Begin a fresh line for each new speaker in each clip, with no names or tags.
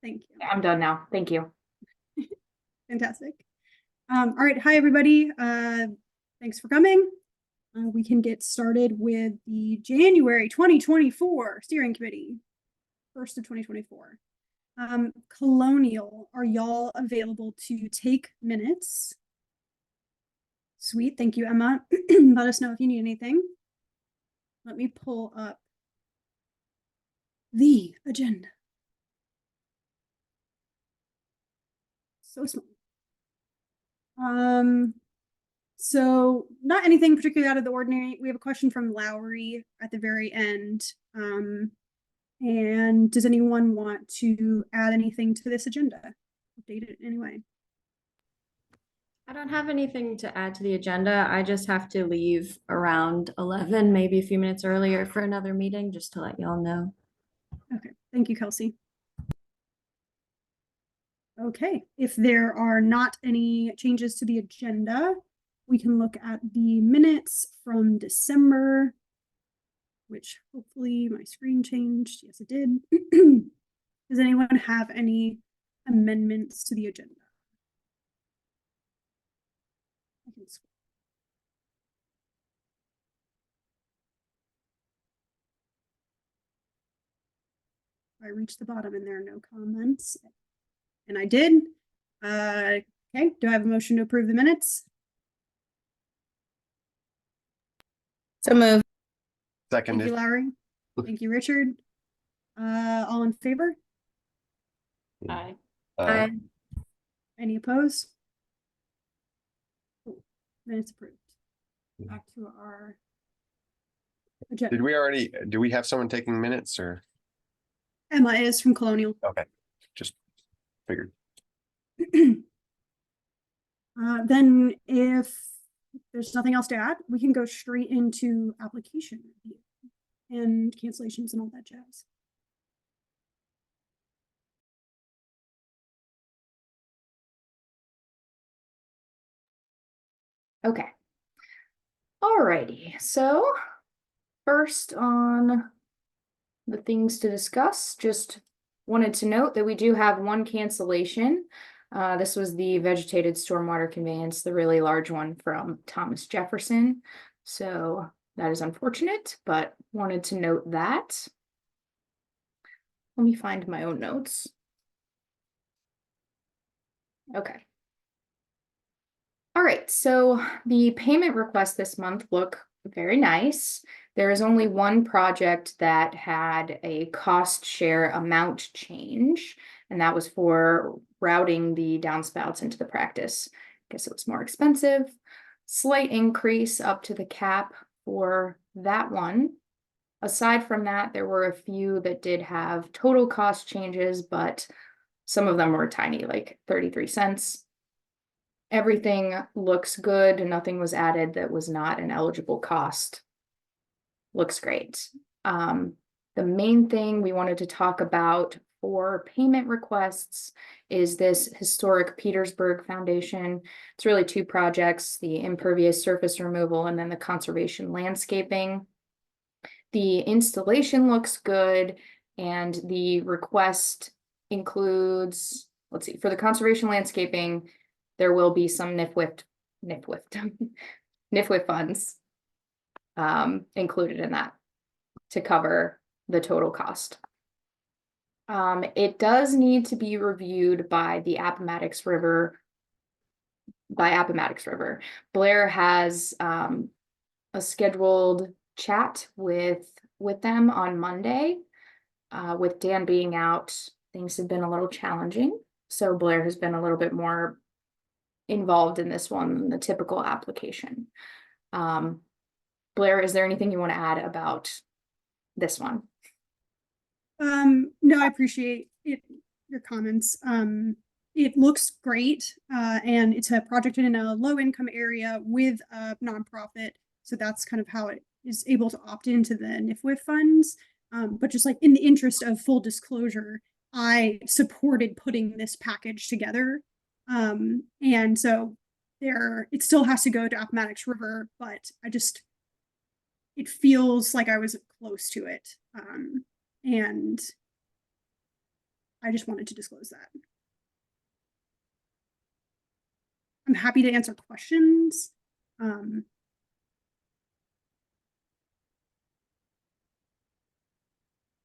Thank you.
I'm done now. Thank you.
Fantastic. All right. Hi, everybody. Thanks for coming. We can get started with the January 2024 Steering Committee, 1st of 2024. Colonial, are y'all available to take minutes? Sweet. Thank you, Emma. Let us know if you need anything. Let me pull up the agenda. So small. So not anything particularly out of the ordinary. We have a question from Lowry at the very end. And does anyone want to add anything to this agenda? Update it anyway.
I don't have anything to add to the agenda. I just have to leave around 11, maybe a few minutes earlier for another meeting, just to let y'all know.
Okay, thank you, Kelsey. Okay, if there are not any changes to the agenda, we can look at the minutes from December, which hopefully my screen changed. Yes, it did. Does anyone have any amendments to the agenda? I reached the bottom and there are no comments. And I did. Okay, do I have a motion to approve the minutes?
So move.
Thank you, Lowry. Thank you, Richard. All in favor?
Aye.
Aye.
Any opposed? Cool. Minutes approved. Back to our agenda.
Do we have someone taking minutes or?
Emma is from Colonial.
Okay, just figured.
Then if there's nothing else to add, we can go straight into application review and cancellations and all that jazz.
Okay. Alrighty. So first on the things to discuss, just wanted to note that we do have one cancellation. This was the vegetated stormwater conveyance, the really large one from Thomas Jefferson. So that is unfortunate, but wanted to note that. Let me find my own notes. Okay. All right, so the payment requests this month look very nice. There is only one project that had a cost share amount change, and that was for routing the downspouts into the practice. I guess it was more expensive. Slight increase up to the cap for that one. Aside from that, there were a few that did have total cost changes, but some of them were tiny, like 33 cents. Everything looks good. Nothing was added that was not an eligible cost. Looks great. The main thing we wanted to talk about for payment requests is this Historic Petersburg Foundation. It's really two projects, the impervious surface removal and then the conservation landscaping. The installation looks good, and the request includes, let's see, for the conservation landscaping, there will be some NIFWIF funds included in that to cover the total cost. It does need to be reviewed by the Appomattox River. Blair has a scheduled chat with them on Monday. With Dan being out, things have been a little challenging. So Blair has been a little bit more involved in this one than the typical application. Blair, is there anything you want to add about this one?
No, I appreciate it, your comments. It looks great, and it's a project in a low-income area with a nonprofit, so that's kind of how it is able to opt into the NIFWIF funds. But just like in the interest of full disclosure, I supported putting this package together. And so it still has to go to Appomattox River, but it feels like I was close to it. And I just wanted to disclose that. I'm happy to answer questions. All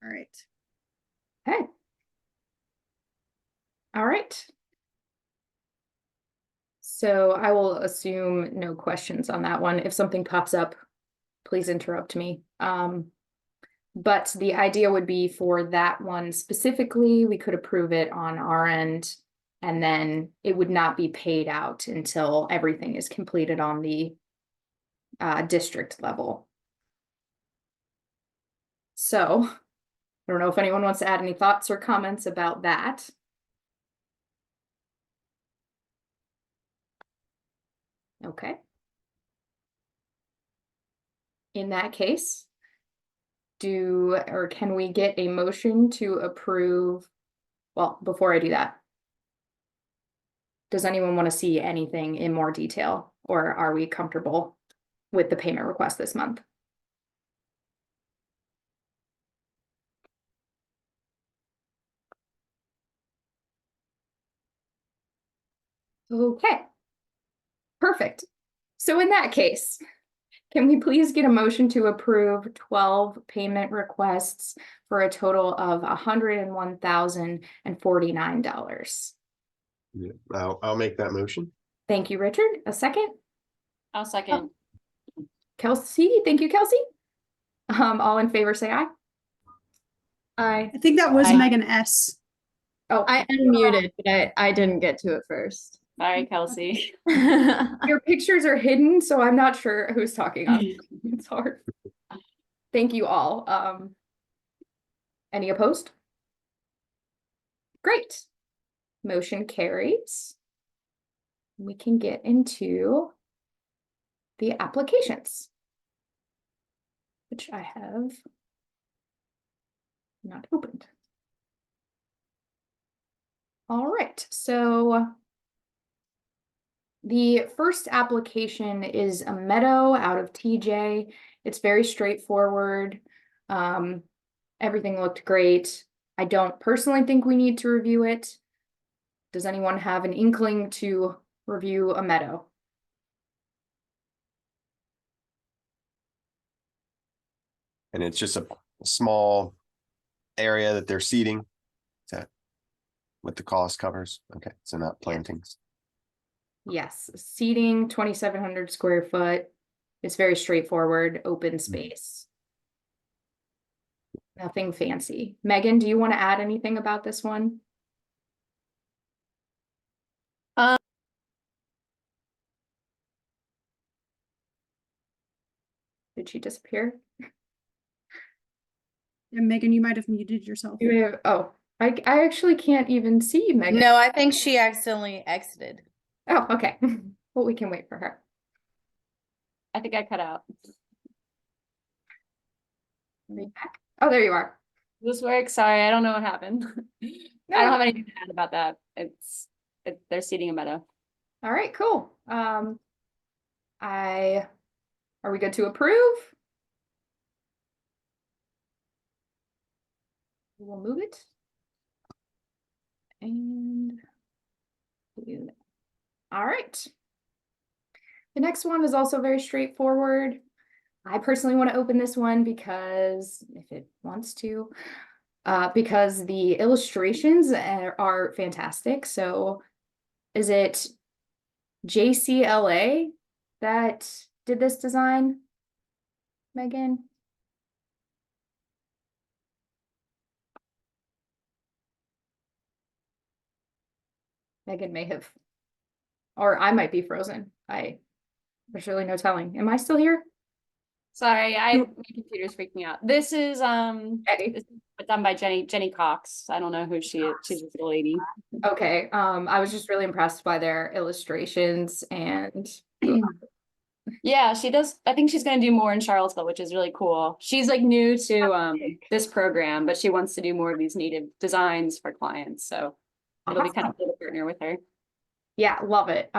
right.
Okay. All right. So I will assume no questions on that one. If something pops up, please interrupt me. But the idea would be for that one specifically, we could approve it on our end, and then it would not be paid out until everything is completed on the district level. So I don't know if anyone wants to add any thoughts or comments about that. Okay. In that case, can we get a motion to approve? Well, before I do that, does anyone want to see anything in more detail, or are we comfortable with the payment request this month? Okay. Perfect. So in that case, can we please get a motion to approve 12 payment requests for a total of $101,049?
Yeah, I'll make that motion.
Thank you, Richard. A second?
I'll second.
Kelsey, thank you, Kelsey. All in favor, say aye.
I
I think that was
Aye.
Megan S.
Oh,
I unmuted, but I didn't get to it first. Sorry, Kelsey.
your pictures are hidden, so I'm not sure who's talking on. It's hard. Thank you all. Any opposed? Great. Motion carries. We can get into the applications, which I have not opened. All right, so the first application is a meadow out of TJ. It's very straightforward. Everything looked great. I don't personally think we need to review it. Does anyone have an inkling to review a meadow?
And it's just a small area that they're seeding. Is that what the cost covers? Okay, so not plantings.
Yes, seating 2,700 square foot. It's very straightforward, open space. Nothing fancy. Megan, do you want to add anything about this one? Did she disappear?
And Megan, you might have muted yourself.
Oh, I actually can't even see Megan.
No, I think she accidentally exited.
Oh, okay. Well, we can wait for her.
I think I cut out.
Are you back? Oh, there you are.
This works. Sorry, I don't know what happened. I don't have anything to add about that. They're seeding a meadow.
All right, cool. Are we good to approve? We'll move it. And all right. The next one is also very straightforward. I personally want to open this one because if it wants to, because the illustrations are fantastic. So is it JCLA that did this design, Megan? Megan may have, or I might be frozen. There's really no telling. Am I still here?
Sorry, my computer's freaking me out. This is
Okay.
this is done by Jenny Cox. I don't know who she is. She's a little lady.
Okay. I was just really impressed by their illustrations and
Yeah, she does. I think she's gonna do more in Charlottesville, which is really cool. She's like new to this program, but she wants to do more of these native designs for clients. So it'll be kind of cool to partner with her.
yeah, love it.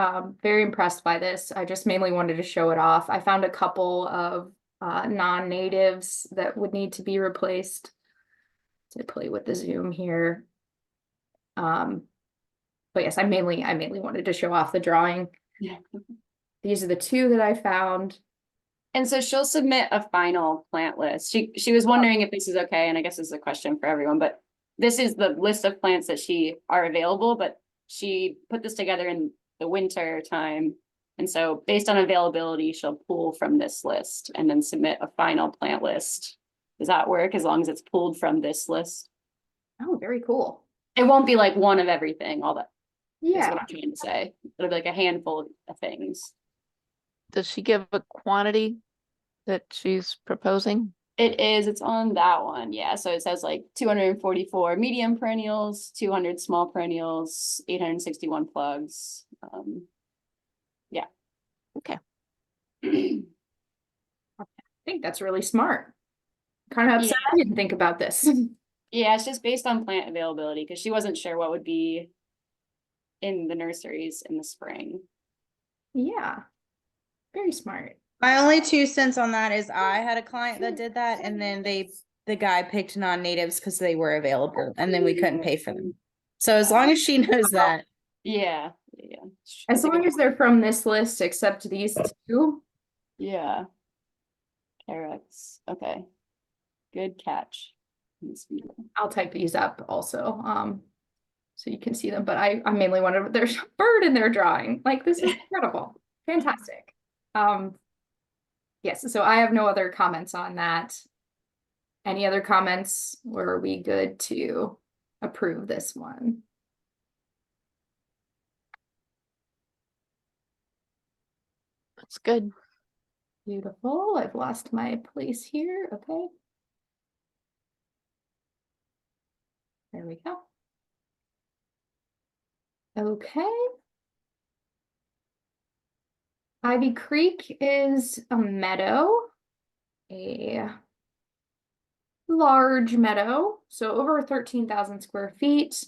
Very impressed by this. I just mainly wanted to show it off. I found a couple of non-natives that would need to be replaced. To play with the zoom here. But yes, I mainly wanted to show off the drawing.
Yeah.
These are the two that I found.
And so she'll submit a final plant list. She was wondering if this is okay, and I guess this is a question for everyone, but this is the list of plants that she are available, but she put this together in the winter time. And so based on availability, she'll pull from this list and then submit a final plant list. Does that work as long as it's pulled from this list?
Oh, very cool.
It won't be like one of everything, all that is
Yeah.
what I'm trying to say. It'll be like a handful of things.
Does she give a quantity that she's proposing?
It's on that one, yeah, so it says like 244 medium perennials, 200 small perennials, 861 plugs, yeah.
Okay.
I think that's really smart. Kind of upset I didn't think about this.
Yeah, it's just based on plant availability, because she wasn't sure what would be in the nurseries in the spring.
Yeah. Very smart.
My only 2 cents on that is I had a client that did that, and then the guy picked non-natives because they were available, and then we couldn't pay for them. So as long as she knows that,
Yeah, yeah.
As
It's a
long
good-
as they're from this list, except these two.
Yeah. Carrots, okay. Good catch. Let's see.
I'll type these up also, so you can see them, but I mainly wanted, there's a bird in their drawing, like, this is incredible, fantastic. Yes, so I have no other comments on that. Any other comments, or are we good to approve this one?
That's good.
Beautiful, I've lost my place here, okay. There we go. Okay. Ivy Creek is a meadow, a large meadow, so over 13,000 square feet.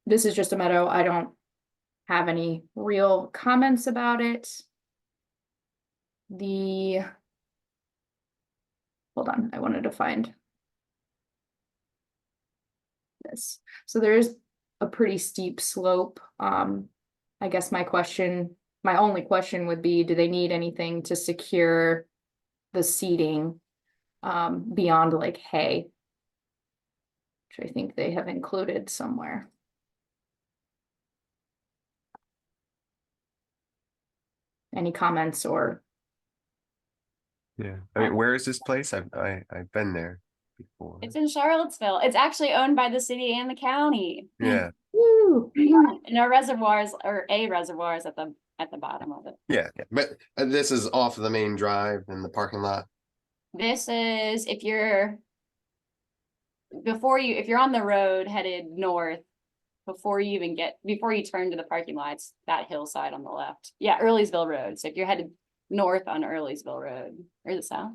This is just a meadow. I don't have any real comments about it. Hold on, I wanted to find this. So there's a pretty steep slope. I guess my only question would be, do they need anything to secure the seating beyond like hay? Which I think they have included somewhere. Any comments or?
Yeah, I mean, where is this place? I've been there before.
It's in Charlottesville. It's actually owned by the city and the county.
Yeah,
Woo!
And our reservoirs, or a reservoir is at the bottom of it.
yeah, but this is off of the main drive in the parking lot.
This is if you're on the road headed north, before you turn to the parking lots, that hillside on the left. Yeah, Earlysville Road. So if you're headed north on Earlysville Road, or is it south?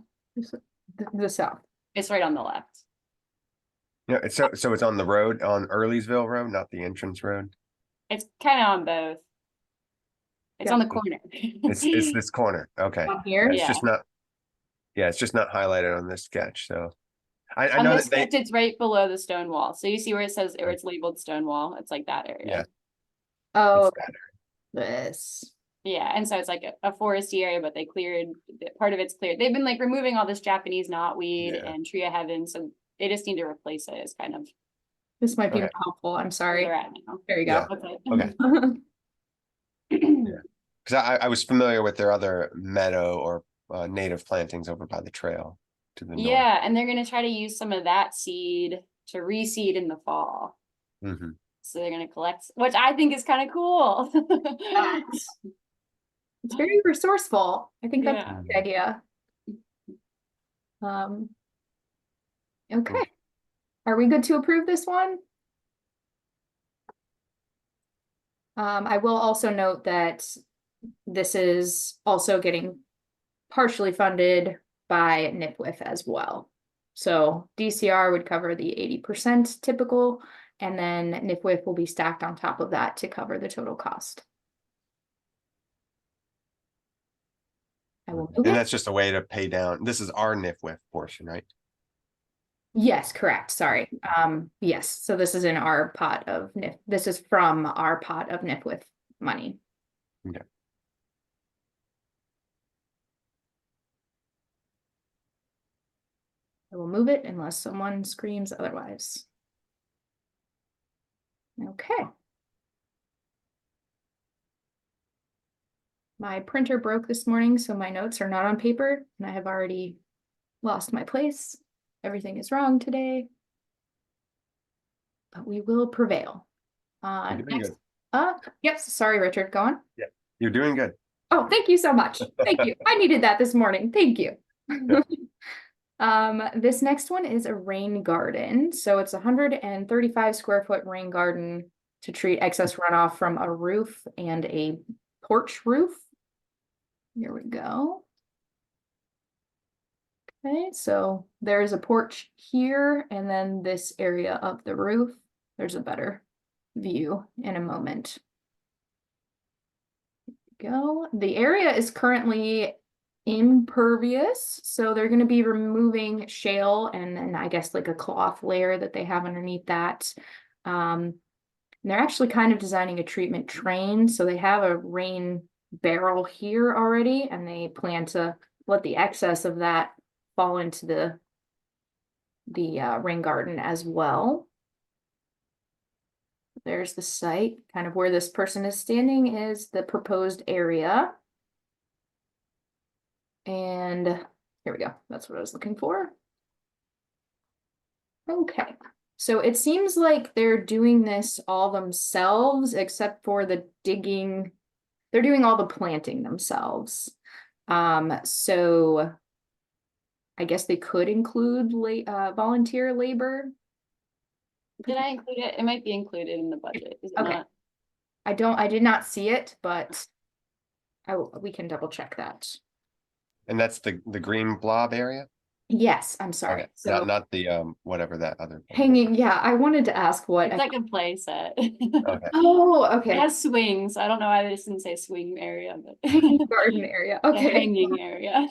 The south.
It's right on the left.
Yeah, so it's on the road, on Earlysville Road, not the entrance road.
It's kind of on both. It's
Yeah.
on the corner.
It's this corner, okay.
Up here.
It's
Yeah.
just not. Yeah, it's just not highlighted on this sketch, so. I
On
know
this
that they,
sketch, it's right below the stone wall. So you see where it says, or it's labeled stone wall. It's like that area.
Yeah.
Oh,
it's that.
this.
Yeah, and so it's like a foresty area, but they cleared, part of it's cleared. They've been like removing all this Japanese knotweed
Yeah.
and tree of heaven, so they just need to replace it as kind of
This might be
Okay.
more helpful. I'm
where
sorry.
they're at now.
There you
Yeah.
go.
Okay. Cause I was familiar with their other meadow or native plantings over by the trail to the north.
Yeah, and they're gonna try to use some of that seed to reseed in the fall.
Mhm.
So they're gonna collect, which I think is kind of cool.
It's very resourceful. I think that's
Yeah.
a good idea. Okay. Are we good to approve this one? I will also note that this is also getting partially funded by NIPWIF as well. So DCR would cover the 80% typical, and then NIPWIF will be stacked on top of that to cover the total cost. I will move
And
it.
that's just a way to pay down. This is our NIFWIF portion, right?
Yes, correct. Sorry. Yes. So this is in our pot of NIF. This is from our pot of NIFWIF money.
Okay.
I will move it unless someone screams otherwise. Okay. My printer broke this morning, so my notes are not on paper, and I have already lost my place. Everything is wrong today. But we will prevail.
You're doing
Next
good.
up, yes, sorry, Richard, go on.
You're doing good.
Oh, thank you so much. Thank you. I needed that this morning. Thank you. This next one is a rain garden. So it's a 135 square foot rain garden to treat excess runoff from a roof and a porch roof. Here we go. Okay, so there's a porch here and then this area of the roof. There's a better view in a moment. Go. The area is currently impervious, so they're going to be removing shale and then I guess like a cloth layer that they have underneath that. They're actually kind of designing a treatment train, so they have a rain barrel here already, and they plan to let the excess of that fall into the rain garden as well. There's the site, kind of where this person is standing is the proposed area. And here we go. That's what I was looking for. Okay, so it seems like they're doing this all themselves, except for the digging. They're doing all the planting themselves. So I guess they could include volunteer labor.
Did I include it? It might be included in the budget, is it
Okay.
not?
I did not see it, but we can double check that.
And that's the green blob area?
Yes, I'm sorry.
Okay,
So
not the whatever that other.
hanging, yeah, I wanted to ask what.
It's like a play set.
Okay.
Oh,
It
okay.
has swings. I don't know why they just didn't say swing area, but
Garden area.
the
Okay.
hanging area.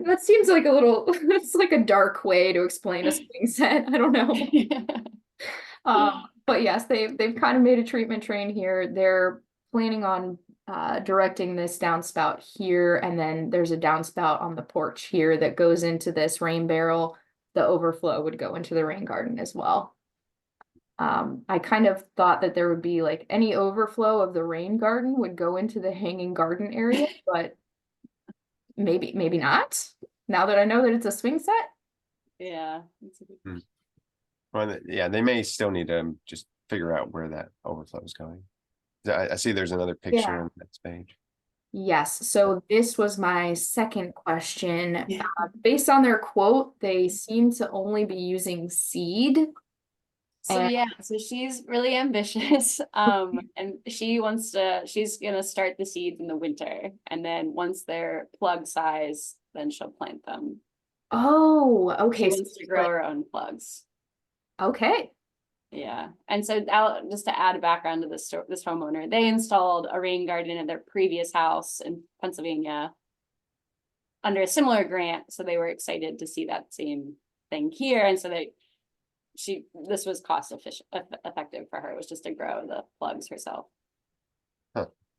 That seems like a little, it's like a dark way to explain a swing set. I don't know. But yes, they've kind of made a treatment train here. They're planning on directing this downspout here, and then there's a downspout on the porch here that goes into this rain barrel. The overflow would go into the rain garden as well. I kind of thought that there would be like any overflow of the rain garden would go into the hanging garden area, but maybe not. Now that I know that it's a swing set.
Yeah. It's a good-
Well, yeah, they may still need to just figure out where that overflow is going. I see there's another picture
Yeah.
on that page.
Yes, so this was my second question.
Yeah.
Based on their quote, they seem to only be using seed.
So
And-
yeah, so she's really ambitious. And she's gonna start the seeds in the winter, and then once they're plug size, then she'll plant them.
Oh,
She
okay.
wants to grow her own plugs.
Okay.
Yeah, and so just to add a background to this homeowner, they installed a rain garden at their previous house in Pennsylvania under a similar grant, so they were excited to see that same thing here, and so this was cost effective for her. It was just to grow the plugs herself.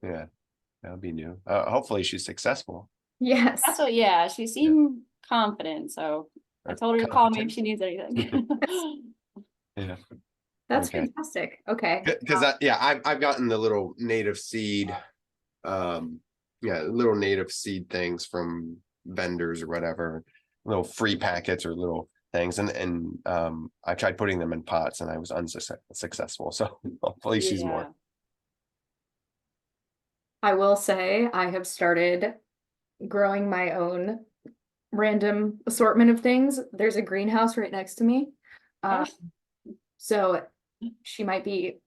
Yeah, that would be new. Hopefully she's successful.
Yes.
That's what, yeah, she seemed confident, so I
Or
told her to call me if
competent.
she needs anything.
Yeah,
That's
Okay.
fantastic. Okay.
because I've gotten the little native seed, little native seed things from vendors or whatever, little free packets or little things, and I tried putting them in pots and I was unsuccessful. So hopefully she's more.
Yeah.
I will say I have started growing my own random assortment of things. There's a greenhouse right next to me. So she might be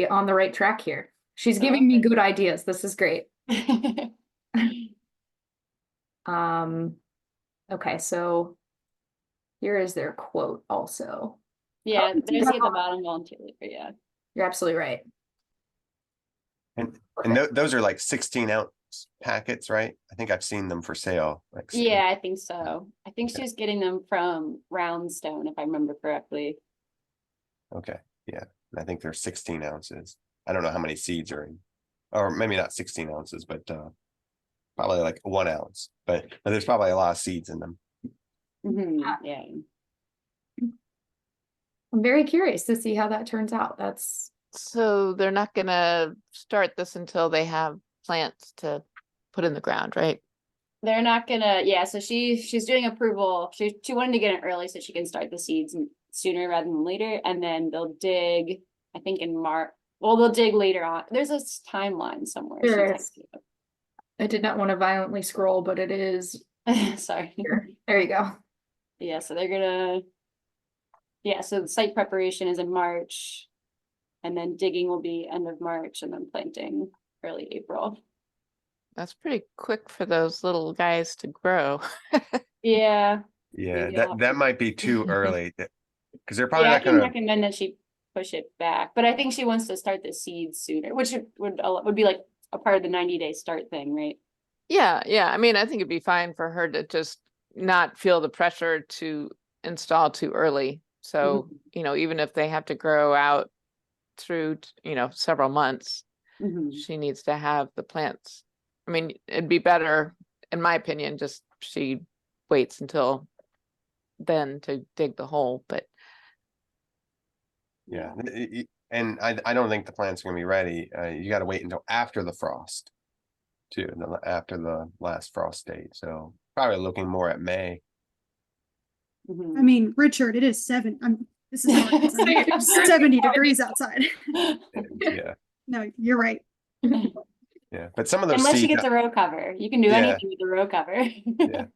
on the right track here. She's giving me good ideas. This is great. Okay, so here is their quote also.
Yeah,
Oh,
there's at the bottom volunteer labor, yeah.
You're absolutely right.
And those are like 16 ounce packets, right? I think I've seen them for sale. Like,
Yeah, I think so. I think she
Okay.
was getting them from Roundstone, if I remember correctly.
Okay, yeah, I think they're 16 ounces. I don't know how many seeds are in, or maybe not 16 ounces, but probably like 1 ounce. But there's probably a lot of seeds in them.
Yeah.
I'm very curious to see how that turns out. That's,
So they're not gonna start this until they have plants to put in the ground, right?
They're not gonna, yeah, so she's doing approval. She wanted to get it early so she can start the seeds sooner rather than later, and then they'll dig, I think in March. Well, they'll dig later on. There's a timeline somewhere. she
There
typed
I did not want to violently scroll, but it is
it up. Sorry.
here. There you go.
Yeah, so they're gonna, yeah, so the site preparation is in March. And then digging will be end of March and then planting early April.
That's pretty quick for those little guys to grow.
Yeah.
Yeah,
Maybe I'll have
that
to-
might be too early, because they're probably
Yeah, I
not
can
gonna.
recommend that she push it back, but I think she wants to start the seeds sooner, which would be like a part of the 90-day start thing, right?
Yeah, yeah. I mean, I think it'd be fine for her to just not feel the pressure to install too early. So, even if they have to grow out through, several months,
Mhm.
she needs to have the plants. I mean, it'd be better, in my opinion, just she waits until then to dig the hole, but
Yeah, and I don't think the plant's gonna be ready. You gotta wait until after the frost. Too, after the last frost date, so probably looking more at May.
Mhm.
I mean, Richard, it is this is hard 'cause it's 70 degrees outside.
Yeah,
No, you're right.
yeah, but some of those
Unless she
seeds,
gets a row cover, you can do
Yeah.
anything with a row cover.
Yeah.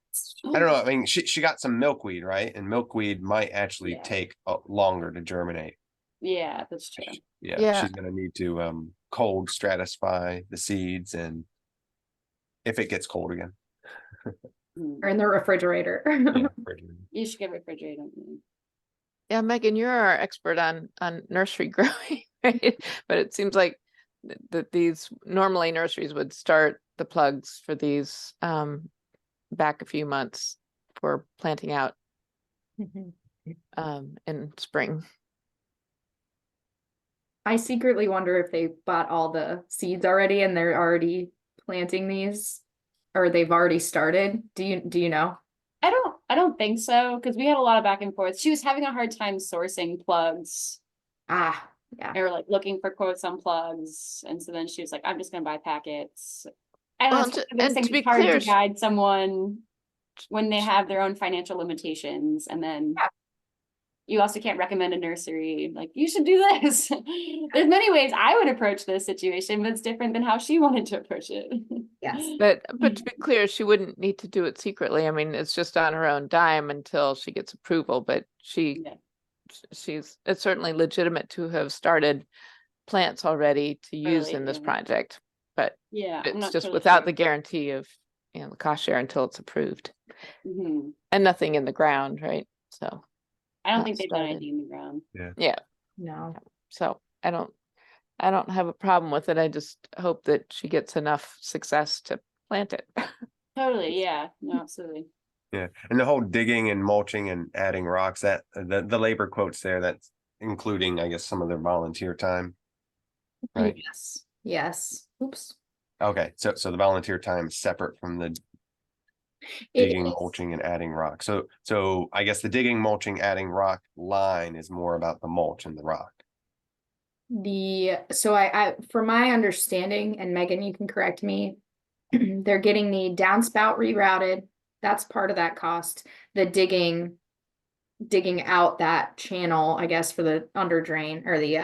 I don't know, I mean, she got some milkweed, right? And milkweed might actually
Yeah.
take longer to germinate.
Yeah, that's true.
Yeah,
Yeah.
she's gonna need to cold stratify the seeds, and if it gets cold again.
Mhm.
Or in the refrigerator.
Yeah,
You should get refrigerated.
yeah, Megan, you're our expert on nursery growing, right? But it seems like that these normally nurseries would start the plugs for these back a few months for planting out in spring.
I secretly wonder if they bought all the seeds already and they're already planting these, or they've already started. Do you know?
I don't think so, because we had a lot of back and forth. She was having a hard time sourcing plugs.
Ah, yeah.
Or like looking for quotes on plugs, and so then she was like, "I'm just gonna buy packets." I don't
Well,
know. It's
to-
one of those
and
things,
to be
it's hard
clear,
to guide someone when they have their own financial limitations, and then
Yeah.
you also can't recommend a nursery like you should do this. There's many ways I would approach this situation, but it's different than how she wanted to approach it.
Yes.
But to be clear, she wouldn't need to do it secretly. I mean, it's just on her own dime until she gets approval, but
Yeah.
it's certainly legitimate to have started plants already to use
Early,
in this
yeah.
project. But
Yeah, I'm
it's
not
just
totally
without
sure.
the guarantee of, the cost share until it's approved
Mhm.
and nothing in the ground, right? So,
I don't
Not
think they've done
started.
anything in the ground.
yeah,
No.
so I don't have a problem with it. I just hope that she gets enough success to plant it.
Totally, yeah, no, absolutely.
Yeah, and the whole digging and mulching and adding rocks, that the labor quotes there, that's including, I guess, some of their volunteer time. Right,
Yes. Yes. Oops.
okay, so the volunteer time is separate from the
It
digging,
is.
mulching, and adding rock. So I guess the digging, mulching, adding rock line is more about the mulch and the rock.
So I from my understanding, and Megan, you can correct me, they're getting the downspout rerouted. That's part of that cost. The digging out that channel, I guess, for the under drain or the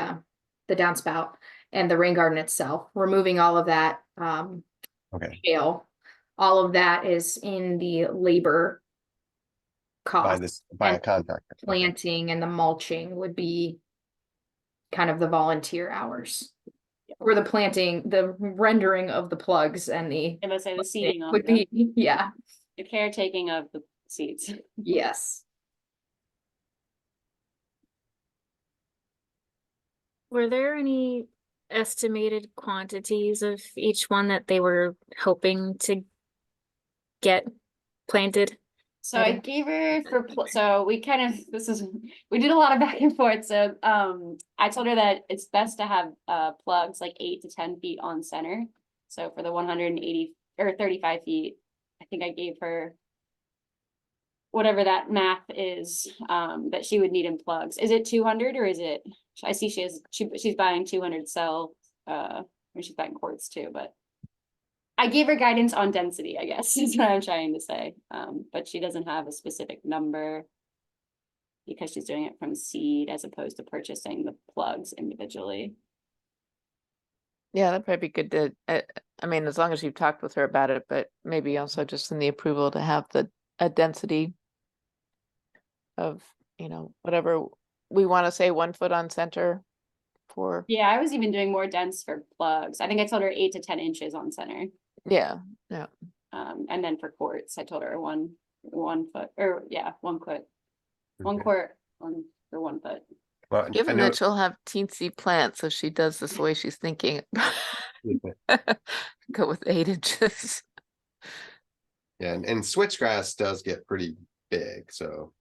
downspout, and the rain garden itself, removing all of that
Okay,
shale. All of that is in the labor cost.
by a
and
contractor. Okay.
Planting and the mulching would be kind of the volunteer hours. Or the planting, the rendering of the plugs and the
And let's say the seeding on
would
them,
be, yeah,
the caretaking of the seeds.
yes.
Were there any estimated quantities of each one that they were hoping to get planted?
So I gave her for, so we kind of, we did a lot of back and forth, so, I told her that it's best to have, plugs like 8 to 10 feet on center. So for the 180 or 35 feet, I think I gave her whatever that math is, that she would need in plugs. Is it 200 or is it, I see she's buying 200 cell, or she's buying quartz too, but I gave her guidance on density, I guess, is what I'm trying to say. But she doesn't have a specific number because she's doing it from seed as opposed to purchasing the plugs individually.
Yeah, that'd probably be good to, I mean, as long as you've talked with her about it, but maybe also just in the approval to have a density of, whatever we want to say, 1 foot on center for,
Yeah, I was even doing more dense for plugs. I think I told her 8 to 10 inches on center.
yeah.
And then for quartz, I told her 1 foot, or yeah, 1 foot, 1
Okay.
quart for 1 foot.
Well, I
Given
know,
that she'll have teensy plants, if she does this the way she's thinking, go with 8 inches.
yeah, and switchgrass does get pretty big, so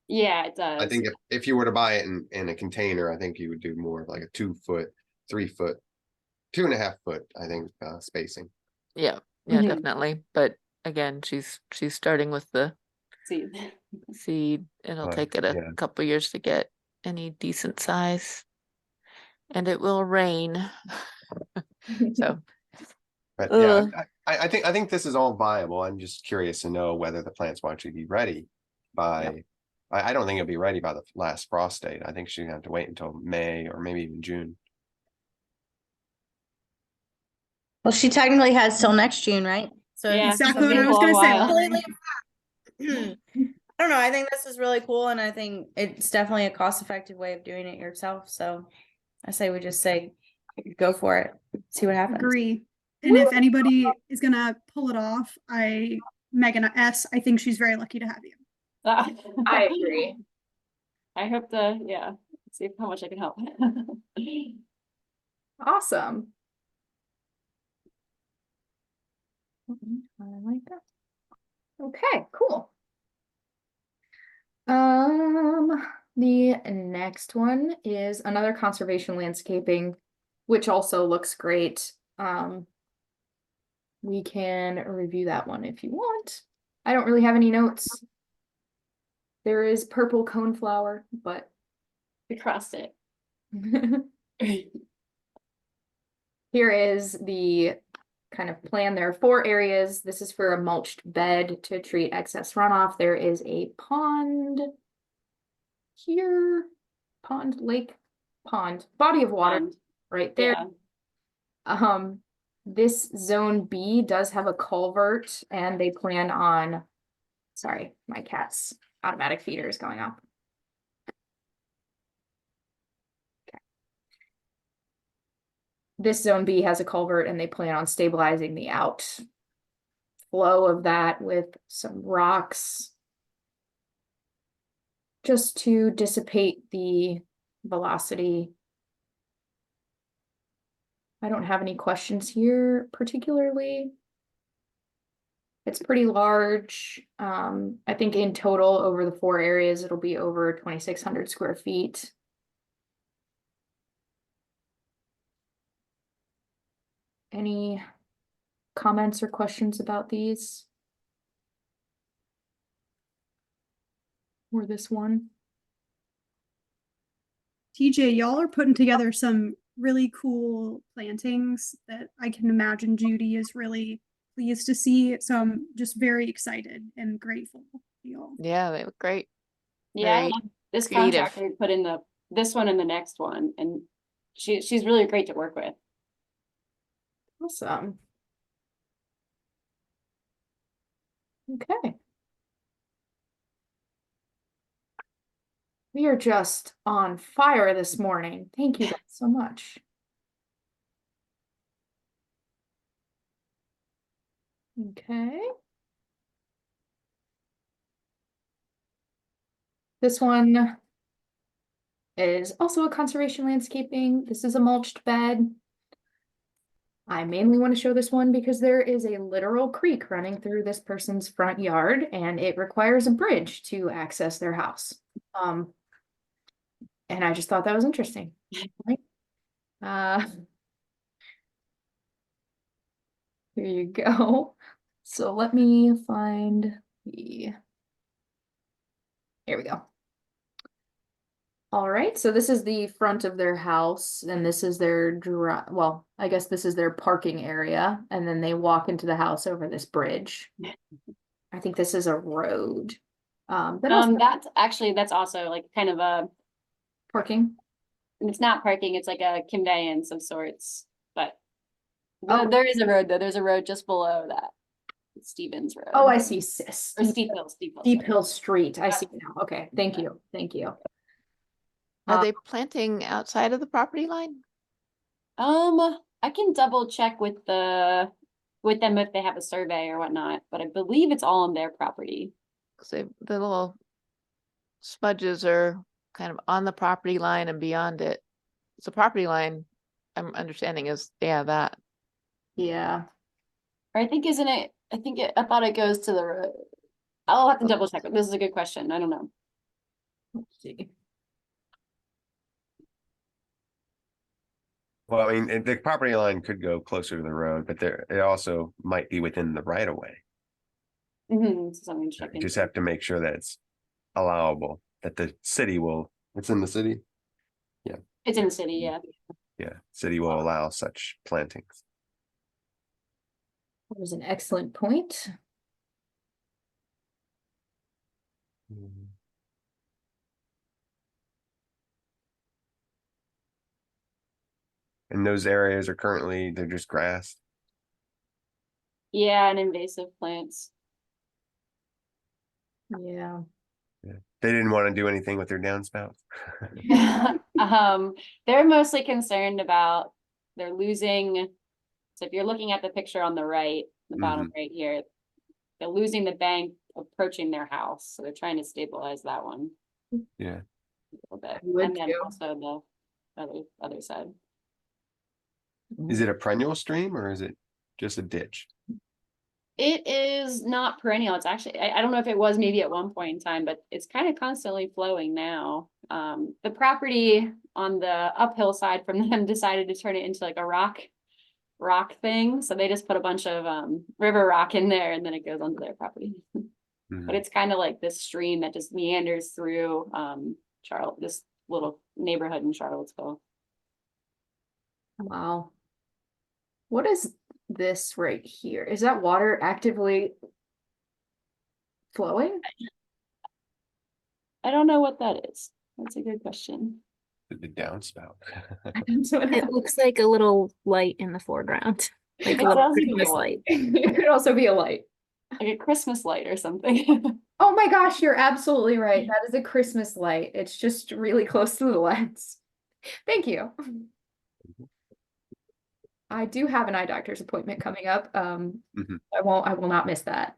Yeah, it does.
I think if you were to buy it in a container, I think you would do more of like a 2 foot, 3 foot, 2.5 foot, I think, spacing.
Yeah, yeah,
Mhm.
definitely. But again, she's starting with the
See.
seed. It'll
But,
take it a
yeah.
couple years to get any decent size. And it will rain. So,
But yeah,
Ugh.
I think this is all viable. I'm just curious to know whether the plants will actually be ready by. I don't think it'll be ready by the last frost date. I think she's gonna have to wait until May or maybe even June.
Well, she technically has till next June, right? So
Yeah,
Exactly
it's
what I
a
was
long
gonna say.
while.
completely. I don't know. I think this is really cool, and I think it's definitely a cost-effective way of doing it yourself. So I say we just say go for it, see what happens.
Agree. And if anybody is gonna pull it off, Megan S, I think she's very lucky to have you.
I agree.
I hope yeah, see how much I can help.
Awesome. I like that. Okay, cool. The next one is another conservation landscaping, which also looks great. We can review that one if you want. I don't really have any notes. There is purple coneflower, but
We crossed it.
here is the kind of plan. There are 4 areas. This is for a mulched bed to treat excess runoff. There is a pond here, lake, body of water right there.
Yeah.
This zone B does have a culvert, and they plan on, sorry, my cat's automatic feeder is going off. This zone B has a culvert, and they plan on stabilizing the outflow of that with some rocks just to dissipate the velocity. I don't have any questions here particularly. It's pretty large. I think in total over the 4 areas, it'll be over 2,600 square feet. Any comments or questions about these? Or this one?
TJ, y'all are putting together some really cool plantings that I can imagine Judy is really pleased to see. So I'm just very excited and grateful for y'all.
yeah, they look great.
Yeah, I
Very
love this
creative.
contractor put in this one and the next one, and she's really great to work with.
Awesome. Okay. We are just on fire this morning. Thank you guys so much. Okay. This one is also a conservation landscaping. This is a mulched bed. I mainly want to show this one because there is a literal creek running through this person's front yard and it requires a bridge to access their house. And I just thought that was interesting. Right? Here you go. So let me find the, here we go. All right, so this is the front of their house and this is their well, I guess this is their parking area, and then they walk into the house over this bridge. I think this is a road. That also
That's also like kind of a,
parking.
it's not parking, it's like a conveyance of sorts, but
Oh.
there is a road though. There's a road just below that. Stevens Road.
Oh, I see.
Or Steep Hill,
Steep Hill Street. I see now. Okay, thank you. Thank you.
Are
Uh,
they planting outside of the property line?
I can double check with them if they have a survey or whatnot, but I believe it's all on their property.
Because the little smudges are kind of on the property line and beyond it. So property line, I'm understanding is, yeah, that.
Yeah.
Or I think, isn't it, I thought it goes to the road. I'll have to double check, but this is a good question. I don't know.
Let's see.
Well, I mean, the property line could go closer to the road, but it also might be within the right of way.
So something to check
You just
into.
have to make sure that it's allowable, that the city will, it's in the city.
It's in the city, yeah.
Yeah, city will allow such plantings.
That was an excellent point.
And those areas are currently, they're just grass.
Yeah, and invasive plants.
Yeah.
They didn't want to do anything with their downspouts.
They're mostly concerned about, they're losing. So if you're looking at the picture on the right, the bottom right here, they're losing the bank approaching their house. So they're trying to stabilize that one
Yeah.
a little bit.
Would
And then
too.
also the other side.
Is it a perennial stream or is it just a ditch?
It is not perennial. It's actually, I don't know if it was maybe at one point in time, but it's kind of constantly flowing now. The property on the uphill side from them decided to turn it into like a rock thing. So they just put a bunch of river rock in there and then it goes onto their property. But it's kind of like this stream that just meanders through this little neighborhood in Charlottesville.
Wow. What is this right here? Is that water actively flowing?
I don't know what that is. That's a good question.
The downspout.
It looks like a little light in the foreground, like
It
a little
does look
Christmas
like-
light.
It could also be a light.
Like a Christmas light or something.
Oh my gosh, you're absolutely right. That is a Christmas light. It's just really close to the lens. Thank you. I do have an eye doctor's appointment coming up. I will not miss that.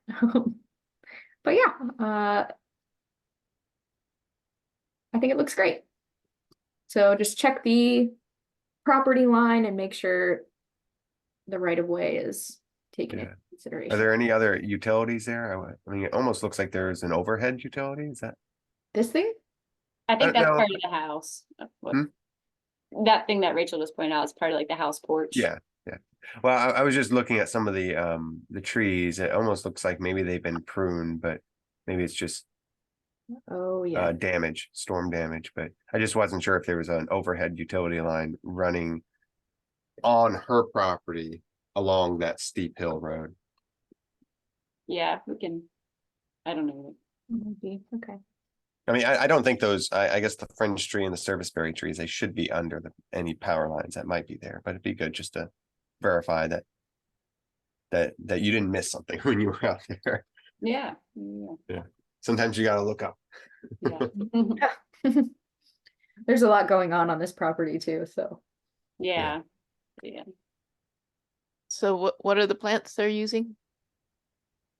But yeah, I think it looks great. So just check the property line and make sure the right of way is taken into
Are
consideration.
there any other utilities there? I mean, it almost looks like there's an overhead utility. Is that?
This thing?
I think that's
No.
part of the house. That thing that Rachel just pointed out is part of like the house porch.
Yeah. Well, I was just looking at some of the trees. It almost looks like maybe they've been pruned, but maybe it's just
Oh yeah.
damage, storm damage. But I just wasn't sure if there was an overhead utility line running on her property along that steep hill road.
Yeah, we can. I don't know.
Maybe. Okay.
I mean, I don't think those, I guess the fringe tree and the serviceberry trees, they should be under any power lines that might be there, but it'd be good just to verify that you didn't miss something when you were out there.
Yeah.
Sometimes you gotta look up.
Yeah.
There's a lot going on this property too, so.
Yeah.
So what are the plants they're using?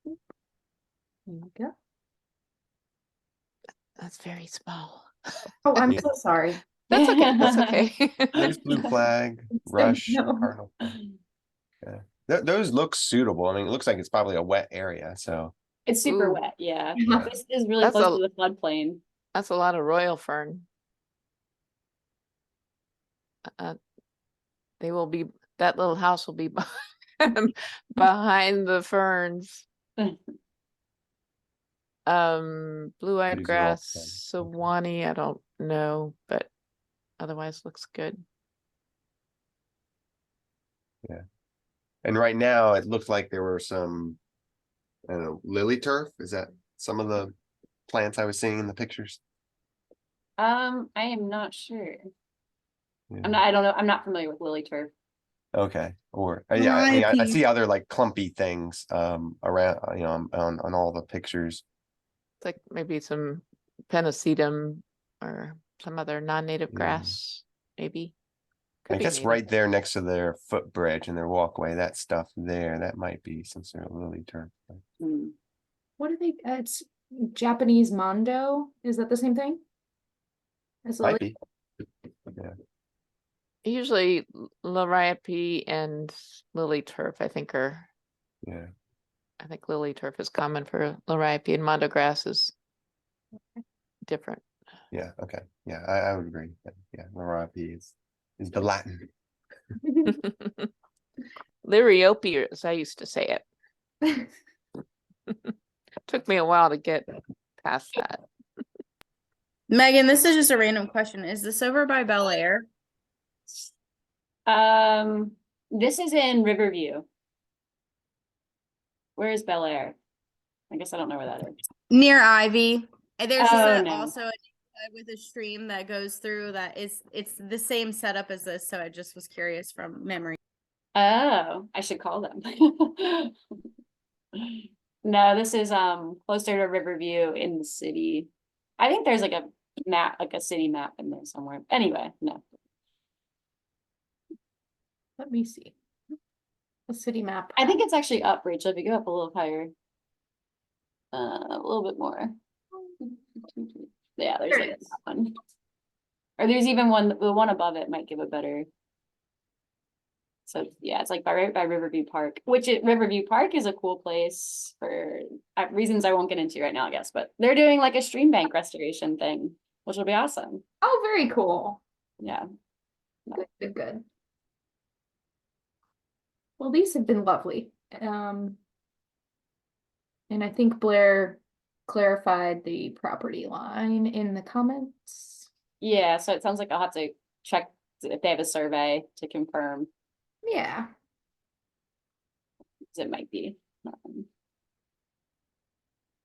There you go.
That's very small.
Oh, I'm
Yeah.
so sorry.
That's okay, that's okay.
There's blue flag, rush,
No.
cardinal. Those look suitable. I mean, it looks like it's probably a wet area, so.
It's super
Ooh.
wet, yeah.
Yeah.
This is really
That's
close
a-
to the floodplain.
That's a lot of royal fern. They will be, that little house will be behind the ferns. Blue-eyed
These are all
grass,
fun, okay.
Sawani, I don't know, but otherwise looks good.
And right now, it looked like there were some, I don't know, lily turf. Is that some of the plants I was seeing in the pictures?
I am not sure.
Yeah.
I don't know, I'm not familiar with lily turf.
Okay, or yeah, I mean, I
Variety.
see other like clumpy things around, on all the pictures.
It's like maybe some Pennisetum or some other non-native
Yeah.
grass, maybe. Could
I
be
guess
native.
right there next to their footbridge and their walkway, that stuff there, that might be some sort of lily turf.
Hmm.
What are they, it's Japanese Mondo, is that the same thing? As
Might
lily?
be. Yeah,
Usually Liriope and lily turf, I think
yeah.
I think lily turf is common for Liriope and Mondo grass is different.
Yeah, okay. Yeah, I would agree. Yeah, Liriope is the Latin.
Liriope, as I used to say it. Took me a while to get past that.
Megan, this is just a random question. Is this over by Bel Air?
This is in Riverview. Where is Bel Air? I guess I don't know where that is.
Near Ivy. And there's just
Oh,
a,
no.
also a with a stream that goes through that is it's the same setup as this, so I just was curious from memory.
Oh, I should call them. No, this is closer to Riverview in the city. I think there's like a map, like a city map in there somewhere. Anyway, no.
Let me see. A city map.
I think it's actually up, Rachel, if you go up a little higher. A little bit more. Yeah, there's
There
like
it is.
that one. Or there's even one, the one above it might give a better. So yeah, it's like right by Riverview Park, Riverview Park is a cool place for reasons I won't get into right now, I guess, but they're doing like a stream bank restoration thing, which will be awesome.
Oh, very cool.
Yeah.
Good, good, good. Well, these have been lovely. And I think Blair clarified the property line in the comments.
Yeah, so it sounds like I'll have to check if they have a survey to confirm,
Yeah.
'cause it might be.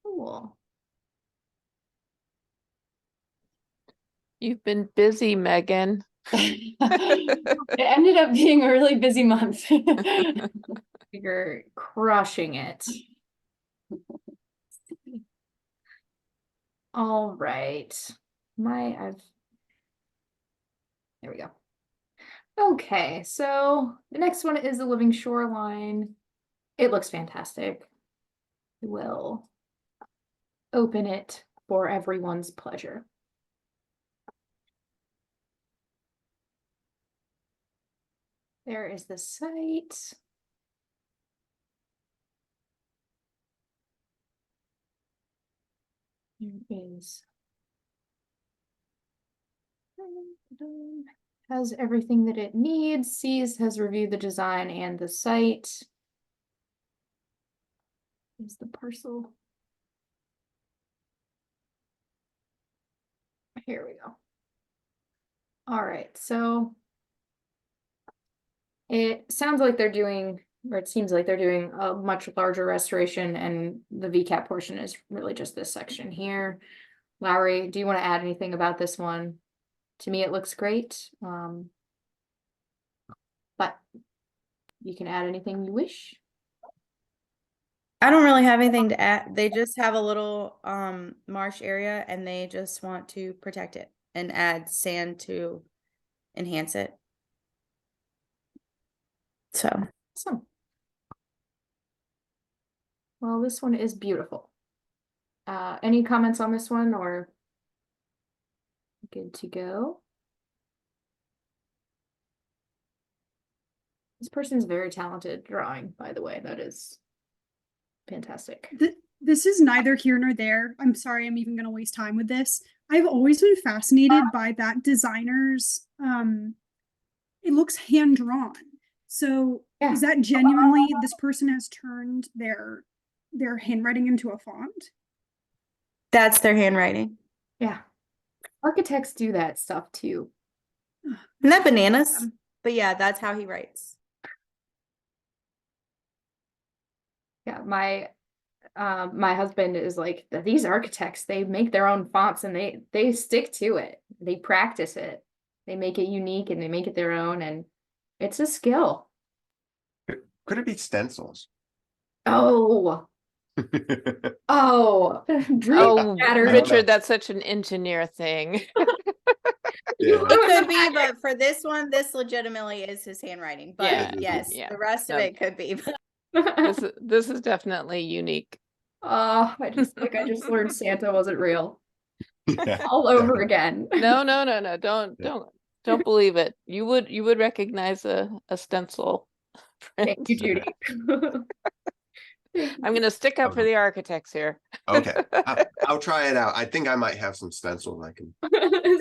Cool.
You've been busy, Megan.
It ended up being a really busy month.
You're crushing it. All right. There we go. Okay, so the next one is the living shoreline. It looks fantastic. I will open it for everyone's pleasure. There is the site. Here is. Has everything that it needs. Seas has reviewed the design and the site. Is the parcel. Here we go. All right, so it sounds like they're doing, or it seems like they're doing a much larger restoration, and the VCAP portion is really just this section here. Lowry, do you want to add anything about this one? To me, it looks great. But you can add anything you wish.
I don't really have anything to add. They just have a little marsh area and they just want to protect it and add sand to enhance it. So
Awesome. Well, this one is beautiful. Any comments on this one or good to go? This person's very talented drawing, by the way. That is fantastic.
This is neither here nor there. I'm sorry, I'm even gonna waste time with this. I've always been fascinated by that designer's, it looks hand drawn. So
Yeah.
is that genuinely this person has turned their handwriting into a font?
That's their handwriting.
Yeah. Architects do that stuff too.
Isn't that bananas? But yeah, that's how he writes.
Yeah, my husband is like, these architects, they make their own fonts and they stick to it. They practice it. They make it unique and they make it their own, and it's a skill.
Could it be stencils?
Oh, oh, dream
Oh,
shattered.
Richard, that's such an engineer thing.
Yeah.
It could be, but for this one, this legitimately is his handwriting. But
Yeah,
yes,
yeah.
the rest of
No.
it could be.
This is definitely unique.
Oh, I just learned Santa wasn't real
Yeah.
all over again.
No, don't
Yeah.
don't believe it. You would recognize a stencil.
Thank you, Judy.
I'm gonna stick up for the architects here.
Okay, I'll try it out. I think I might have some stencils I can.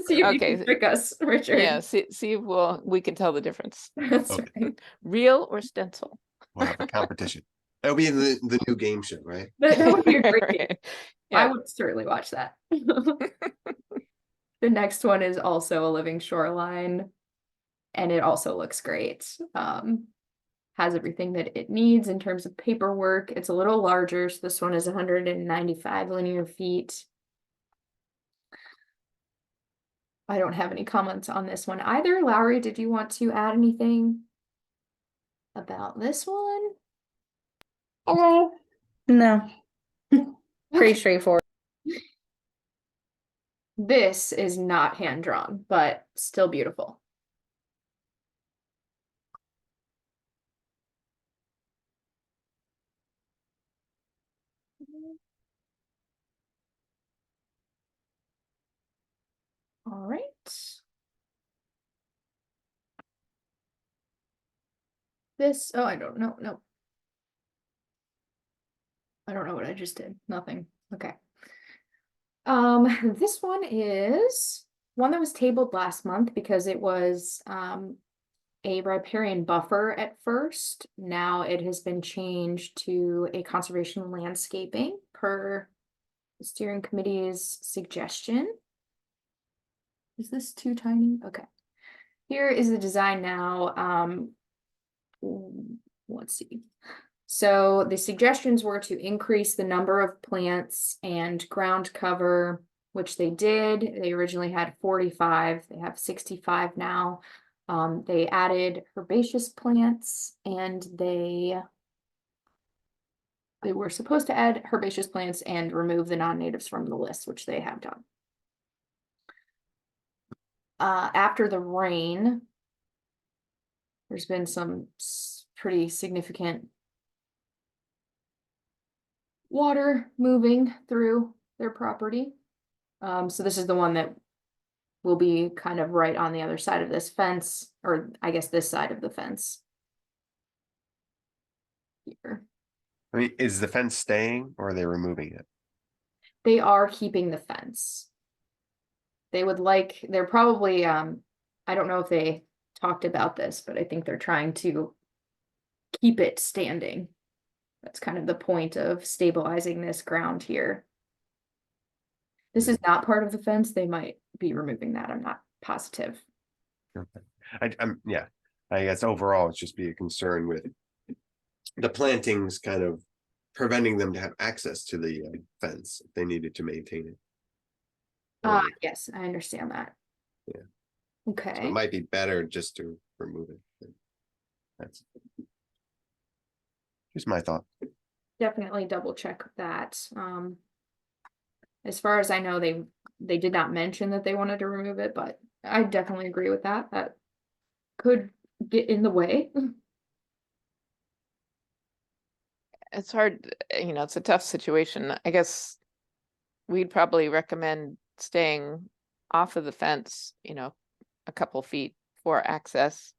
See if you
Okay.
can trick us, Richard.
Yeah, see if we can tell the difference.
That's
Okay.
right.
Real or stencil.
We'll have a competition. It'll be in the new game show, right?
That would be a great game. I
Yeah.
would certainly watch that. The next one is also a living shoreline, and it also looks great. Has everything that it needs in terms of paperwork. It's a little larger, so this one is 195 linear feet. I don't have any comments on this one either. Lowry, did you want to add anything about this one?
No. Pretty
Okay.
straightforward.
This is not hand drawn, but still beautiful. All right. This, oh, I don't know. No. I don't know what I just did. Nothing. Okay. This one is one that was tabled last month because it was a riparian buffer at first. Now it has been changed to a conservation landscaping per the steering committee's suggestion. Is this too tiny? Okay. Here is the design now. Let's see. So the suggestions were to increase the number of plants and ground cover, which they did. They originally had 45, they have 65 now. They added herbaceous plants, and they were supposed to add herbaceous plants and remove the non-natives from the list, which they have done. After the rain, there's been some pretty significant water moving through their property. So this is the one that will be kind of right on the other side of this fence, or I guess this side of the fence. Here.
I mean, is the fence staying or are they removing it?
They are keeping the fence. They would like, they're probably, I don't know if they talked about this, but I think they're trying to keep it standing. That's kind of the point of stabilizing this ground here. This is not part of the fence. They might be removing that. I'm not positive.
Okay. Yeah, I guess overall it's just be a concern with the plantings kind of preventing them to have access to the fence if they needed to maintain it.
Yes, I understand that.
Yeah. So
Okay.
it might be better just to remove it. That's just my thought.
Definitely double check that. As far as I know, they did not mention that they wanted to remove it, but I definitely agree with that. That could get in the way.
It's hard, it's a tough situation. I guess we'd probably recommend staying off of the fence, a couple feet for access.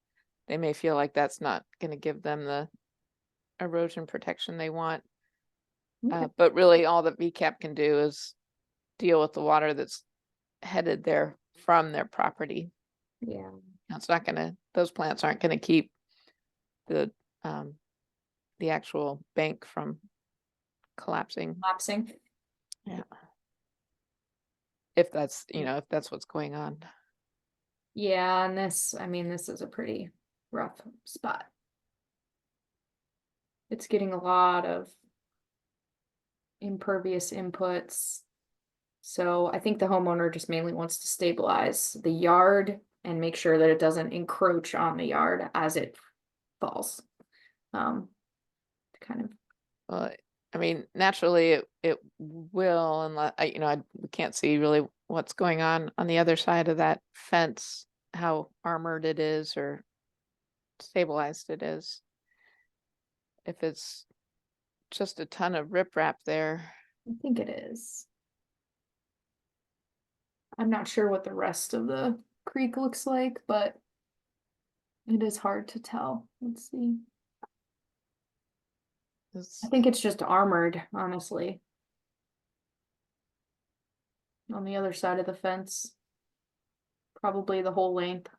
they may feel like that's not gonna give them the erosion protection they want. But really all that VCAP can do is deal with the water that's headed there from their property.
Yeah.
It's not gonna, those plants aren't gonna keep the actual bank from collapsing.
Lapsing.
Yeah. If that's, if that's what's going on.
Yeah, and this, I mean, this is a pretty rough spot. It's getting a lot of impervious inputs. So I think the homeowner just mainly wants to stabilize the yard and make sure that it doesn't encroach on the yard as it falls. Kind of,
Well, I mean, naturally it will, unless we can't see really what's going on the other side of that fence, how armored it is or stabilized it is. If it's just a ton of riprap there,
I think it is. I'm not sure what the rest of the creek looks like, but it is hard to tell. Let's see.
it's-
I think it's just armored, honestly. On the other side of the fence. Probably the whole length.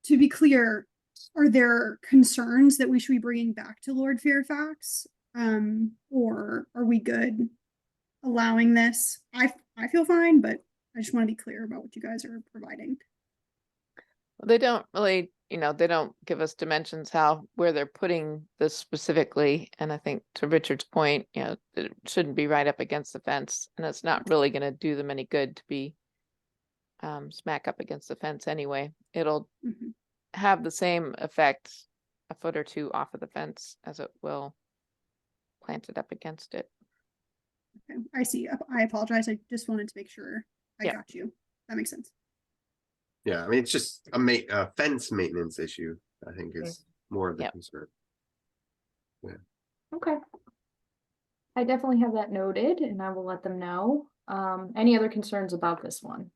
To be clear, are there concerns that we should be bringing back to Lord Fairfax? Or are we good allowing this? I feel fine, but I just want to be clear about what you guys are providing.
they don't really, they don't give us dimensions where they're putting this specifically. And I think to Richard's point, it shouldn't be right up against the fence, and it's not really gonna do them any good to be smack up against the fence anyway. It'll
Mhm.
have the same effect a foot or two off of the fence as it will plant it up against it.
Okay, I see. I apologize. I just wanted to make sure I
Yeah.
got you. That makes sense.
Yeah, I mean, it's just a fence maintenance issue, I think is more of the
Yep.
concern.
Okay. I definitely have that noted and I will let them know. Any other concerns about this one?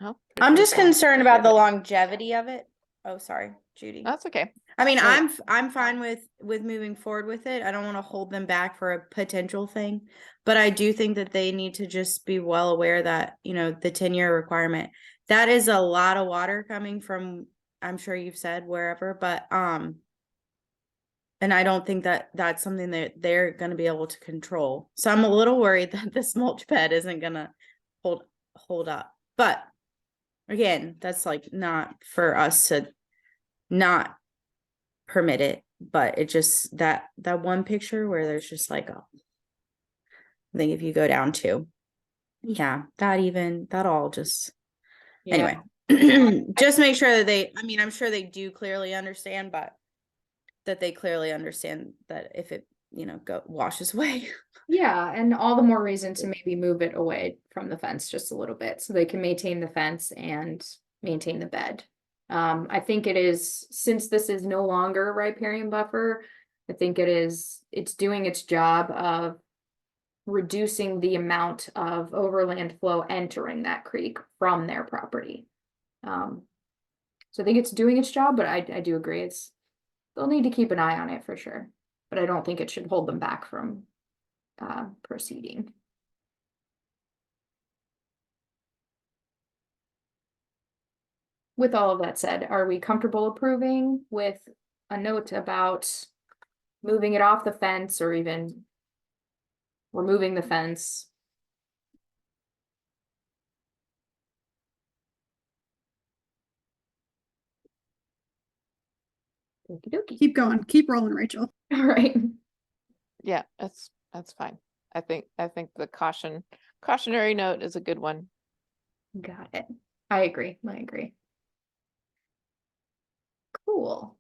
Oh,
I'm
Richard's
just
on.
concerned about the longevity of it. Oh, sorry, Judy.
That's okay.
I mean,
So-
I'm fine with moving forward with it. I don't want to hold them back for a potential thing, but I do think that they need to just be well aware that, the 10-year requirement, that is a lot of water coming from, I'm sure you've said wherever, but and I don't think that that's something that they're going to be able to control. So I'm a little worried that this mulch bed isn't going to hold up. But again, that's like not for us to not permit it, but it just that one picture where there's just like I think if you go down to that all just
Yeah.
anyway just make sure that I'm sure they do clearly understand, but that they clearly understand that if it washes away.
Yeah, and all the more reason to maybe move it away from the fence just a little bit so they can maintain the fence and maintain the bed. I think it is, since this is no longer a riparian buffer, I think it's doing its job of reducing the amount of overland flow entering that creek from their property. So I think it's doing its job, but I do agree they'll need to keep an eye on it for sure. But I don't think it should hold them back from proceeding. With all of that said, are we comfortable approving with a note about moving it off the fence or even removing the fence? Okie dokie.
Keep going. Keep rolling, Rachel.
All right.
Yeah, that's fine. I think the cautionary note is a good one.
Got it. I agree. Cool.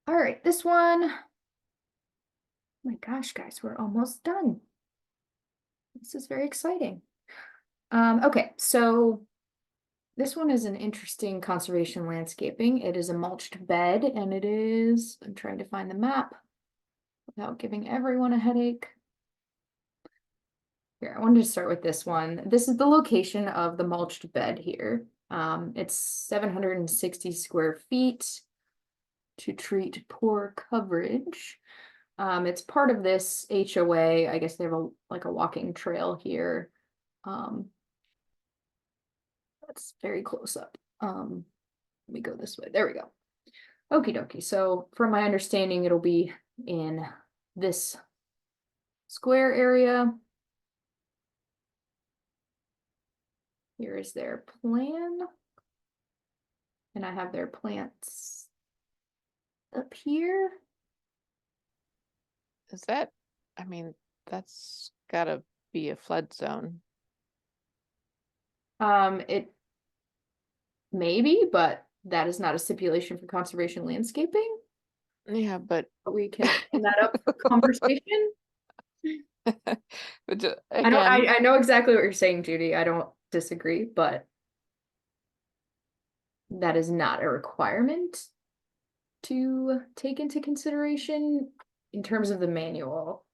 All right, this one. Oh my gosh, guys, we're almost done. This is very exciting. Okay, so This one is an interesting conservation landscaping. It is a mulched bed and it is, I'm trying to find the map without giving everyone a headache. Here, I wanted to start with this one. This is the location of the mulched bed here. It's 760 square feet to treat poor coverage. It's part of this HOA. I guess they have a walking trail here. That's very close up. Let me go this way. There we go. Okie dokie. So from my understanding, it'll be in this square area. Here is their plan. And I have their plants up here.
Is that, I mean, that's gotta be a flood zone.
It maybe, but that is not a stipulation for conservation landscaping.
Yeah, but
But we can open that up for conversation.
but
I don't,
again,
I know exactly what you're saying, Judy. I don't disagree, but that is not a requirement to take into consideration in terms of the manual.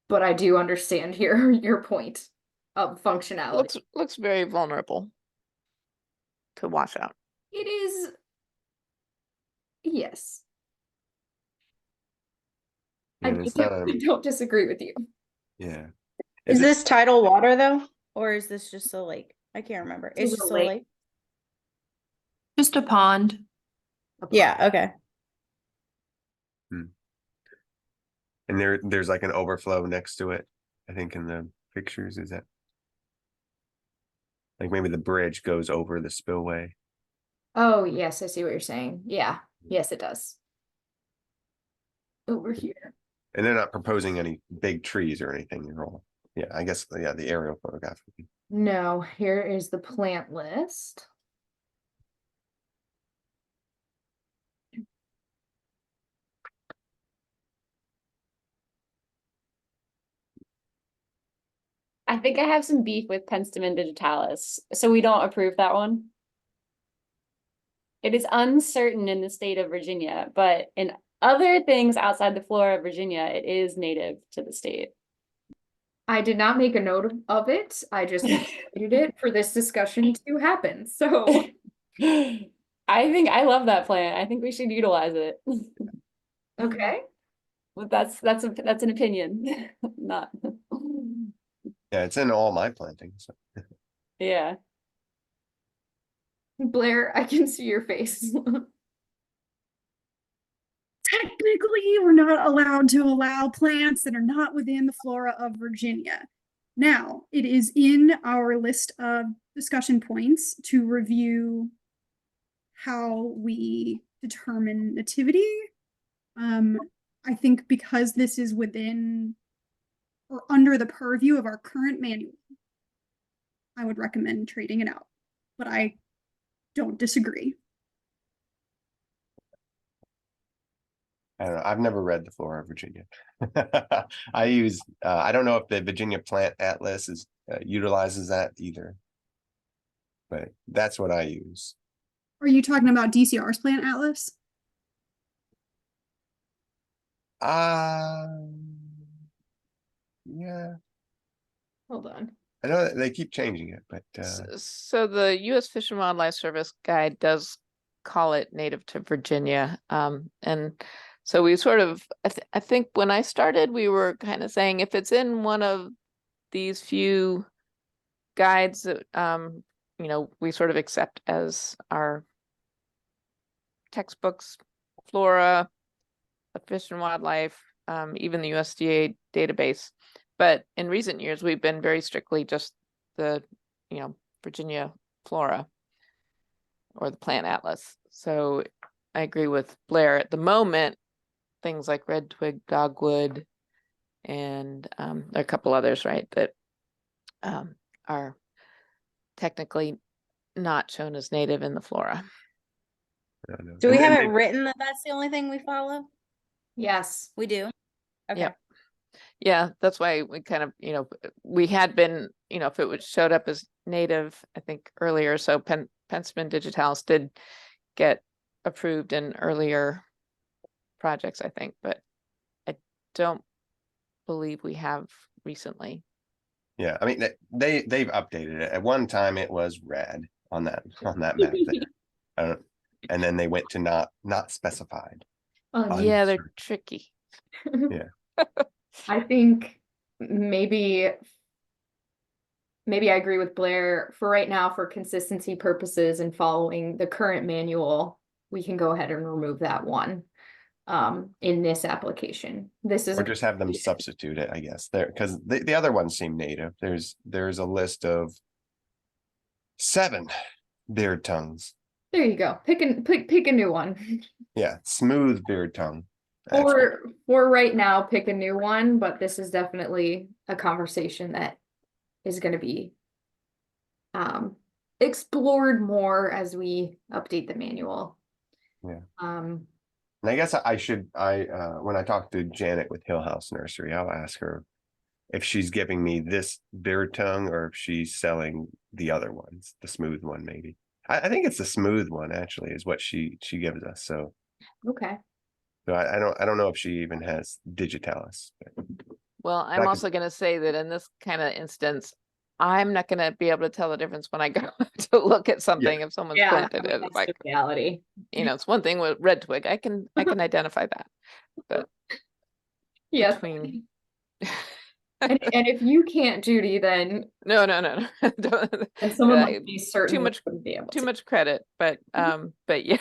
But I do understand your point of functionality.
looks very vulnerable to wash out.
It is, yes.
And it's not,
I don't disagree with you.
yeah.
Is
it-
this tidal water though? Or is this just a lake? I can't remember.
This
It's
is a
just a
lake.
lake?
Just a pond.
Yeah, okay.
And there's like an overflow next to it, I think in the pictures, is that? Like maybe the bridge goes over the spillway.
Oh, yes, I see what you're saying. Yeah, yes, it does. Over here.
And they're not proposing any big trees or anything, you're all, yeah, I guess, yeah, the aerial photograph.
No, here is the plant list.
I think I have some beef with Penstemon digitalis, so we don't approve that one. It is uncertain in the state of Virginia, but in other things outside the flora of Virginia, it is native to the state.
I did not make a note of it. I just included it for this discussion to happen. So,
I think I love that plant. I think we should utilize it.
okay.
But that's an opinion, not.
Yeah, it's in all my plantings.
Yeah.
Blair, I can see your face.
Technically, we're not allowed to allow plants that are not within the flora of Virginia. Now, it is in our list of discussion points to review how we determine nativity. I think because this is within or under the purview of our current manual, I would recommend trading it out, but I don't disagree.
I don't know, I've never read the Flora of Virginia. I use, I don't know if the Virginia Plant Atlas is utilizes that either. But that's what I use.
Are you talking about DCR's plant atlas?
Yeah,
Hold on.
I know that they keep changing it, but
So the U.S. Fish and Wildlife Service guide does call it native to Virginia. And so we sort of, I think when I started, we were kind of saying if it's in one of these few guides that, you know, we sort of accept as our textbooks, flora, the fish and wildlife, even the USDA database. But in recent years, we've been very strictly just the, you know, Virginia flora or the plant atlas. So I agree with Blair. At the moment, things like red twig dogwood and there are a couple others, right, that are technically not shown as native in the flora.
I don't know.
Do we
And
have
they-
it written that that's the only thing we follow?
Yes.
We do. Okay.
Yep. Yeah, that's why we kind of, you know, we had been, you know, if it would showed up as native, I think earlier, so Pensman Digitalis did get approved in earlier projects, I think, but I don't believe we have recently.
Yeah, I mean, they've updated it. At one time it was red on that map there. I don't, and then they went to not specified.
Yeah, they're
Uncertain.
tricky.
I think maybe I agree with Blair. For right now, for consistency purposes and following the current manual, we can go ahead and remove that one in this application. This is
Or just have them substitute it, I guess, there, because the other ones seem native. There's a list of 7 beard tongues.
There you go. Pick a new one.
Yeah, smooth beard tongue. actually.
Or for right now, pick a new one, but this is definitely a conversation that is going to be explored more as we update the manual.
Yeah.
Um,
And I guess I should, when I talk to Janet with Hill House Nursery, I'll ask her if she's giving me this beard tongue or if she's selling the other ones, the smooth one, maybe. I think it's the smooth one actually is what she gives us. So,
okay.
so I don't know if she even has Digitalis. but-
Well, I'm
could-
also gonna say that in this kind of instance, I'm not gonna be able to tell the difference when I go to look at something if someone's
Yeah,
planted it.
that's
Like,
the reality.
you know, it's one thing with red twig. I can identify that.
Yes.
Between
And if you can't, Judy, then
no. Don't-
someone
I-
might be certain
much-
wouldn't be able
too
to.
much credit, but yeah.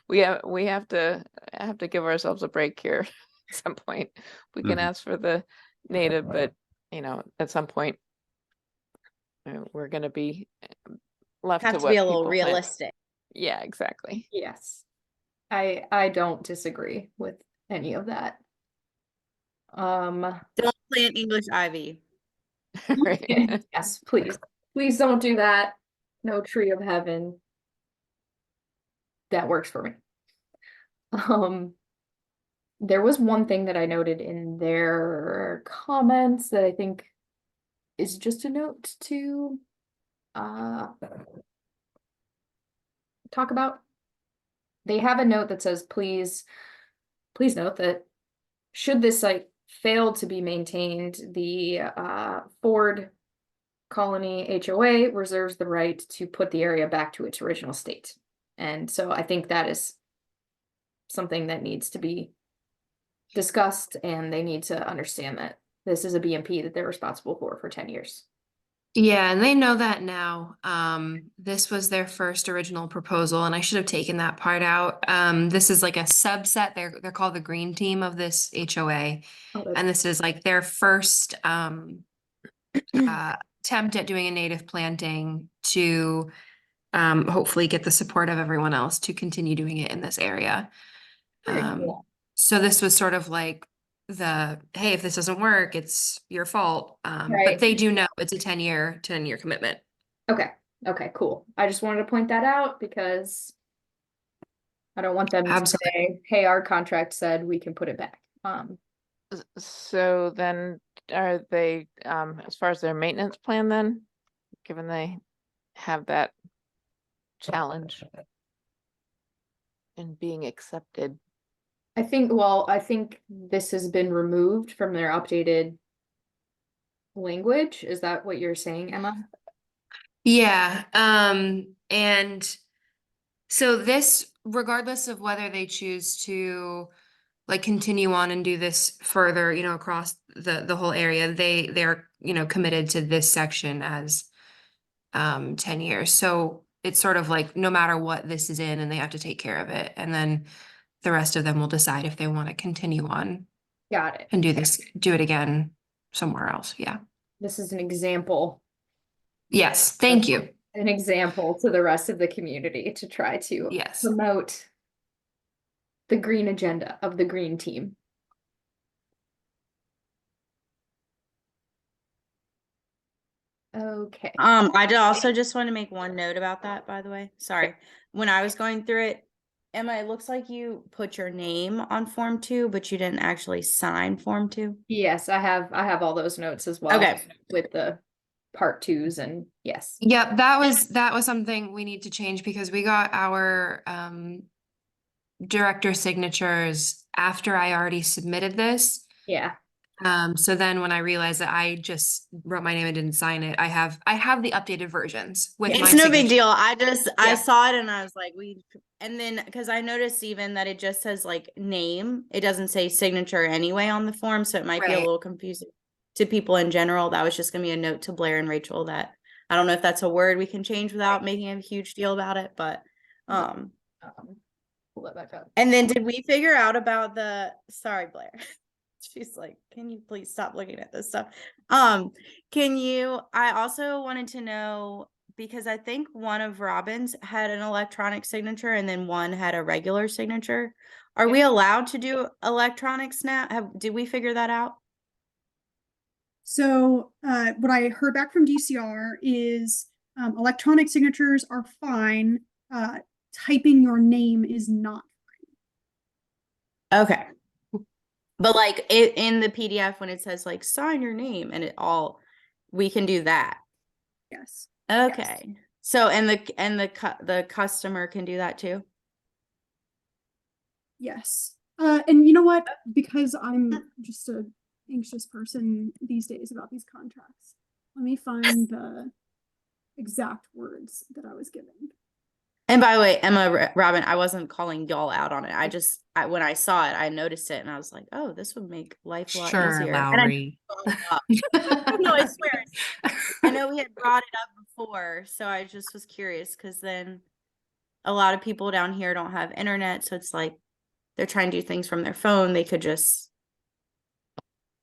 We have to give ourselves a break here at some point. We can
Mhm.
ask for the native, but you know, at some point we're gonna be left
Have
to
to
what
be a little
people plant.
realistic.
Yeah, exactly.
Yes. I don't disagree with any of that.
Don't plant English ivy.
Right.
Yes, please. Please don't do that. No tree of heaven. That works for me. There was one thing that I noted in their comments that I think is just a note to talk about. They have a note that says, please note that should this site fail to be maintained, the Ford Colony HOA reserves the right to put the area back to its original state. And so I think that is something that needs to be discussed, and they need to understand that this is a BMP that they're responsible for 10 years.
Yeah, and they know that now. This was their first original proposal, and I should have taken that part out. This is like a subset. They're called the Green Team of this HOA, and this is like their first attempt at doing a native planting to hopefully get the support of everyone else to continue doing it in this area.
Very cool.
So this was sort of like hey, if this doesn't work, it's your fault.
Right.
But they do know it's a 10-year commitment.
Okay, cool. I just wanted to point that out because I don't want them to
Absolutely.
say, hey, our contract said we can put it back.
So then are they as far as their maintenance plan then, given they have that challenge in being accepted?
I think this has been removed from their updated language. Is that what you're saying, Emma?
Yeah, and so this, regardless of whether they choose to like continue on and do this further, you know, across the whole area, they're, you know, committed to this section as 10 years. So it's sort of like no matter what this is in, and they have to take care of it. And then the rest of them will decide if they want to continue on
Got it.
and do it again somewhere else. Yeah.
This is an example.
Yes. Thank you.
An example to the rest of the community to try to
Yes.
promote the green agenda of the Green Team. Okay.
I also just want to make one note about that, by the way. Sorry. When I was going through it, Emma, it looks like you put your name on Form 2, but you didn't actually sign Form 2.
Yes, I have all those notes as well.
Okay.
With the part twos and yes.
Yep, that was something we need to change because we got our director signatures after I already submitted this.
Yeah.
So then when I realized that I just wrote my name and didn't sign it, I have the updated versions with my
It's no big
signature.
deal. I
Yeah.
saw it and I was like, and then because I noticed even that it just says like name, it doesn't say signature anyway on the form, so it might be a
Right.
little confusing to people in general. That was just gonna be a note to Blair and Rachel that I don't know if that's a word we can change without making a huge deal about it, but
Pull that back up.
and then did we figure out about sorry, Blair. She's like, can you please stop looking at this stuff? I also wanted to know, because I think one of Robin's had an electronic signature and then one had a regular signature. Are we allowed to do electronic snap? Did we figure that out?
So what I heard back from DCR is electronic signatures are fine. Typing your name is not.
Okay. But like in the PDF, when it says like sign your name and we can do that.
Yes.
Okay. So, and the customer can do that too?
Yes. And you know what? Because I'm just a anxious person these days about these contracts. Let me find the exact words that I was given.
And by the way, Emma, Robin, I wasn't calling y'all out on it. When I saw it, I noticed it and I was like, oh, this would make life a lot
Sure,
easier.
Lowry.
No, I swear. I know we had brought it up before, so I just was curious because then a lot of people down here don't have internet, so it's like they're trying to do things from their phone. They could just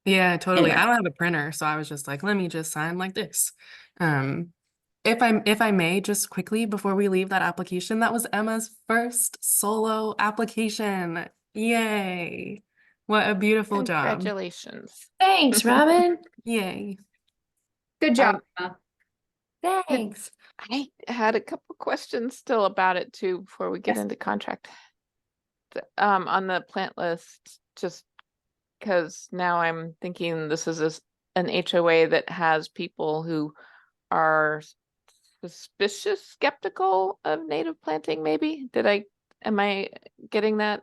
Yeah, totally.
Anyway.
I don't have a printer, so I was just like, let me just sign like this. If I may, just quickly before we leave that application, that was Emma's first solo application. Yay. What a beautiful job.
Congratulations.
Thanks, Robin.
Yay.
Good job. Emma.
Thanks.
I had a couple questions still about it too before we get
Yes.
into contract. On the plant list, just because now I'm thinking this is an HOA that has people who are suspicious, skeptical of native planting, maybe? Am I getting that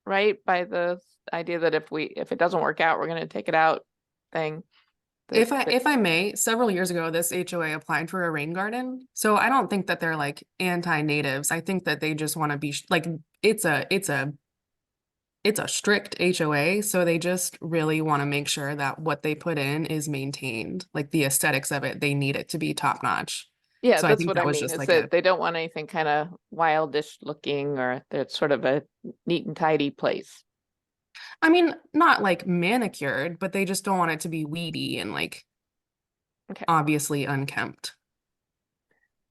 right by the idea that if it doesn't work out, we're gonna take it out thing?
If I may, several years ago, this HOA applied for a rain garden. So I don't think that they're like anti-natives. I think that they just want to be like it's a strict HOA, so they just really want to make sure that what they put in is maintained. Like the aesthetics of it, they need it to be top notch.
Yeah,
So I
that's
think
what
that
I
was
mean,
just
is
like
that
a-
they don't want anything kind of wildish looking, or it's sort of a neat and tidy place.
I mean, not like manicured, but they just don't want it to be weedy and like
Okay.
obviously unkempt.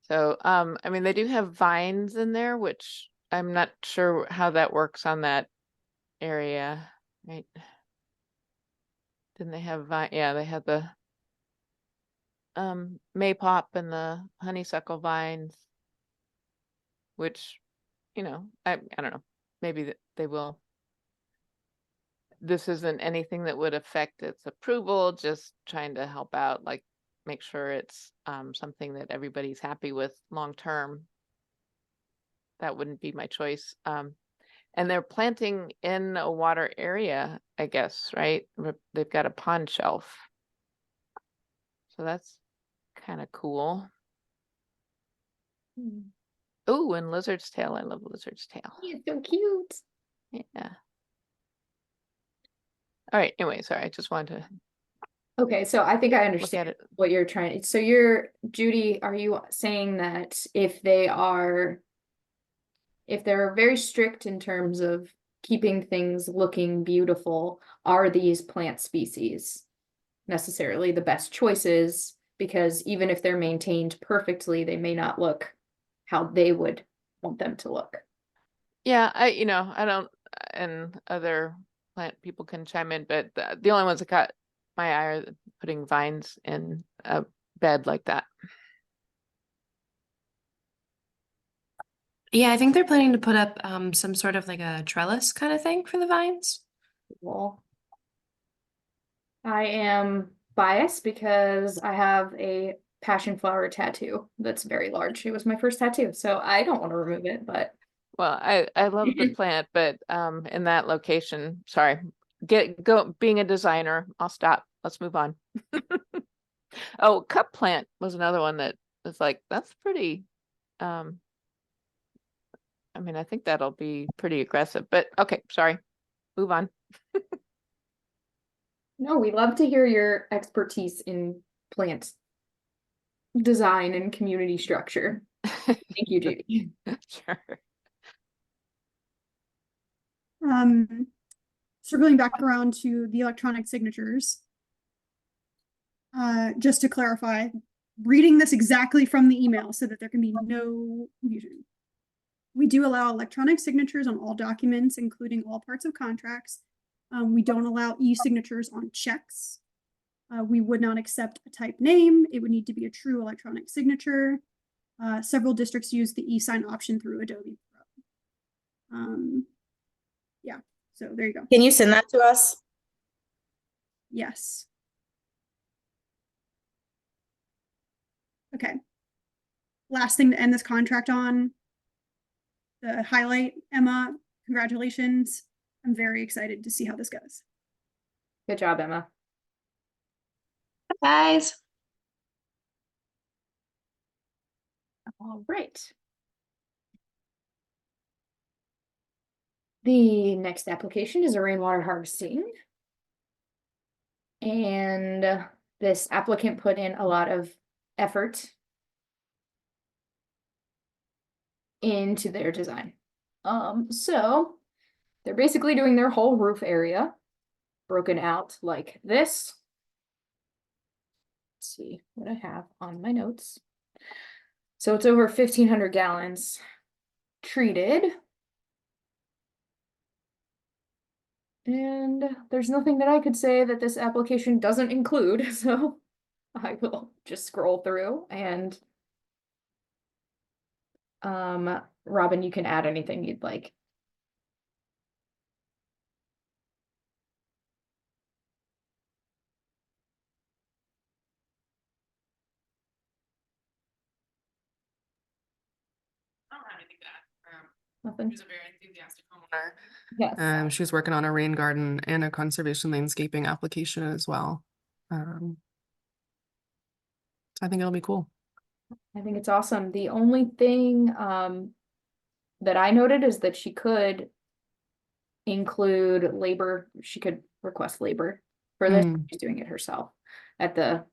So, I mean, they do have vines in there, which I'm not sure how that works on that area, right? Didn't they have vine? Yeah, they had the maypop and the honeysuckle vines, which, I don't know, maybe they will. This isn't anything that would affect its approval, just trying to help out, like make sure it's something that everybody's happy with long term. That wouldn't be my choice. And they're planting in a water area, I guess, right? They've got a pond shelf. So that's kind of cool. Oh, and lizard's tail. I love lizard's tail.
He's so cute.
Yeah. All right. Anyway, sorry. I just wanted to
Okay, so I think I
look
understand
at it.
what you're trying. So Judy, are you saying that if they're very strict in terms of keeping things looking beautiful, are these plant species necessarily the best choices? Because even if they're maintained perfectly, they may not look how they would want them to look.
Yeah, I don't, and other plant people can chime in, but the only ones that caught my eye are putting vines in a bed like that.
Yeah, I think they're planning to put up some sort of like a trellis kind of thing for the vines.
Well, I am biased because I have a passion flower tattoo that's very large. It was my first tattoo, so I don't want to remove it, but
Well, I love the plant, but in that location, sorry, being a designer, I'll stop. Let's move on. Oh, cup plant was another one that was like, that's pretty, I mean, I think that'll be pretty aggressive, but okay, sorry. Move on.
no, we love to hear your expertise in plant design and community structure. Thank you, Judy.
Sure.
Circling back around to the electronic signatures. Just to clarify, reading this exactly from the email so that there can be no confusion. We do allow electronic signatures on all documents, including all parts of contracts. We don't allow e-signatures on checks. We would not accept a type name. It would need to be a true electronic signature. Several districts use the e-sign option through Adobe Pro. Yeah, so there you go.
Can you send that to us?
Yes. Okay. Last thing to end this contract on. The highlight, Emma, congratulations. I'm very excited to see how this goes.
Good job, Emma.
Guys.
All right. The next application is a rainwater harvesting. And this applicant put in a lot of effort into their design. So they're basically doing their whole roof area broken out like this. Let's see what I have on my notes. So it's over 1,500 gallons treated. And there's nothing that I could say that this application doesn't include, so I will just scroll through and Robin, you can add anything you'd like.
I don't have anything to add.
Nothing.
She's a very enthusiastic homeowner.
Yes.
She's working on a rain garden and a conservation landscaping application as well. So I think it'll be cool.
I think it's awesome. The only thing that I noted is that she could include labor. She could request labor for this.
Mm.
She's doing it herself at the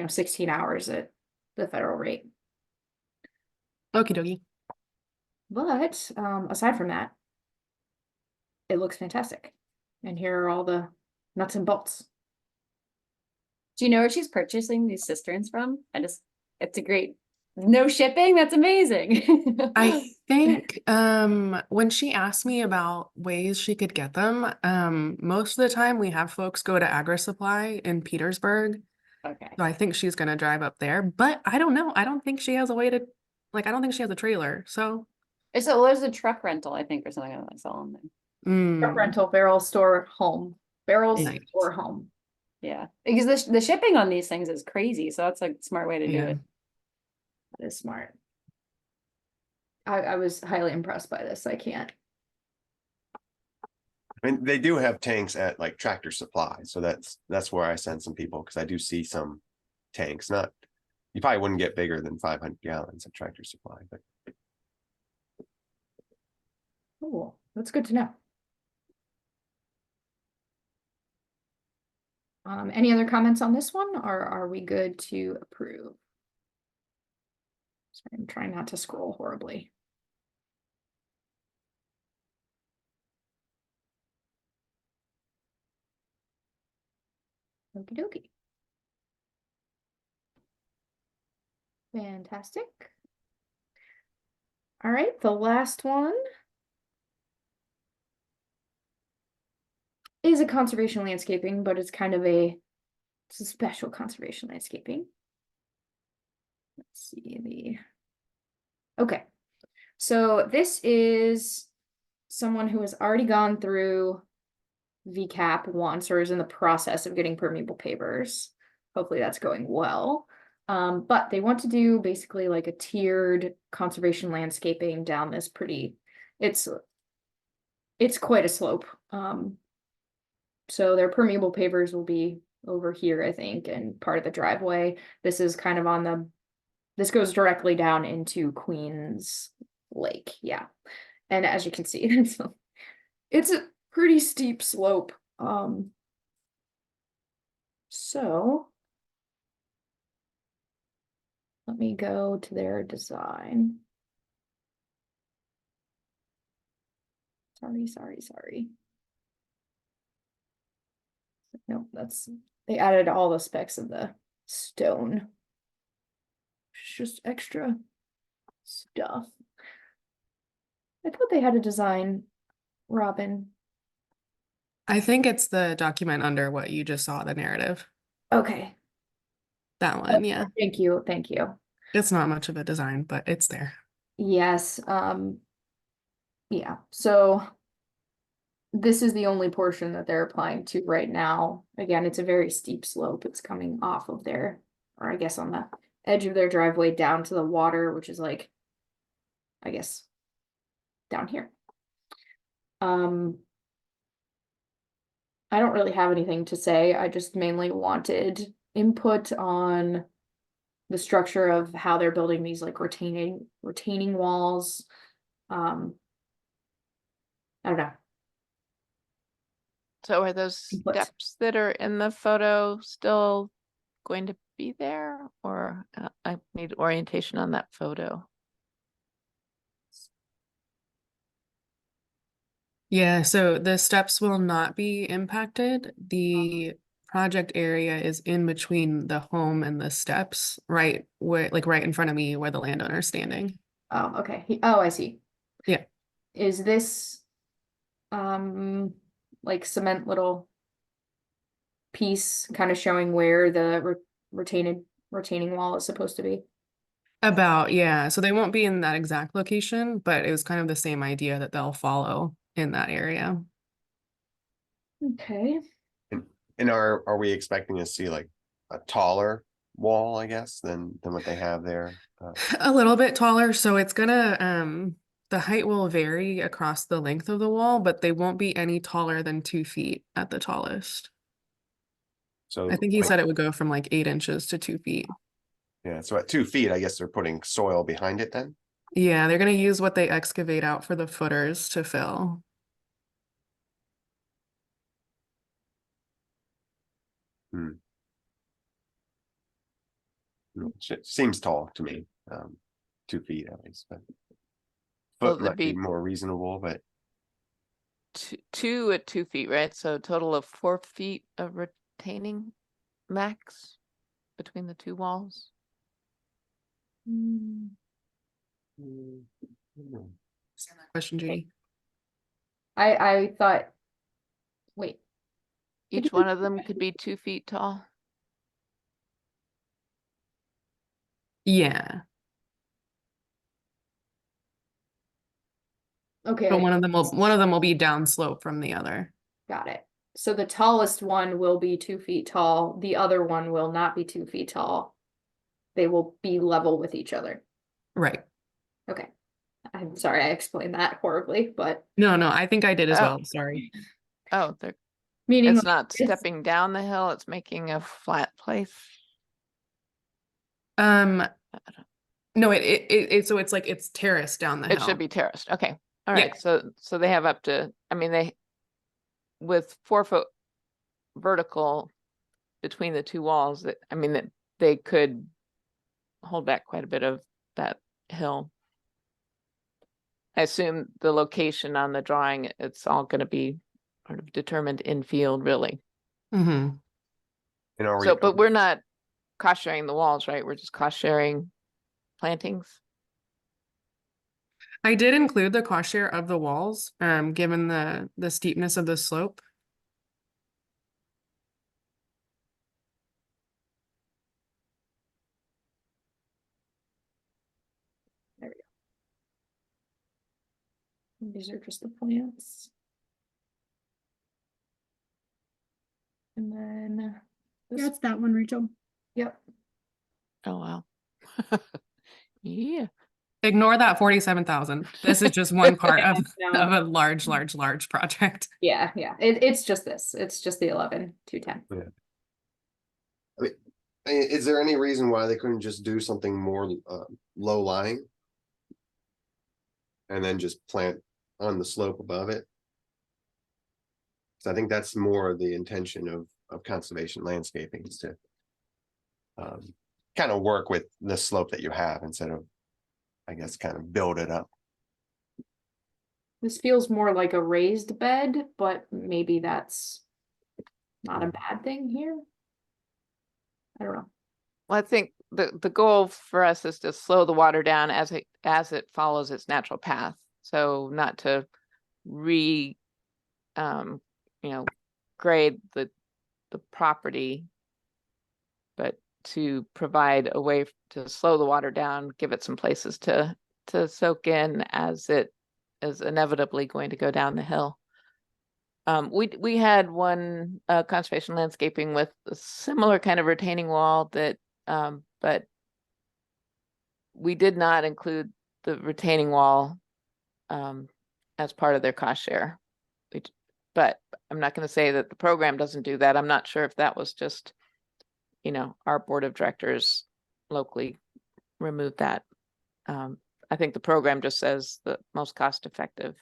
16 hours at the federal rate.
Okie dokie.
But aside from that, it looks fantastic. And here are all the nuts and bolts.
Do you know where she's purchasing these cisterns from? It's a great, no shipping. That's amazing.
I think when she asked me about ways she could get them, most of the time we have folks go to Agri Supply in Petersburg.
Okay.
So I think she's gonna drive up there, but I don't know. I don't think she has a way to, I don't think she has a trailer. So
So there's a truck rental, I think, or something I saw on there.
Truck
mm,
rental, barrel store, home. Barrels
Nice.
or home.
Yeah, because the shipping on these things is crazy. So that's a smart way to do
yeah.
it.
That is smart. I was highly impressed by this. I can't.
I mean, they do have tanks at like Tractor Supply, so that's where I send some people, because I do see some tanks. Not, you probably wouldn't get bigger than 500 gallons at Tractor Supply, but
Cool. That's good to know. Any other comments on this one, or are we good to approve? Sorry, I'm trying not to scroll horribly. Okie dokie. Fantastic. All right, the last one is a conservation landscaping, but it's kind of it's a special conservation landscaping. Let's see okay. So this is someone who has already gone through VCAP once or is in the process of getting permeable pavers. Hopefully that's going well. But they want to do basically like a tiered conservation landscaping down this it's quite a slope. So their permeable pavers will be over here, I think, and part of the driveway. This is kind of this goes directly down into Queens Lake, yeah. And as you can see, it's a pretty steep slope. So let me go to their design. Sorry. No, they added all the specs of the stone. It's just extra stuff. I thought they had a design, Robin.
I think it's the document under what you just saw, the narrative.
Okay.
That one, yeah.
Thank you.
It's not much of a design, but it's there.
Yes, yeah, so this is the only portion that they're applying to right now. Again, it's a very steep slope. It's coming off of or I guess on the edge of their driveway down to the water, which is like, I guess, down here. I don't really have anything to say. I just mainly wanted input on the structure of how they're building these like retaining walls. I don't know.
So are those
Input.
steps that are in the photo still going to be there, or I need orientation on that photo?
Yeah, so the steps will not be impacted. The project area is in between the home and the steps, right where, like right in front of me where the landowner is standing.
Oh, okay. Oh, I see.
Yeah.
Is this like cement little piece kind of showing where the retaining wall is supposed to be?
About, yeah. So they won't be in that exact location, but it was kind of the same idea that they'll follow in that area.
Okay.
And are we expecting to see like a taller wall, I guess, than what they have there?
A little bit taller, so it's gonna the height will vary across the length of the wall, but they won't be any taller than 2 feet at the tallest.
So
I think he
like,
said it would go from like 8 inches to 2 feet.
yeah, so at 2 feet, I guess they're putting soil behind it then.
Yeah, they're gonna use what they excavate out for the footers to fill.
Seems tall to me, 2 feet at least, but
Well,
foot
there'd
might be
be
more reasonable, but
two at 2 feet, right? So a total of 4 feet of retaining max between the two walls.
Question, Judy.
I thought, wait, Could
Each
you
one of them could be 2 feet tall.
Yeah,
okay,
but one of them will be downslope from the other.
got it. So the tallest one will be 2 feet tall. The other one will not be 2 feet tall. They will be level with each other.
Right.
Okay. I'm sorry I explained that horribly, but
No, I think I did as
Oh.
well. Sorry.
Oh, they're
meaning
it's not
it's-
stepping down the hill, it's making a flat place.
No, so it's like it's terraced down the hill.
It should be terraced. Okay. All
Yeah.
right. So they have up to, I mean, they with 4 foot vertical between the two walls, that I mean that they could hold back quite a bit of that hill. I assume the location on the drawing, it's all going to be sort of determined in field, really.
Mm-hmm.
and are we?
So, but we're not cost sharing the walls, right? We're just cost sharing plantings.
I did include the cost share of the walls, given the steepness of the slope.
These are just the plants. And then.
Yeah,
this-
it's that one, Rachel.
Yep.
Oh, wow. Yeah.
Ignore that 47,000. This is just one part of,
No.
of a large project.
Yeah, it's just this. It's just the 11,210.
Is there any reason why they couldn't just do something more low lying? And then just plant on the slope above it? So I think that's more the intention of conservation landscaping is to kind of work with the slope that you have instead of, I guess, kind of build it up.
This feels more like a raised bed, but maybe that's not a bad thing here. I don't know.
Well, I think the goal for us is to slow the water down as it follows its natural path. So not to grade the property, but to provide a way to slow the water down, give it some places to soak in as it is inevitably going to go down the hill. We had one conservation landscaping with a similar kind of retaining wall that, but we did not include the retaining wall as part of their cost share. But I'm not going to say that the program doesn't do that. I'm not sure if that was just, our board of directors locally removed that. I think the program just says the most cost-effective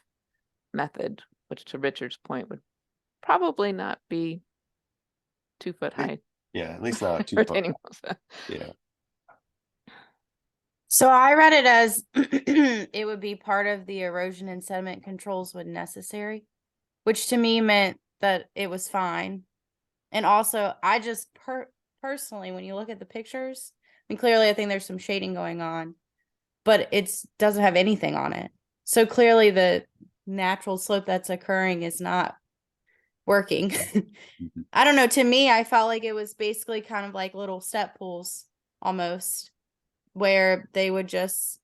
method, which to Richard's point would probably not be 2 foot high
Yeah, at least not too.
retaining walls.
Yeah.
So I read it as it would be part of the erosion and sediment controls when necessary, which to me meant that it was fine. And also, I just personally, when you look at the pictures, I mean, clearly I think there's some shading going on, but it doesn't have anything on it. So clearly the natural slope that's occurring is not working. I don't know. To me, I felt like it was basically kind of like little step pools almost, where they would just,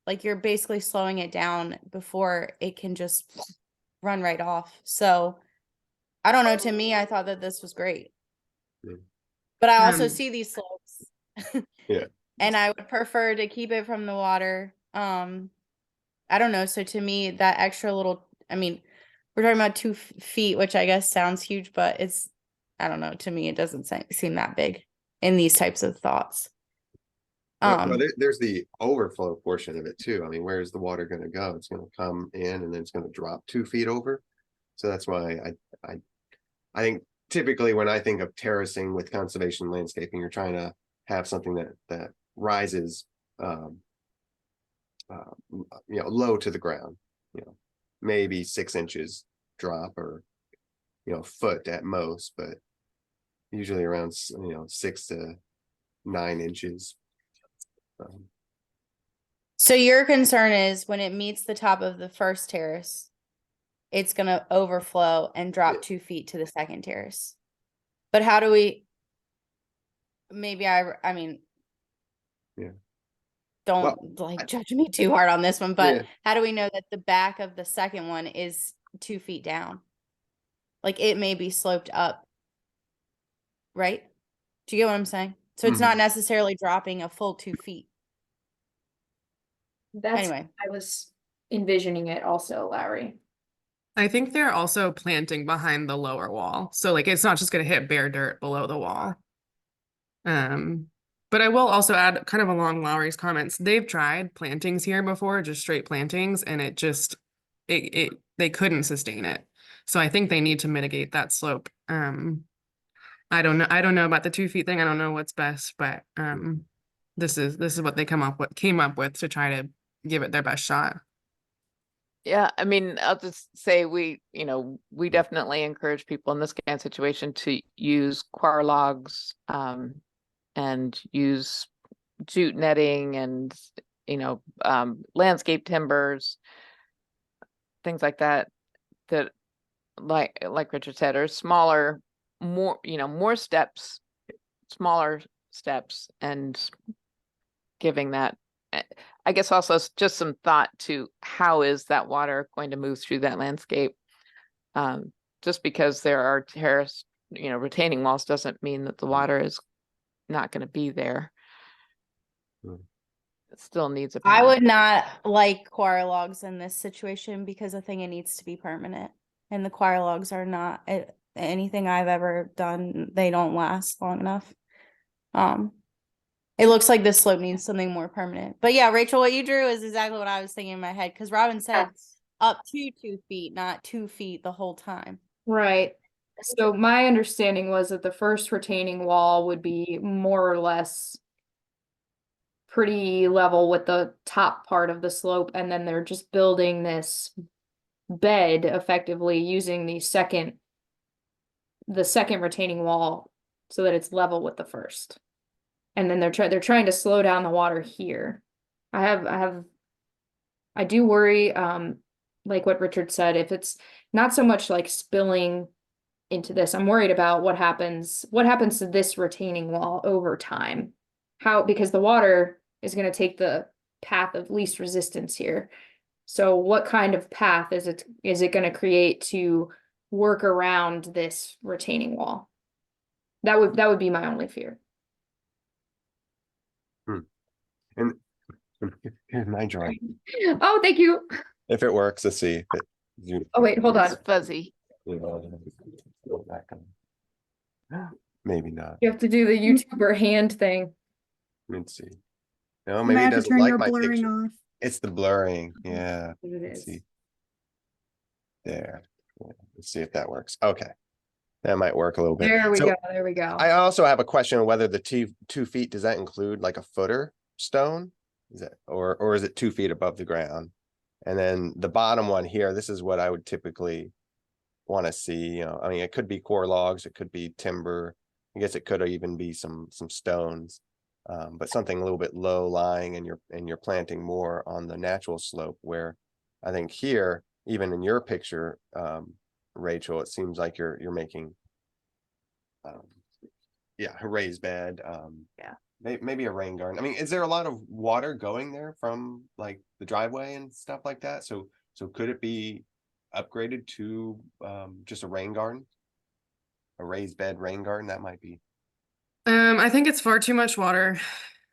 like, you're basically slowing it down before it can just run right off. So I don't know. To me, I thought that this was great.
Yeah.
But I also
Um,
see these slopes.
Yeah.
And I would prefer to keep it from the water. I don't know. So to me, that extra little, I mean, we're talking about 2 feet, which I guess sounds huge, but it's, I don't know. To me, it doesn't seem that big in these types of thoughts.
Well, there's the overflow portion of it too. I mean, where's the water going to go? It's going to come in and then it's going to drop 2 feet over. So that's why I think typically when I think of terracing with conservation landscaping, you're trying to have something that rises, low to the ground. Maybe 6 inches drop or foot at most, but usually around 6 to 9 inches.
So your concern is when it meets the top of the first terrace, it's going to overflow and drop 2 feet to the second terrace. But how do we, maybe I mean,
Yeah.
Don't judge me too hard on this one, but
Yeah.
how do we know that the back of the second one is 2 feet down? Like, it may be sloped up, right? Do you get what I'm saying? So it's not necessarily dropping a full 2 feet.
That's
Anyway.
I was envisioning it also, Larry.
I think they're also planting behind the lower wall. So like it's not just gonna hit bare dirt below the wall. But I will also add kind of along Lowry's comments, they've tried plantings here before, just straight plantings, and it just they couldn't sustain it. So I think they need to mitigate that slope. I don't know about the 2 feet thing. I don't know what's best, but this is what they came up with to try to give it their best shot.
Yeah, I mean, I'll just say we definitely encourage people in this kind of situation to use coir logs, and use jute netting and, landscape timbers, things like that, that like Richard said, are smaller, more steps, smaller steps, and giving that. I guess also just some thought to how is that water going to move through that landscape? Just because there are terrace, retaining walls doesn't mean that the water is not going to be there.
Hmm.
It still needs a
I
path.
would not like choir logs in this situation because I think it needs to be permanent. And the choir logs are not anything I've ever done. They don't last long enough. It looks like this slope needs something more permanent. But yeah, Rachel, what you drew is exactly what I was thinking in my head. Because Robin said up to 2 feet, not 2 feet the whole time.
Right. So my understanding was that the first retaining wall would be more or less pretty level with the top part of the slope, and then they're just building this bed effectively using the second retaining wall so that it's level with the first. And then they're trying to slow down the water here. I do worry, like what Richard said, if it's not so much like spilling into this, I'm worried about what happens to this retaining wall over time. Because the water is going to take the path of least resistance here. So what kind of path is it going to create to work around this retaining wall? That would be my only fear.
And here's my drawing.
Oh, thank you.
If it works, let's see. If it,
Oh, wait, hold on.
It's fuzzy.
go back on. Maybe not.
You have to do the YouTuber hand thing.
Let's see. No,
You
maybe
might
it
have to
doesn't
turn
like
your
my
blurring
picture.
off.
It's the blurring. Yeah.
It
Let's
is.
see. There. Yeah, let's see if that works. Okay. That might work a little bit.
There we
So
go. There we go.
I also have a question on whether the 2 feet, does that include like a footer stone? Is that, or is it 2 feet above the ground? And then the bottom one here, this is what I would typically want to see, I mean, it could be core logs, it could be timber. I guess it could even be some stones. But something a little bit low lying, and you're planting more on the natural slope, where I think here, even in your picture, Rachel, it seems like you're making a raised bed.
Yeah.
Maybe a rain garden. I mean, is there a lot of water going there from like the driveway and stuff like that? So could it be upgraded to just a rain garden? A raised bed rain garden, that might be
I think it's far too much water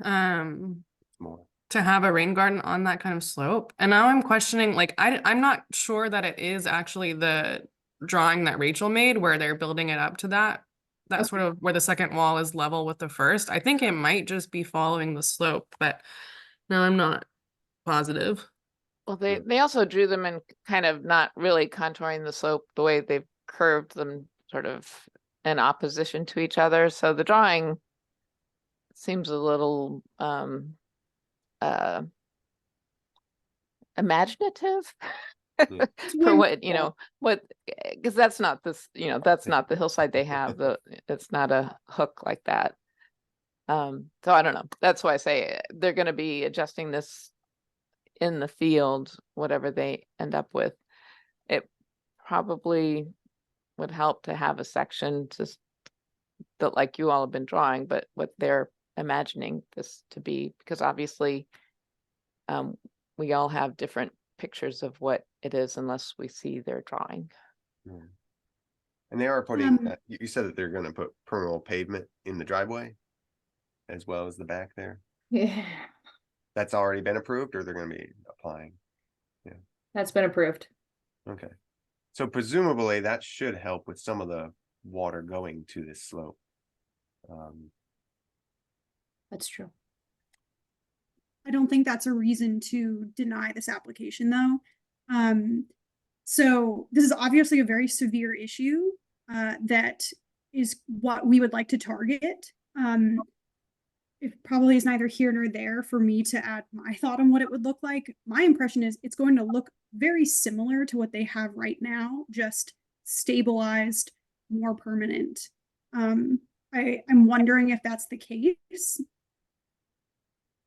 more.
to have a rain garden on that kind of slope. And now I'm questioning, like, I'm not sure that it is actually the drawing that Rachel made where they're building it up to that sort of where the second wall is level with the first. I think it might just be following the slope, but no, I'm not positive.
Well, they also drew them in kind of not really contouring the slope the way they've curved them sort of in opposition to each other. So the drawing seems a little imaginative for what, because that's not this, that's not the hillside they have. It's not a hook like that. So I don't know. That's why I say they're going to be adjusting this in the field, whatever they end up with. It probably would help to have a section just that like you all have been drawing, but what they're imagining this to be, because obviously we all have different pictures of what it is unless we see their drawing.
And they are putting, you said that they're going to put permeable pavement in the driveway as well as the back there.
Yeah,
That's already been approved, or they're going to be applying?
that's been approved.
Okay. So presumably that should help with some of the water going to this slope.
That's true.
I don't think that's a reason to deny this application, though. So this is obviously a very severe issue that is what we would like to target. It probably is neither here nor there for me to add my thought on what it would look like. My impression is it's going to look very similar to what they have right now, just stabilized, more permanent. I'm wondering if that's the case.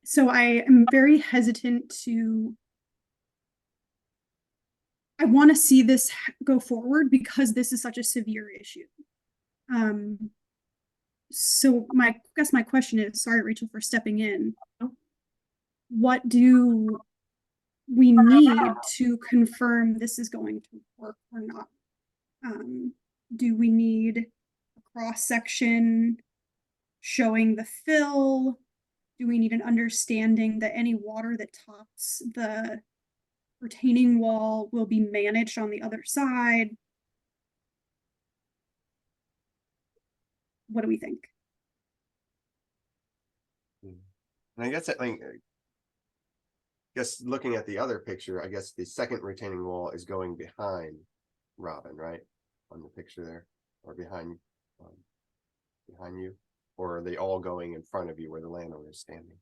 So I am very hesitant I want to see this go forward because this is such a severe issue. So I guess my question is, sorry, Rachel, for stepping in. what do we need to confirm this is going to work or not? Do we need a cross section showing the fill? Do we need an understanding that any water that tops the retaining wall will be managed on the other side? What do we think?
And I guess guess looking at the other picture, I guess the second retaining wall is going behind Robin, right? On the picture there, or behind you, or are they all going in front of you where the landowner is standing?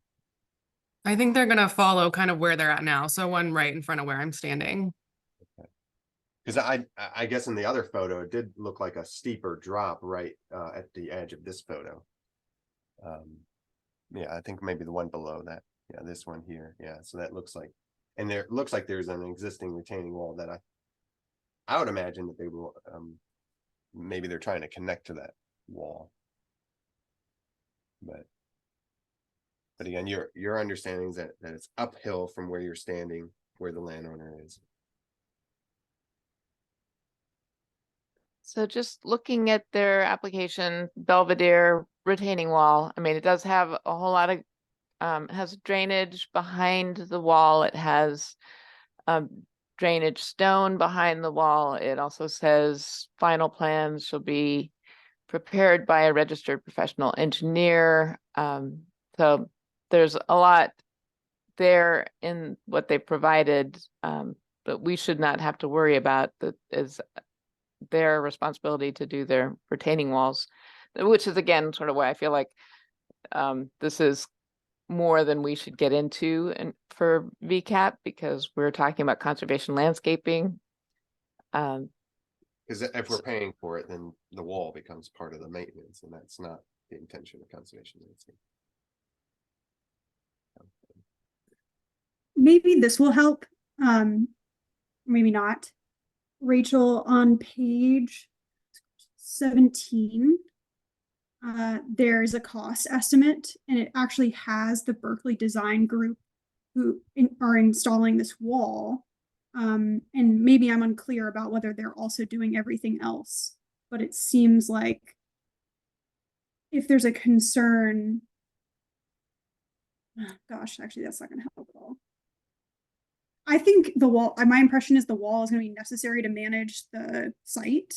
I think they're gonna follow kind of where they're at now. So one right in front of where I'm standing.
Because I guess in the other photo, it did look like a steeper drop right at the edge of this photo. Yeah, I think maybe the one below that. Yeah, this one here. Yeah, so that looks like, and there looks like there's an existing retaining wall that I would imagine that they will, maybe they're trying to connect to that wall. But again, your understanding is that it's uphill from where you're standing, where the landowner is.
So just looking at their application, Belvedere retaining wall, I mean, it does have a whole lot of, it has drainage behind the wall. It has drainage stone behind the wall. It also says final plans shall be prepared by a registered professional engineer. So there's a lot there in what they provided, but we should not have to worry about that is their responsibility to do their retaining walls, which is again sort of why I feel like this is more than we should get into and for VCAP, because we're talking about conservation landscaping.
Because if we're paying for it, then the wall becomes part of the maintenance, and that's not the intention of conservation landscape.
Maybe this will help. Maybe not. Rachel, on page 17, there's a cost estimate, and it actually has the Berkeley Design Group who are installing this wall. And maybe I'm unclear about whether they're also doing everything else, but it seems like if there's a concern, gosh, actually that's not going to help at all. I think the wall, my impression is the wall is going to be necessary to manage the site.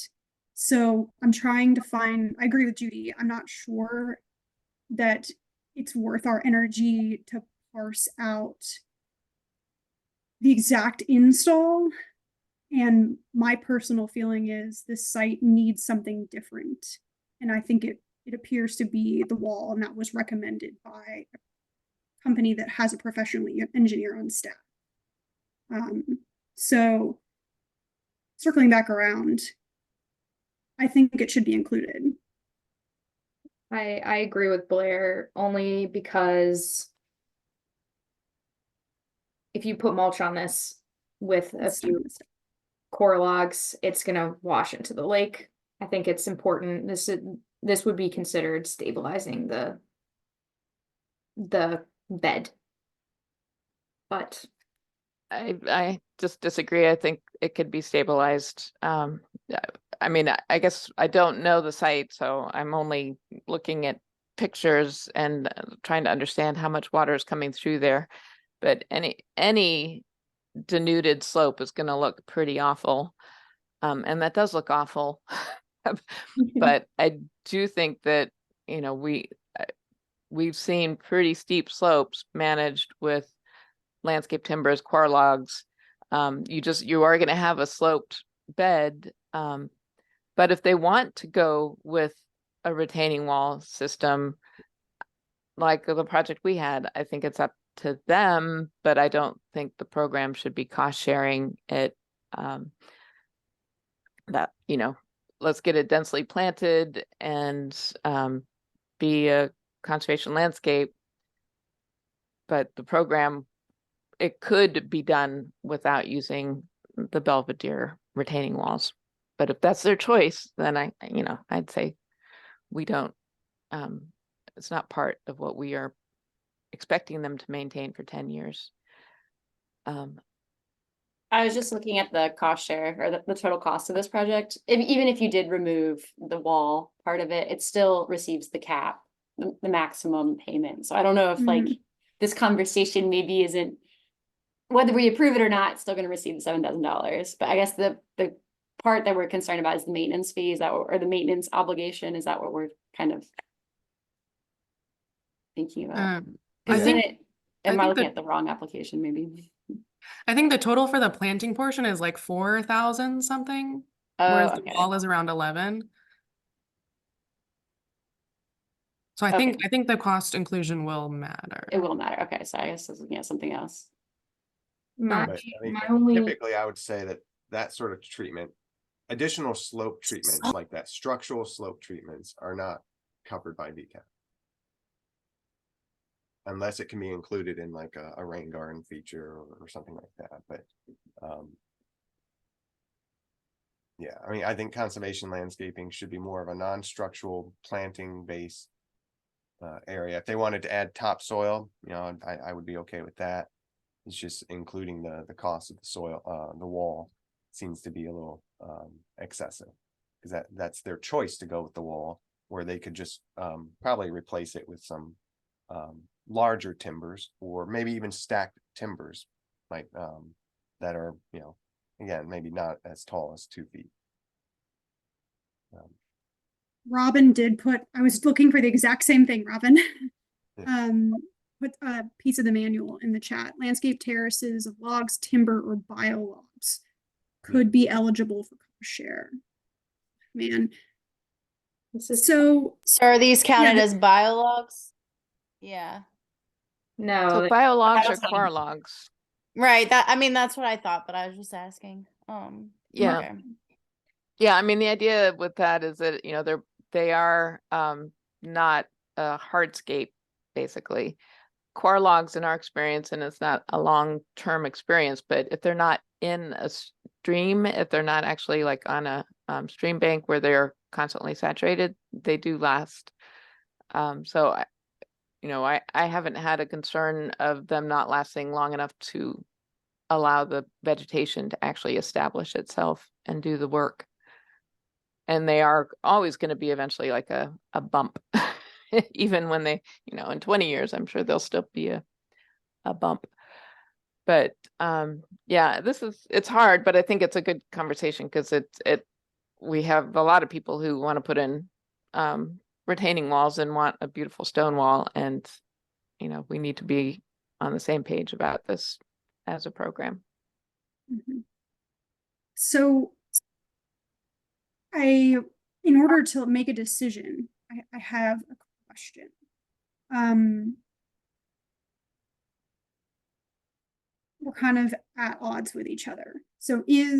So I'm trying to find, I agree with Judy. I'm not sure that it's worth our energy to parse out the exact install. And my personal feeling is this site needs something different. And I think it appears to be the wall, and that was recommended by a company that has a professional engineer on staff. So circling back around, I think it should be included.
I agree with Blair only because if you put mulch on this with a few core logs, it's gonna wash into the lake. I think it's important. This would be considered stabilizing the bed. But
I just disagree. I think it could be stabilized. I mean, I guess I don't know the site, so I'm only looking at pictures and trying to understand how much water is coming through there. But any denuded slope is going to look pretty awful, and that does look awful. But I do think that, you know, we've seen pretty steep slopes managed with landscape timbers, core logs. You are going to have a sloped bed. But if they want to go with a retaining wall system, like the project we had, I think it's up to them, but I don't think the program should be cost sharing it. That, you know, let's get it densely planted and be a conservation landscape. But the program, it could be done without using the Belvedere retaining walls. But if that's their choice, then I'd say we don't, it's not part of what we are expecting them to maintain for 10 years.
I was just looking at the cost share or the total cost of this project. Even if you did remove the wall part of it, it still receives the cap, the maximum payment. So I don't know if like this conversation maybe isn't, whether we approve it or not, it's still going to receive the $7,000. But I guess the part that we're concerned about is the maintenance fee. Is that or the maintenance obligation? Is that what we're kind of thinking about?
I
Isn't
think
it? Am I
think
looking
that-
at the wrong application? Maybe.
I think the total for the planting portion is like 4,000 something, whereas the
okay.
wall is around 11. So I
Okay.
think the cost inclusion will matter.
It will matter. Okay, so I guess I was looking at something else.
My,
But I mean,
my only,
typically, I would say that that sort of treatment, additional slope treatments like that, structural slope treatments are not covered by VCAP. Unless it can be included in like a rain garden feature or something like that, but yeah, I mean, I think conservation landscaping should be more of a non-structural planting base area. If they wanted to add topsoil, you know, I would be okay with that. It's just including the cost of the soil, the wall seems to be a little excessive, because that's their choice to go with the wall, where they could just probably replace it with some larger timbers, or maybe even stacked timbers, like that are, you know, again, maybe not as tall as 2 feet.
Robin did put, I was looking for the exact same thing, Robin.
Yeah.
Put a piece of the manual in the chat. Landscape terraces of logs, timber, or biologs could be eligible for cost share. Man. So
So are these counted
the-
as biologs? Yeah.
no,
So
that-
biologs
I
or
don't
core logs?
Right. That, I mean, that's what I thought, but I was just asking.
Yeah.
Okay.
Yeah, I mean, the idea with that is that, you know, they are not a hardscape, basically. Core logs in our experience, and it's not a long-term experience, but if they're not in a stream, if they're not actually like on a stream bank where they're constantly saturated, they do last. So I haven't had a concern of them not lasting long enough to allow the vegetation to actually establish itself and do the work. And they are always going to be eventually like a bump, even when they, you know, in 20 years, I'm sure there'll still be a bump. But yeah, it's hard, but I think it's a good conversation, because we have a lot of people who want to put in retaining walls and want a beautiful stone wall, and you know, we need to be on the same page about this as a program.
So in order to make a decision, I have a question. We're kind of at odds with each other. So maybe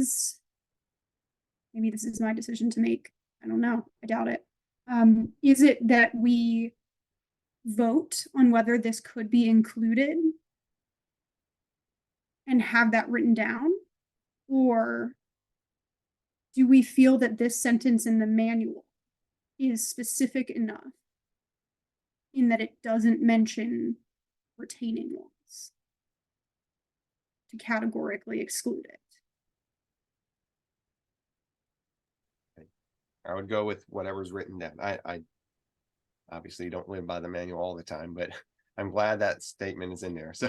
this is my decision to make. I don't know. I doubt it. Is it that we vote on whether this could be included and have that written down? Or do we feel that this sentence in the manual is specific enough in that it doesn't mention retaining walls to categorically exclude it?
I would go with whatever's written down. I obviously don't live by the manual all the time, but I'm glad that statement is in there. So,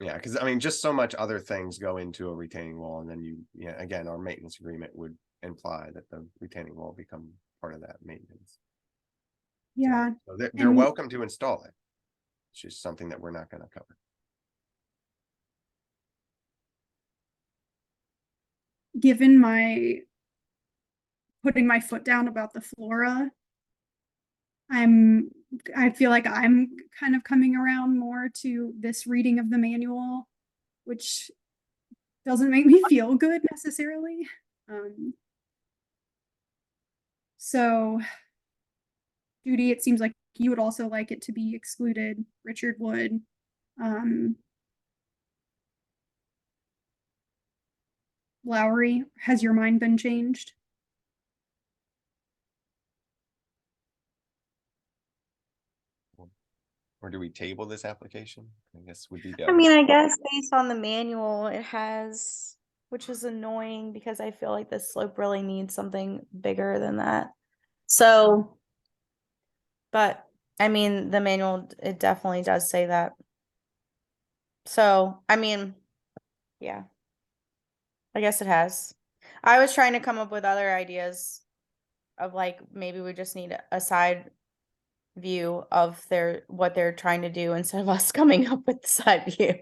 yeah, because I mean, just so much other things go into a retaining wall, and then again, our maintenance agreement would imply that the retaining wall become part of that maintenance.
Yeah.
So they're
and-
welcome to install it. It's just something that we're not going to cover.
Given my putting my foot down about the flora, I feel like I'm kind of coming around more to this reading of the manual, which doesn't make me feel good necessarily. So Judy, it seems like you would also like it to be excluded. Richard would. Lowry, has your mind been changed?
Or do we table this application? I guess would be
I
the,
mean, I guess based on the manual, it has, which is annoying because I feel like this slope really needs something bigger than that. So, but I mean, the manual, it definitely does say that. So, I mean, yeah, I guess it has. I was trying to come up with other ideas of like, maybe we just need a side view of what they're trying to do instead of us coming up with the side view.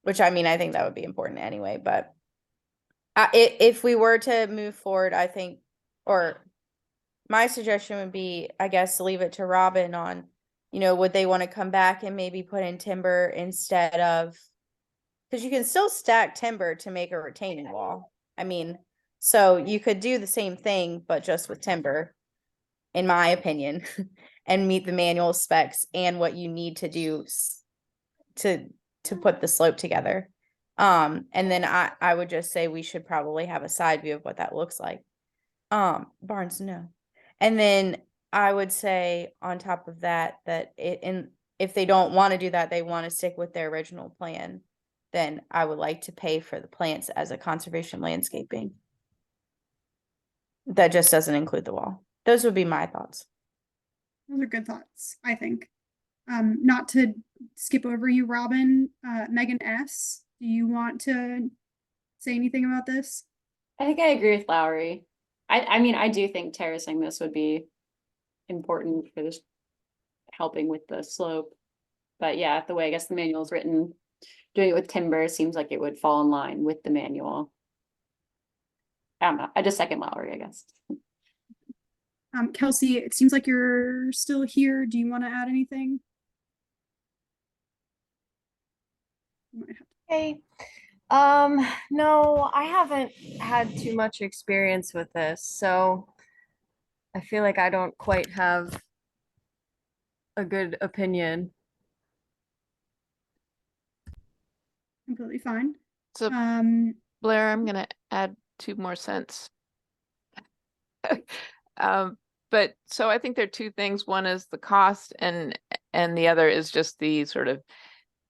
Which I mean, I think that would be important anyway, but if we were to move forward, I think, or my suggestion would be, I guess, leave it to Robin on, would they want to come back and maybe put in timber instead of, because you can still stack timber to make a retaining wall. I mean, so you could do the same thing, but just with timber, in my opinion, and meet the manual specs and what you need to do to put the slope together. And then I would just say we should probably have a side view of what that looks like. Barnes, no. And then I would say on top of that, if they don't want to do that, they want to stick with their original plan, then I would like to pay for the plants as a conservation landscaping. That just doesn't include the wall. Those would be my thoughts.
Those are good thoughts, I think. Not to skip over you, Robin, Megan S., do you want to say anything about this?
I think I agree with Lowry. I mean, I do think terracing this would be important for this, helping with the slope. But yeah, the way I guess the manual is written, doing it with timber seems like it would fall in line with the manual. I don't know. I just second Lowry, I guess.
Kelsey, it seems like you're still here. Do you want to add anything? You might have to-
Hey, no, I haven't had too much experience with this, so I feel like I don't quite have a good opinion.
Completely fine.
So Blair, I'm gonna add 2 more cents. But so I think there are 2 things. One is the cost and the other is just the sort of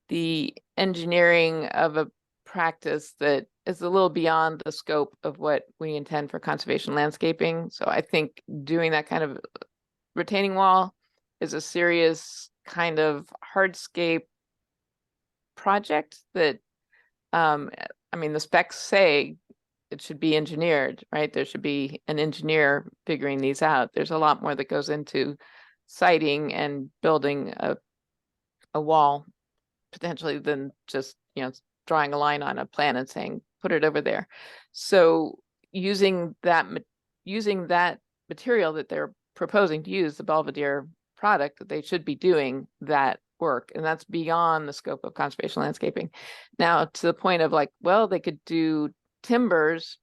the engineering of a practice that is a little beyond the scope of what we intend for conservation landscaping. So I think doing that kind of retaining wall is a serious kind of hardscape project that, I mean, the specs say it should be engineered, right? There should be an engineer figuring these out. There's a lot more that goes into siting and building a wall potentially than just, drawing a line on a plan and saying, put it over there. So using that material that they're proposing to use, the Belvedere product, that they should be doing that work. And that's beyond the scope of conservation landscaping. Now, to the point of like, well, they could do timbers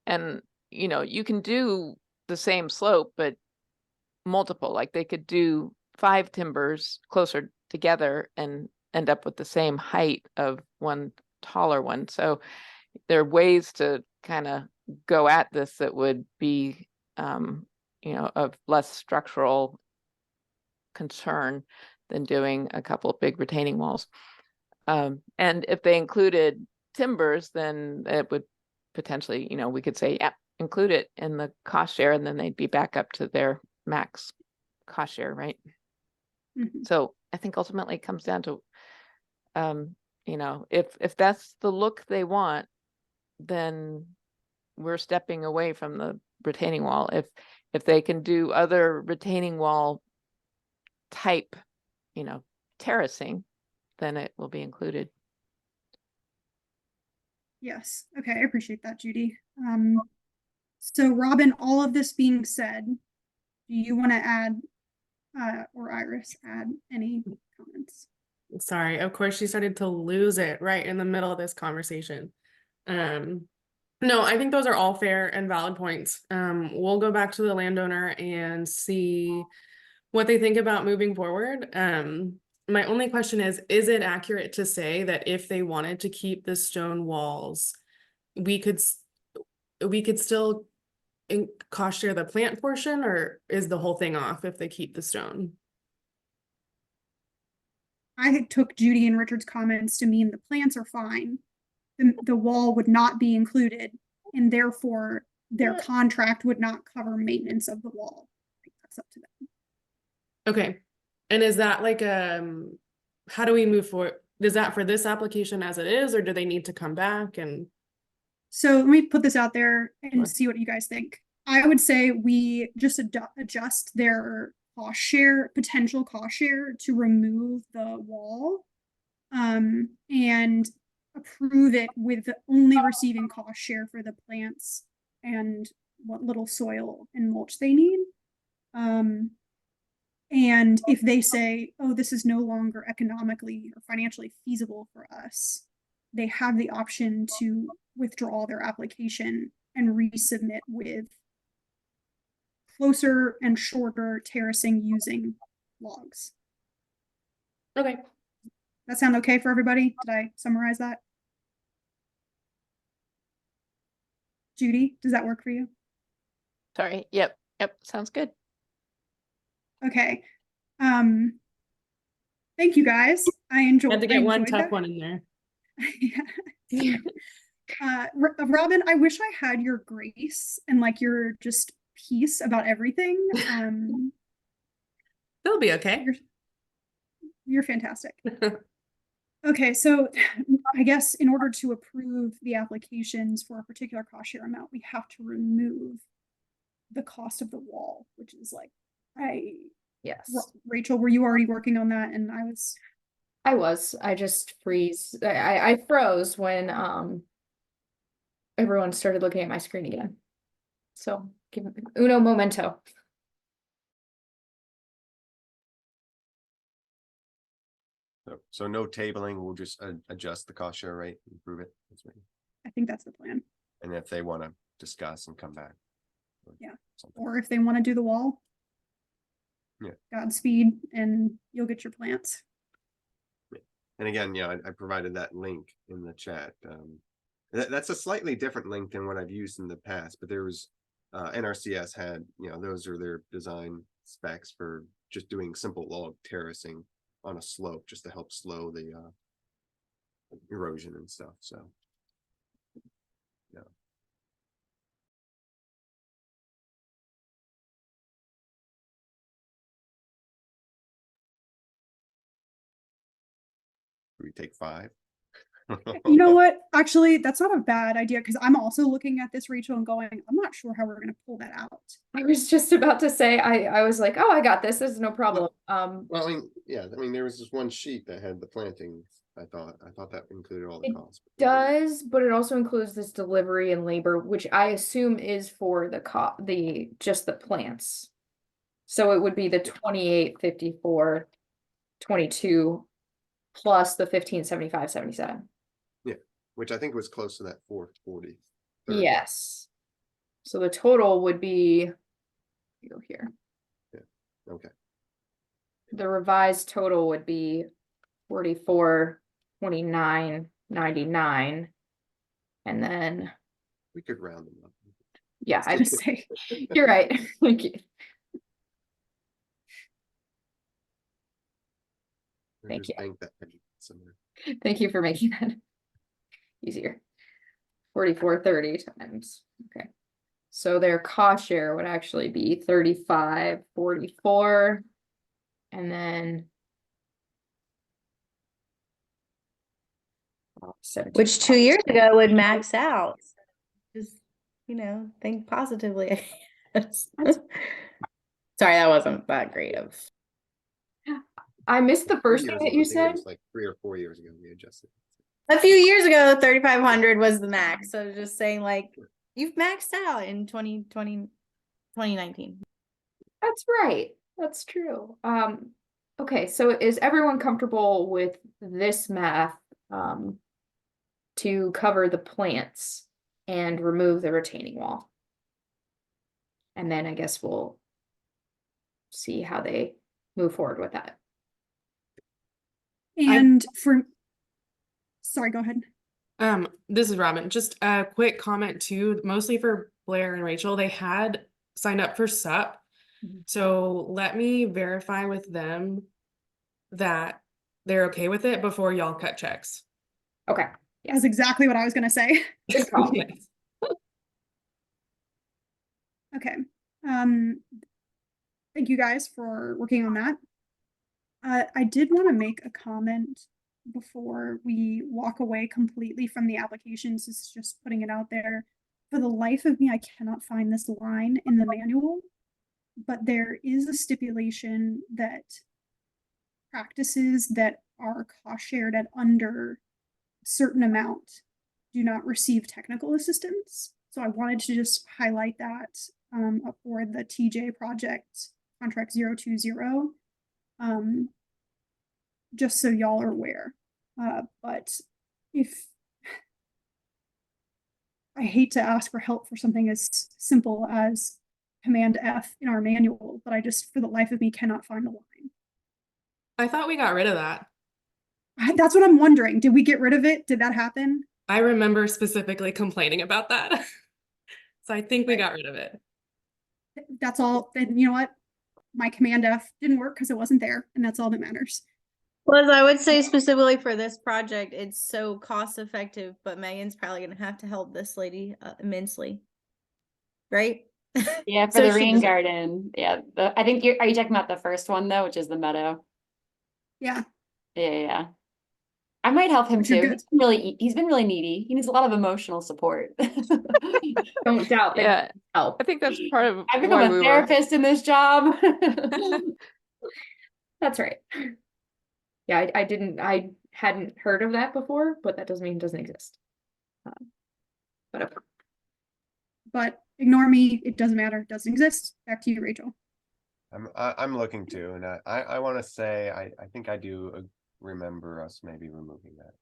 and, you can do the same slope, but multiple, like they could do 5 timbers closer together and end up with the same height of one taller one. So there are ways to kind of go at this that would be, of less structural concern than doing a couple of big retaining walls. And if they included timbers, then it would potentially, we could say, yeah, include it in the cost share, and then they'd be back up to their max cost share, right?
Mhm.
So I think ultimately it comes down to, if that's the look they want, then we're stepping away from the retaining wall. If they can do other retaining wall type, terracing, then it will be included.
Yes. Okay. I appreciate that, Judy. So Robin, all of this being said, do you want to add, or Iris add any comments?
Sorry, of course she started to lose it right in the middle of this conversation. No, I think those are all fair and valid points. We'll go back to the landowner and see what they think about moving forward. My only question is it accurate to say that if they wanted to keep the stone walls, we could still cost share the plant portion, or is the whole thing off if they keep the stone?
I took Judy and Richard's comments to mean the plants are fine. The wall would not be included, and therefore their contract would not cover maintenance of the wall. I think that's up to them.
Okay. And is that like, how do we move forward? Is that for this application as it is, or do they need to come back and?
So let me put this out there and
Sure.
see what you guys think. I would say we just adjust their cost share, potential cost share, to remove the wall. And approve it with only receiving cost share for the plants and what little soil and mulch they need. And if they say, oh, this is no longer economically or financially feasible for us, they have the option to withdraw their application and resubmit with closer and shorter terracing using logs.
Okay.
That sound okay for everybody? Did I summarize that? Judy, does that work for you?
Sorry. Yep. Sounds good.
Okay. Thank you guys. I enjoyed.
Had to
I
get one
enjoyed
tough
that.
one in there.
Yeah. Robin, I wish I had your grace and like your just peace about everything.
They'll be okay.
You're fantastic. Okay, so I guess in order to approve the applications for a particular cost share amount, we have to remove the cost of the wall, which is like,
Yes.
Rachel, were you already working on that? And
I just freeze. I froze when everyone started looking at my screen again. So give uno momento.
So no tabling, we'll just adjust the cost share rate, improve it.
I think that's the plan.
And if they want to discuss and come back.
Yeah.
something.
Or if they want to do the wall.
Yeah.
Godspeed, and you'll get your plants.
And again, yeah, I provided that link in the chat. That's a slightly different link than what I've used in the past, but there was NRCS had, those are their design specs for just doing simple log terracing on a slope, just to help slow the erosion and stuff. So yeah. Do we take 5?
You know what? Actually, that's not a bad idea, because I'm also looking at this, Rachel, and going, I'm not sure how we're going to pull that out.
I was just about to say, I was like, oh, I got this. This is no problem.
Well, there was this one sheet that had the plantings. I thought that included all the
It
costs.
does, but it also includes this delivery and labor, which I assume is for just the plants. So it would be the 2854 22 plus the 1575.77.
Which I think was close to that 440.
Yes. So the total would be, go here.
Yeah. Okay.
The revised total would be 4429.99, and then
We could round them up.
yeah, I just say you're right. Thank you.
Or
Thank
just
you.
bank that somewhere.
Thank you for making that easier. 4430 times. Okay. So their cost share would actually be 3544. And then
Which 2 years ago would max out. Just, think positively, I guess. Sorry, that wasn't that great of.
I missed the first thing that you said.
Like 3 or 4 years ago, we adjusted.
A few years ago, 3,500 was the max. So just saying, like, you've maxed out in 2019.
That's right. That's true. Okay, so is everyone comfortable with this math to cover the plants and remove the retaining wall? And then I guess we'll see how they move forward with that.
And sorry, go ahead.
This is Robin. Just a quick comment too, mostly for Blair and Rachel. They had signed up for SUP. So let me verify with them that they're okay with it before y'all cut checks.
Okay,
That's exactly what I was gonna say.
good call.
Nice.
Okay. Thank you guys for working on that. I did want to make a comment before we walk away completely from the applications. This is just putting it out there. For the life of me, I cannot find this line in the manual, but there is a stipulation that practices that are cost shared at under a certain amount do not receive technical assistance. So I wanted to just highlight that for the TJ project contract 020. Just so y'all are aware. But if I hate to ask for help for something as simple as Command F in our manual, but I just for the life of me cannot find the line.
I thought we got rid of that.
That's what I'm wondering. Did we get rid of it? Did that happen?
I remember specifically complaining about that. So I think we got rid of it.
That's all. Then you know what? My Command F didn't work because it wasn't there, and that's all that matters.
Well, I would say specifically for this project, it's so cost effective, but Megan's probably gonna have to help this lady immensely. Right?
Yeah, for
So
the
she
rain
doesn't-
garden. Yeah, I think are you talking about the first one though, which is the meadow?
Yeah.
Yeah. I might help him
Which you're
too.
good.
He's been really needy. He needs a lot of emotional support.
Don't doubt that
Yeah,
help.
I think that's part of
I've
why
become
we
a
were.
therapist in this job.
That's right. Yeah, I hadn't heard of that before, but that doesn't mean it doesn't exist. But okay.
But ignore me. It doesn't matter. It doesn't exist. Back to you, Rachel.
I'm looking to, and I want to say, I think I do remember us maybe removing that.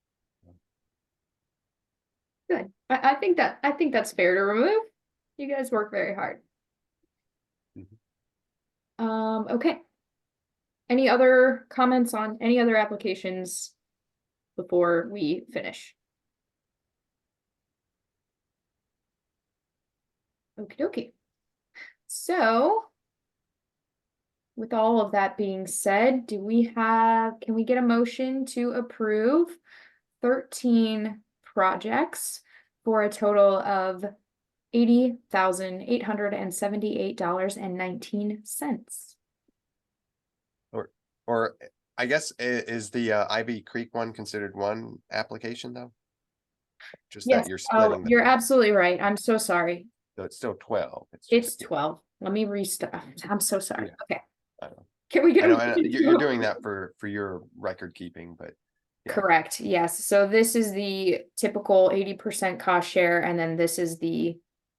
Good. I think that's fair to remove. You guys work very hard. Okay. Any other comments on any other applications before we finish? Okie dokie. So, with all of that being said, can we get a motion to approve 13 projects for a total of $80,878.19?
Or I guess is the Ivy Creek one considered one application though? Just
Yes,
that you're splitting
you're
them,
absolutely right. I'm so sorry.
so it's still 12.
It's
just-
12. Let me restart. I'm so sorry.
Yeah.
Okay.
I know.
Can we get
I
a
know,
motion
you're
to-
doing that for your record keeping, but yeah.
Correct, yes. So this is the typical 80% cost share, and then this is the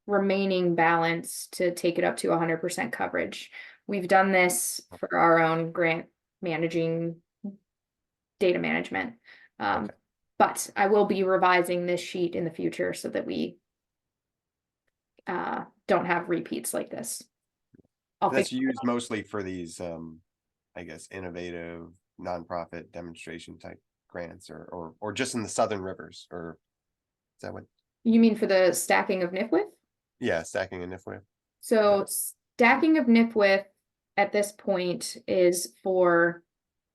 remaining balance to take it up to 100% coverage. We've done this for our own grant managing data management.
Okay.
But I will be revising this sheet in the future so that we don't have repeats like this. I'll
That's
fix-
used mostly for these, I guess, innovative nonprofit demonstration type grants, or just in the Southern Rivers, or is that what?
You mean for the stacking of NIFWIF?
Yeah, stacking and NIFWIF.
So stacking of NIFWIF at this point is for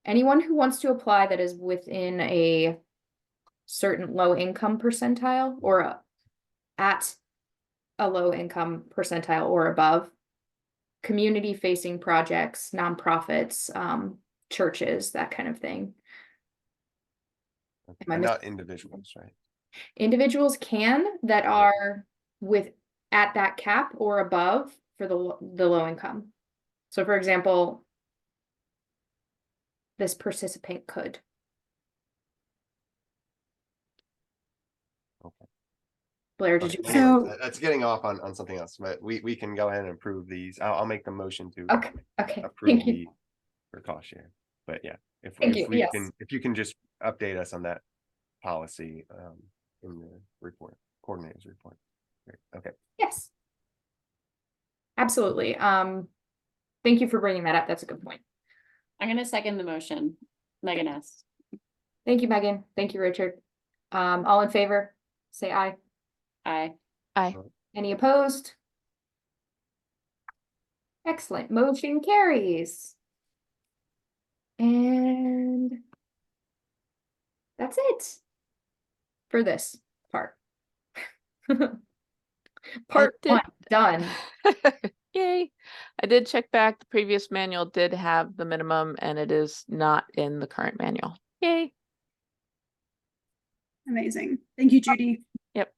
anyone who wants to apply that is within a certain low income percentile or at a low income percentile or above. Community facing projects, nonprofits, churches, that kind of thing. Am I
And
miss-
not individuals, right?
Individuals can that are at that cap or above for the low income. So for example, this participant could.
Okay.
Blair, did you?
Okay,
So-
anyways, that's getting off on something else, but we can go ahead and approve these. I'll make the motion to
Okay,
approve
thank you.
the for cost share. But yeah,
Thank you,
we
yes.
can, if you can just update us on that policy in the report, coordinator's report. Great. Okay.
Yes. Absolutely. Thank you for bringing that up. That's a good point.
I'm gonna second the motion. Megan S.
Thank you, Megan. Thank you, Richard. All in favor, say aye.
Aye.
Aye.
Any opposed? Excellent. Motion carries. And that's it for this part. Part
did-
one, done.
Yay. I did check back. The previous manual did have the minimum and it is not in the current manual. Yay.
Amazing. Thank you, Judy.
Yep.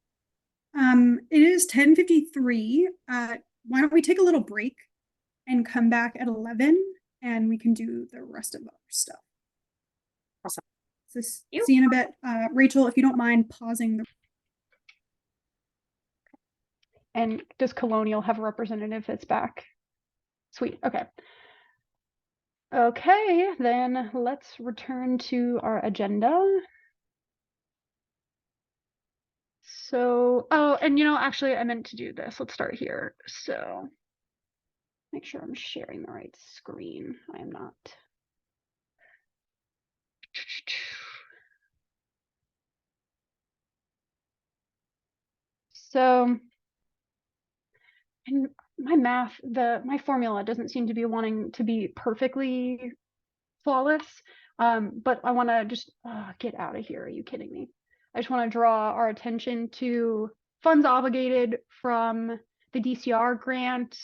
It is 10:53. Why don't we take a little break and come back at 11 and we can do the rest of our stuff.
Awesome.
So see you in a bit. Rachel, if you don't mind pausing the. And does Colonial have a representative that's back? Sweet. Okay. Okay, then let's return to our agenda. So, oh, and actually I meant to do this. Let's start here. So make sure I'm sharing the right screen. I am not. So, and my math, my formula doesn't seem to be wanting to be perfectly flawless. But I want to just get out of here. Are you kidding me? I just want to draw our attention to funds obligated from the DCR grant,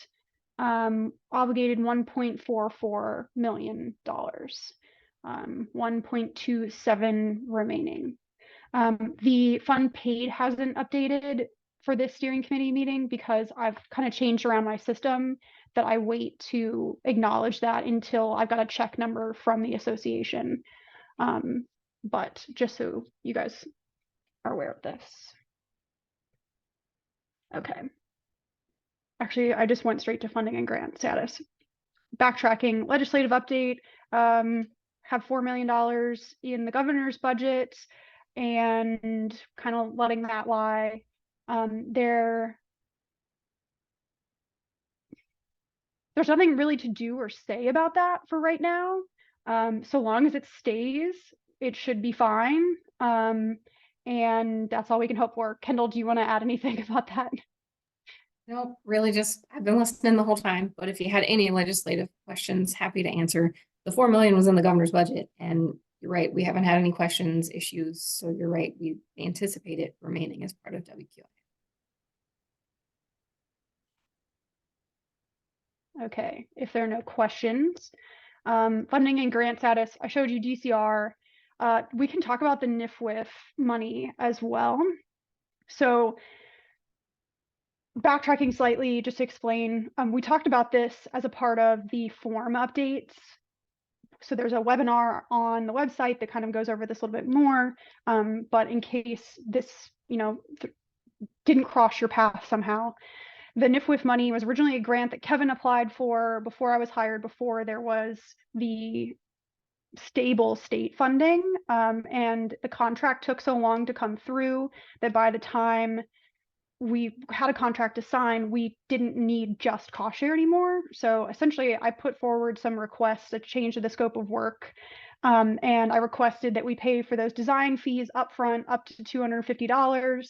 obligated $1.44 million, 1.27 remaining. The fund paid hasn't updated for this steering committee meeting because I've kind of changed around my system that I wait to acknowledge that until I've got a check number from the association. But just so you guys are aware of this. Okay. Actually, I just went straight to funding and grant status. Backtracking, legislative update, have $4 million in the governor's budget and kind of letting that lie. There's nothing really to do or say about that for right now. So long as it stays, it should be fine. And that's all we can hope for. Kendall, do you want to add anything about that?
No, really just, I've been listening the whole time, but if you had any legislative questions, happy to answer. The 4 million was in the governor's budget and you're right, we haven't had any questions, issues. So you're right, we anticipate it remaining as part of WQI.
Okay, if there are no questions, funding and grant status, I showed you DCR. We can talk about the NIFWIF money as well. So backtracking slightly, just to explain, we talked about this as a part of the form updates. So there's a webinar on the website that kind of goes over this a little bit more. But in case this, didn't cross your path somehow, the NIFWIF money was originally a grant that Kevin applied for before I was hired, before there was the stable state funding. And the contract took so long to come through that by the time we had a contract to sign, we didn't need just cost share anymore. So essentially I put forward some requests to change the scope of work. And I requested that we pay for those design fees upfront up to $250.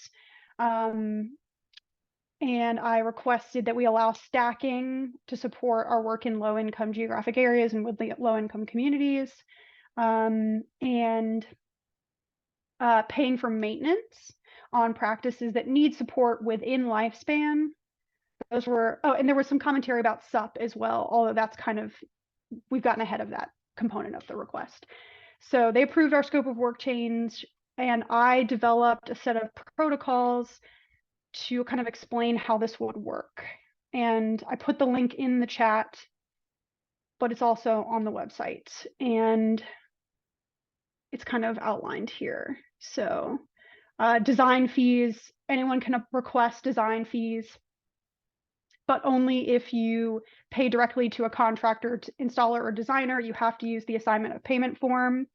And I requested that we allow stacking to support our work in low-income geographic areas and with the low-income communities, and paying for maintenance on practices that need support within lifespan. Those were, and there was some commentary about SUP as well, although that's kind of, we've gotten ahead of that component of the request. So they approved our scope of work change, and I developed a set of protocols to kind of explain how this would work. And I put the link in the chat, but it's also on the website and it's kind of outlined here. So design fees, anyone can request design fees, but only if you pay directly to a contractor, installer, or designer. You have to use the assignment of payment form.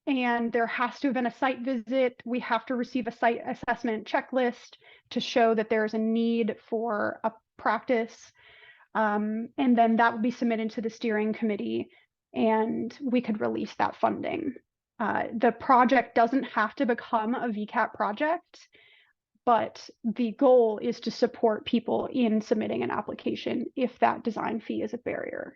And there has to have been a site visit. We have to receive a site assessment checklist to show that there's a need for a practice. And then that would be submitted to the steering committee and we could release that funding. The project doesn't have to become a VCAP project, but the goal is to support people in submitting an application if that design fee is a barrier.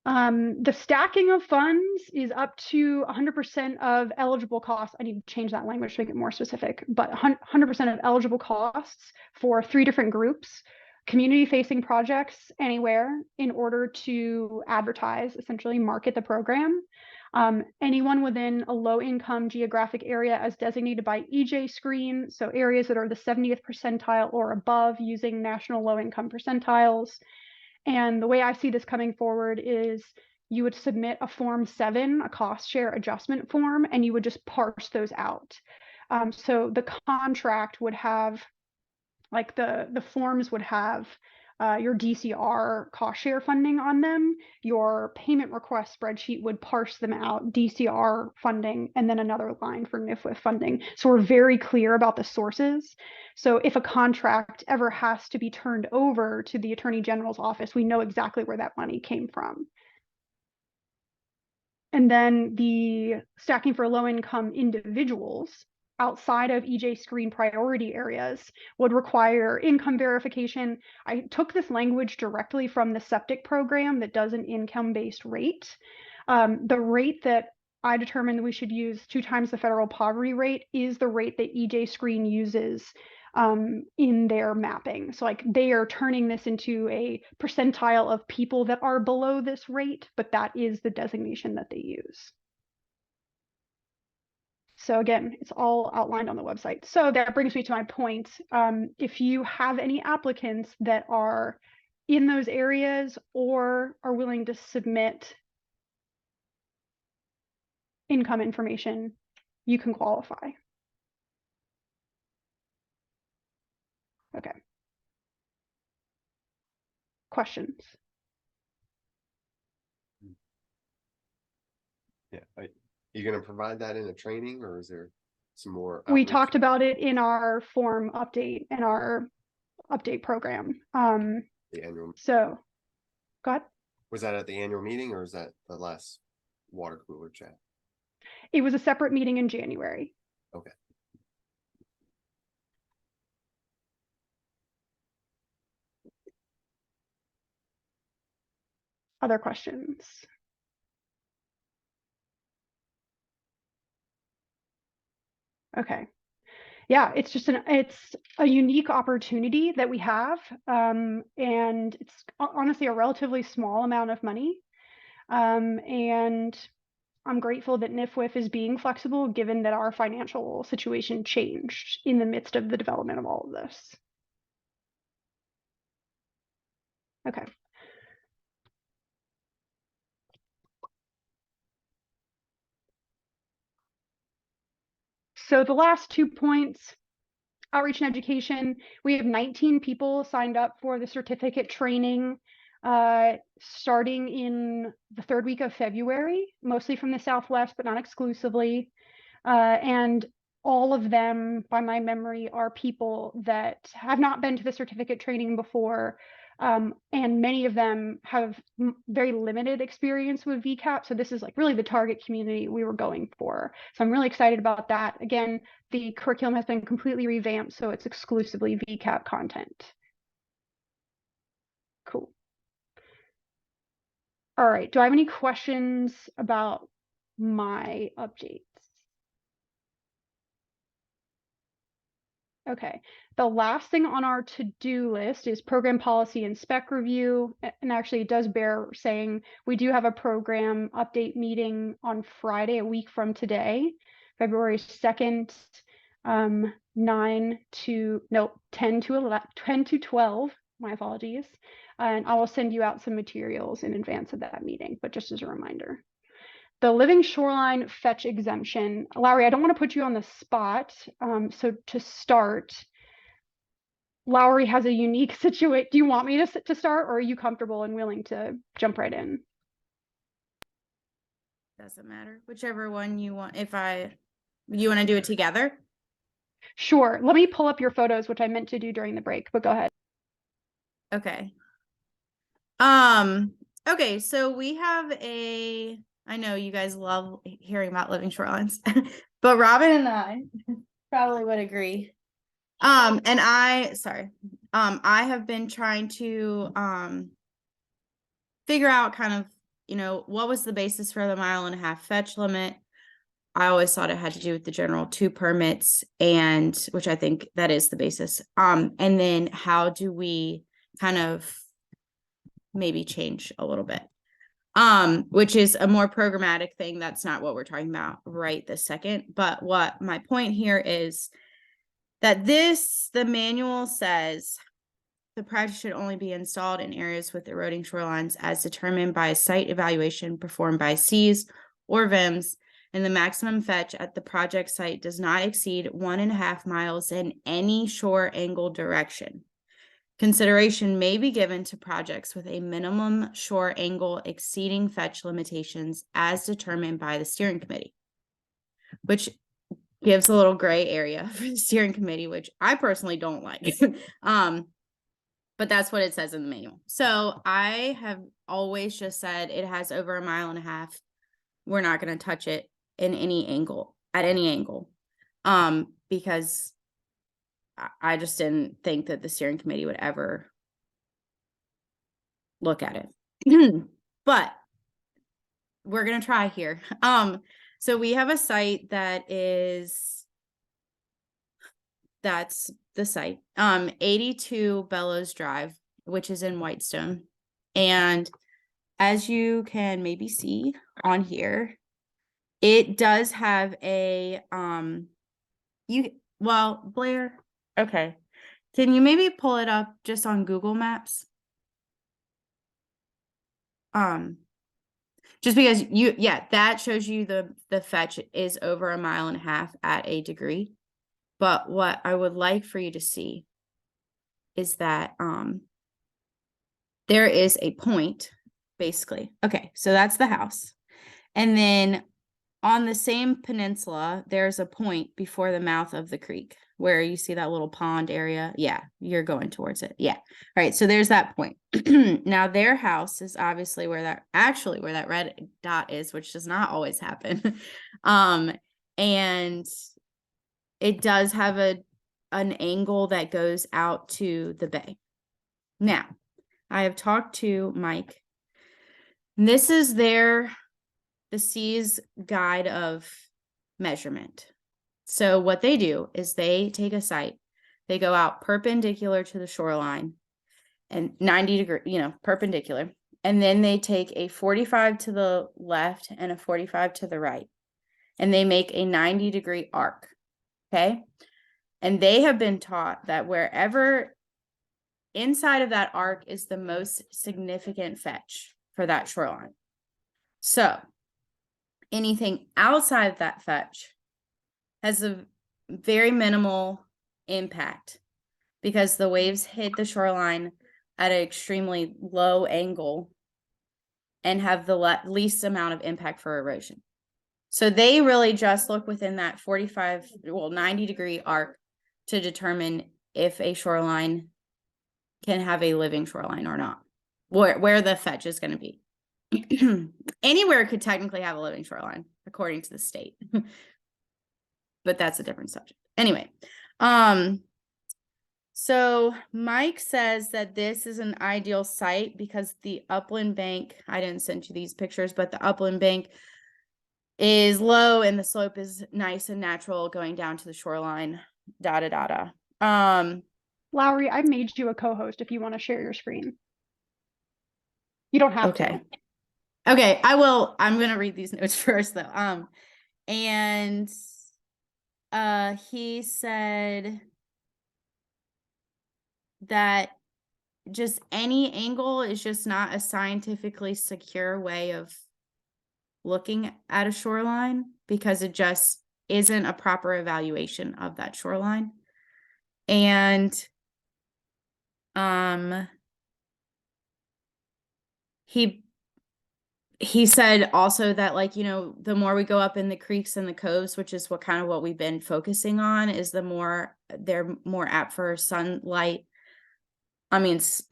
The stacking of funds is up to 100% of eligible costs. I need to change that language to make it more specific, but 100% of eligible costs for 3 different groups, community facing projects anywhere, in order to advertise, essentially market the program. Anyone within a low income geographic area as designated by EJ Screen, so areas that are the 70th percentile or above using national low income percentiles. And the way I see this coming forward is you would submit a Form 7, a cost share adjustment form, and you would just parse those out. So the contract would have, like the forms would have your DCR cost share funding on them. Your payment request spreadsheet would parse them out, DCR funding, and then another line for NIFWIF funding. So we're very clear about the sources. So if a contract ever has to be turned over to the Attorney General's office, we know exactly where that money came from. And then the stacking for low-income individuals outside of EJ Screen priority areas would require income verification. I took this language directly from the septic program that does an income-based rate. The rate that I determined we should use 2 times the federal poverty rate is the rate that EJ Screen uses in their mapping. So like they are turning this into a percentile of people that are below this rate, but that is the designation that they use. So again, it's all outlined on the website. So that brings me to my point. If you have any applicants that are in those areas or are willing to submit income information, you can qualify. Okay. Questions?
Yeah. Are you going to provide that in a training, or is there some more?
We
outreach?
talked about it in our form update and our update program.
The annual.
So, go ahead.
Was that at the annual meeting, or is that the last water cooler chat?
It was a separate meeting in January.
Okay.
Other questions? Okay. Yeah, it's just it's a unique opportunity that we have. And it's honestly a relatively small amount of money. And I'm grateful that NIFWIF is being flexible, given that our financial situation changed in the midst of the development of all of this. Okay. So the last 2 points, outreach and education. We have 19 people signed up for the certificate training starting in the 3rd week of February, mostly from the Southwest, but not exclusively. And all of them, by my memory, are people that have not been to the certificate training before. And many of them have very limited experience with VCAP. So this is like really the target community we were going for. So I'm really excited about that. Again, the curriculum has been completely revamped, so it's exclusively VCAP content. Cool. All right, do I have any questions about my updates? Okay, the last thing on our to-do list is program policy and spec review. And actually it does bear saying we do have a program update meeting on Friday, a week from today, February 2nd, 10 to 12, my apologies. And I will send you out some materials in advance of that meeting, but just as a reminder. The living shoreline fetch exemption. Lowry, I don't want to put you on the spot. So to start, Lowry has a unique situation. Do you want me to start, or are you comfortable and willing to jump right in?
Doesn't matter. Whichever one you want. You want to do it together?
Sure. Let me pull up your photos, which I meant to do during the break, but go ahead.
Okay. Okay, so we have I know you guys love hearing about living shorelines, but Robin and I probably would agree. I have been trying to figure out kind of you know, what was the basis for the 1.5 mile fetch limit? I always thought it had to do with the general 2 permits, and which I think that is the basis. And then how do we kind of maybe change a little bit? Which is a more programmatic thing. That's not what we're talking about right this second. But what my point here is that the manual says the project should only be installed in areas with eroding shorelines as determined by a site evaluation performed by SEAS or VIMS, and the maximum fetch at the project site does not exceed 1.5 miles in any shore angle direction. Consideration may be given to projects with a minimum shore angle exceeding fetch limitations as determined by the steering committee, which gives a little gray area for the steering committee, which I personally don't like. But that's what it says in the manual. So I have always just said it has over 1.5 miles. We're not going to touch it in any angle, at any angle, because I just didn't think that the steering committee would ever look at it. But we're going to try here. So we have a site that's the site, 82 Bellows Drive, which is in Whitestone. And as you can maybe see on here, it does have a, Blair, okay. Can you maybe pull it up just on Google Maps? Just because that shows you the fetch is over 1.5 miles at a degree. But what I would like for you to see is that there is a point, basically. Okay, so that's the house. And then on the same peninsula, there's a point before the mouth of the creek where you see that little pond area. Yeah, you're going towards it. Yeah. All right. So there's that point. Now their house is obviously where that red dot is, which does not always happen. And it does have an angle that goes out to the bay. Now, I have talked to Mike. This is the SEAS guide of measurement. So what they do is they take a site, they go out perpendicular to the shoreline and 90 degree, perpendicular. And then they take a 45 to the left and a 45 to the right. And they make a 90-degree arc. Okay. And they have been taught that wherever inside of that arc is the most significant fetch for that shoreline. So anything outside of that fetch has a very minimal impact because the waves hit the shoreline at an extremely low angle and have the least amount of impact for erosion. So they really just look within that 90-degree arc to determine if a shoreline can have a living shoreline or not, where the fetch is going to be. Anywhere could technically have a living shoreline, according to the state. But that's a different subject. Anyway, so Mike says that this is an ideal site because the upland bank, I didn't send you these pictures, but the upland bank is low and the slope is nice and natural going down to the shoreline,
Lowry, I made you a co-host if you want to share your screen. You don't have to.
Okay, I will. I'm going to read these notes first though. And he said that just any angle is just not a scientifically secure way of looking at a shoreline because it just isn't a proper evaluation of that shoreline. And he said also that, like, the more we go up in the creeks and the coves, which is what we've been focusing on, is the more they're more apt for sunlight.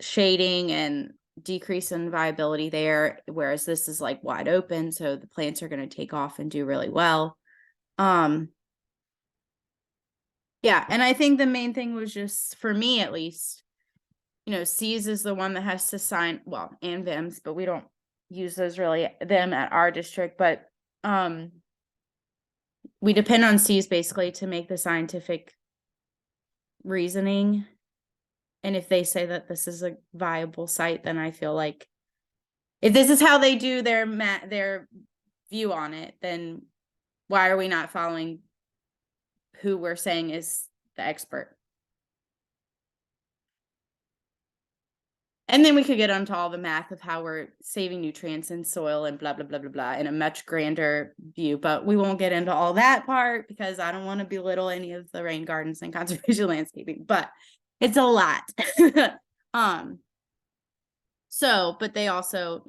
Shading and decrease in viability there, whereas this is like wide open, so the plants are going to take off and do really well. Yeah, and I think the main thing was just, for me at least, SEAS is the one that has to sign, well, and VIMS, but we don't use those really them at our district, but we depend on C's basically to make the scientific reasoning. And if they say that this is a viable site, then I feel like if this is how they do their view on it, then why are we not following who we're saying is the expert? And then we could get onto all the math of how we're saving nutrients in soil and blah, blah, blah, blah, blah in a much grander view. But we won't get into all that part because I don't want to belittle any of the rain gardens and conservation landscaping, but it's a lot. But they also,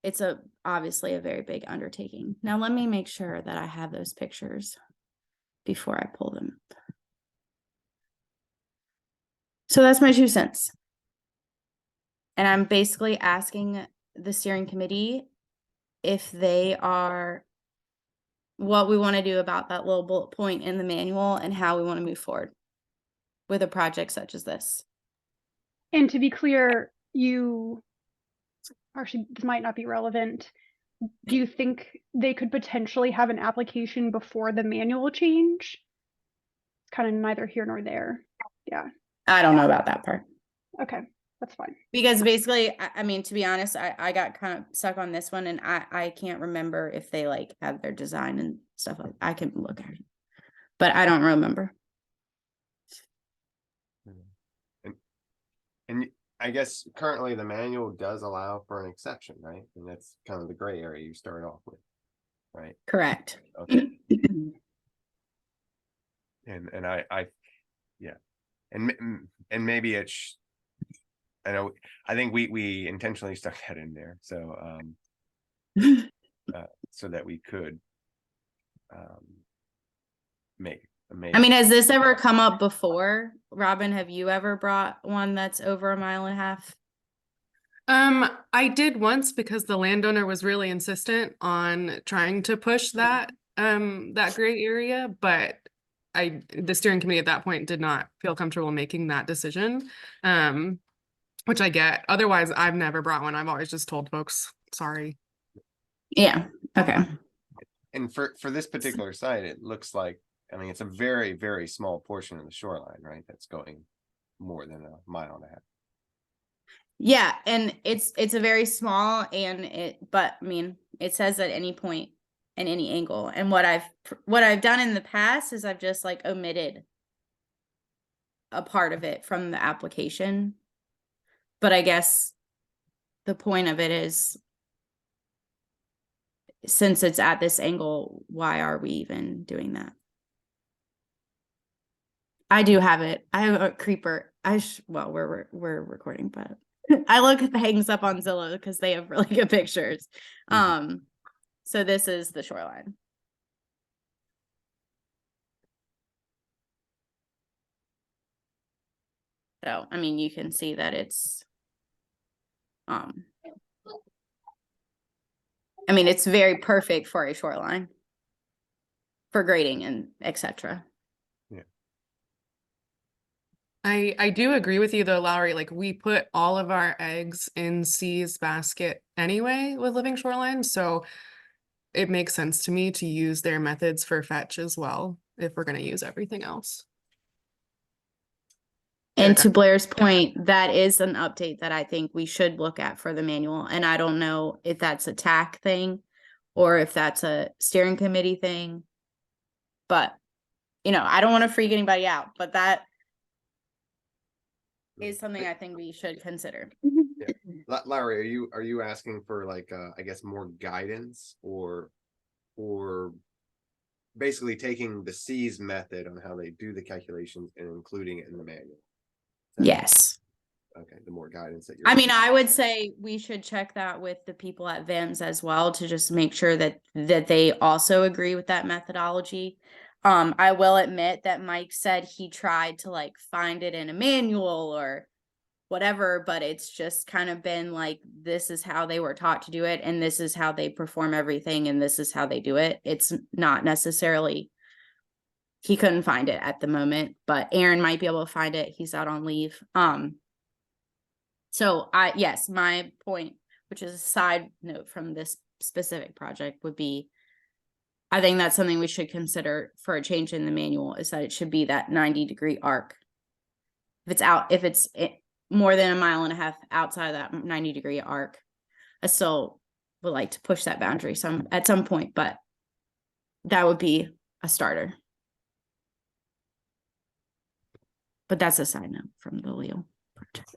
it's obviously a very big undertaking. Now let me make sure that I have those pictures before I pull them up. So that's my 2 cents. And I'm basically asking the steering committee if they are what we want to do about that little bullet point in the manual and how we want to move forward with a project such as this.
And to be clear, actually, this might not be relevant. Do you think they could potentially have an application before the manual change? It's kind of neither here nor there. Yeah.
I don't know about that part.
Okay, that's fine.
Because basically, I mean, to be honest, I got kind of stuck on this one and I can't remember if they like have their design and stuff. I can look at it, but I don't remember.
And I guess currently the manual does allow for an exception, right? And that's kind of the gray area you start off with, right?
Correct.
Okay. And I yeah, and maybe it's, I think we intentionally stuck that in there, so so that we could make.
I mean, has this ever come up before? Robin, have you ever brought one that's over 1.5 miles?
I did once because the landowner was really insistent on trying to push that gray area, but the steering committee at that point did not feel comfortable making that decision. Which I get. Otherwise, I've never brought one. I've always just told folks, sorry.
Yeah. Okay.
And for this particular site, it looks like, I mean, it's a very, very small portion of the shoreline, right? That's going more than 1.5 miles.
Yeah, and it's a very small but I mean, it says at any point and any angle. And what I've done in the past is I've just like omitted a part of it from the application. But I guess the point of it is, since it's at this angle, why are we even doing that? I do have it. I have a creeper. Well, we're recording, but I look at the hangs up on Zillow because they have really good pictures. So this is the shoreline. So, I mean, you can see that it's, I mean, it's very perfect for a shoreline for grading and etc.
I do agree with you though, Lowry, like we put all of our eggs in C's basket anyway with Living Shoreline. So it makes sense to me to use their methods for fetch as well, if we're going to use everything else.
And to Blair's point, that is an update that I think we should look at for the manual. And I don't know if that's a TAC thing or if that's a steering committee thing. But, I don't want to freak anybody out, but that is something I think we should consider.
Larry, are you asking for like I guess more guidance or basically taking the C's method on how they do the calculations and including it in the manual?
Yes.
Okay, the more guidance that you're.
I mean, I would say we should check that with the people at VIMS as well to just make sure that they also agree with that methodology. I will admit that Mike said he tried to like find it in a manual or whatever, but it's just kind of been like, this is how they were taught to do it. And this is how they perform everything. And this is how they do it. It's not necessarily, he couldn't find it at the moment, but Aaron might be able to find it. He's out on leave. So yes, my point which is a side note from this specific project, would be, I think that's something we should consider for a change in the manual, is that it should be that 90-degree arc. If it's more than 1.5 miles outside of that 90-degree arc, I still would like to push that boundary at some point, but that would be a starter. But that's a side note from the Leo project.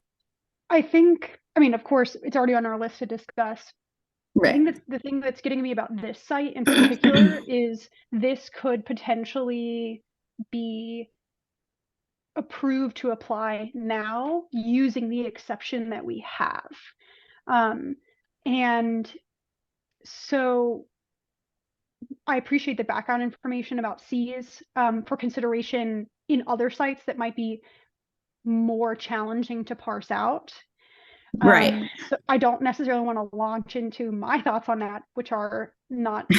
I think, I mean, of course, it's already on our list to discuss. I
Right.
think that's the thing that's getting me about this site in particular is this could potentially be approved to apply now using the exception that we have. And so I appreciate the background information about Cs for consideration in other sites that might be more challenging to parse out.
Right.
So I don't necessarily want to launch into my thoughts on that, which are not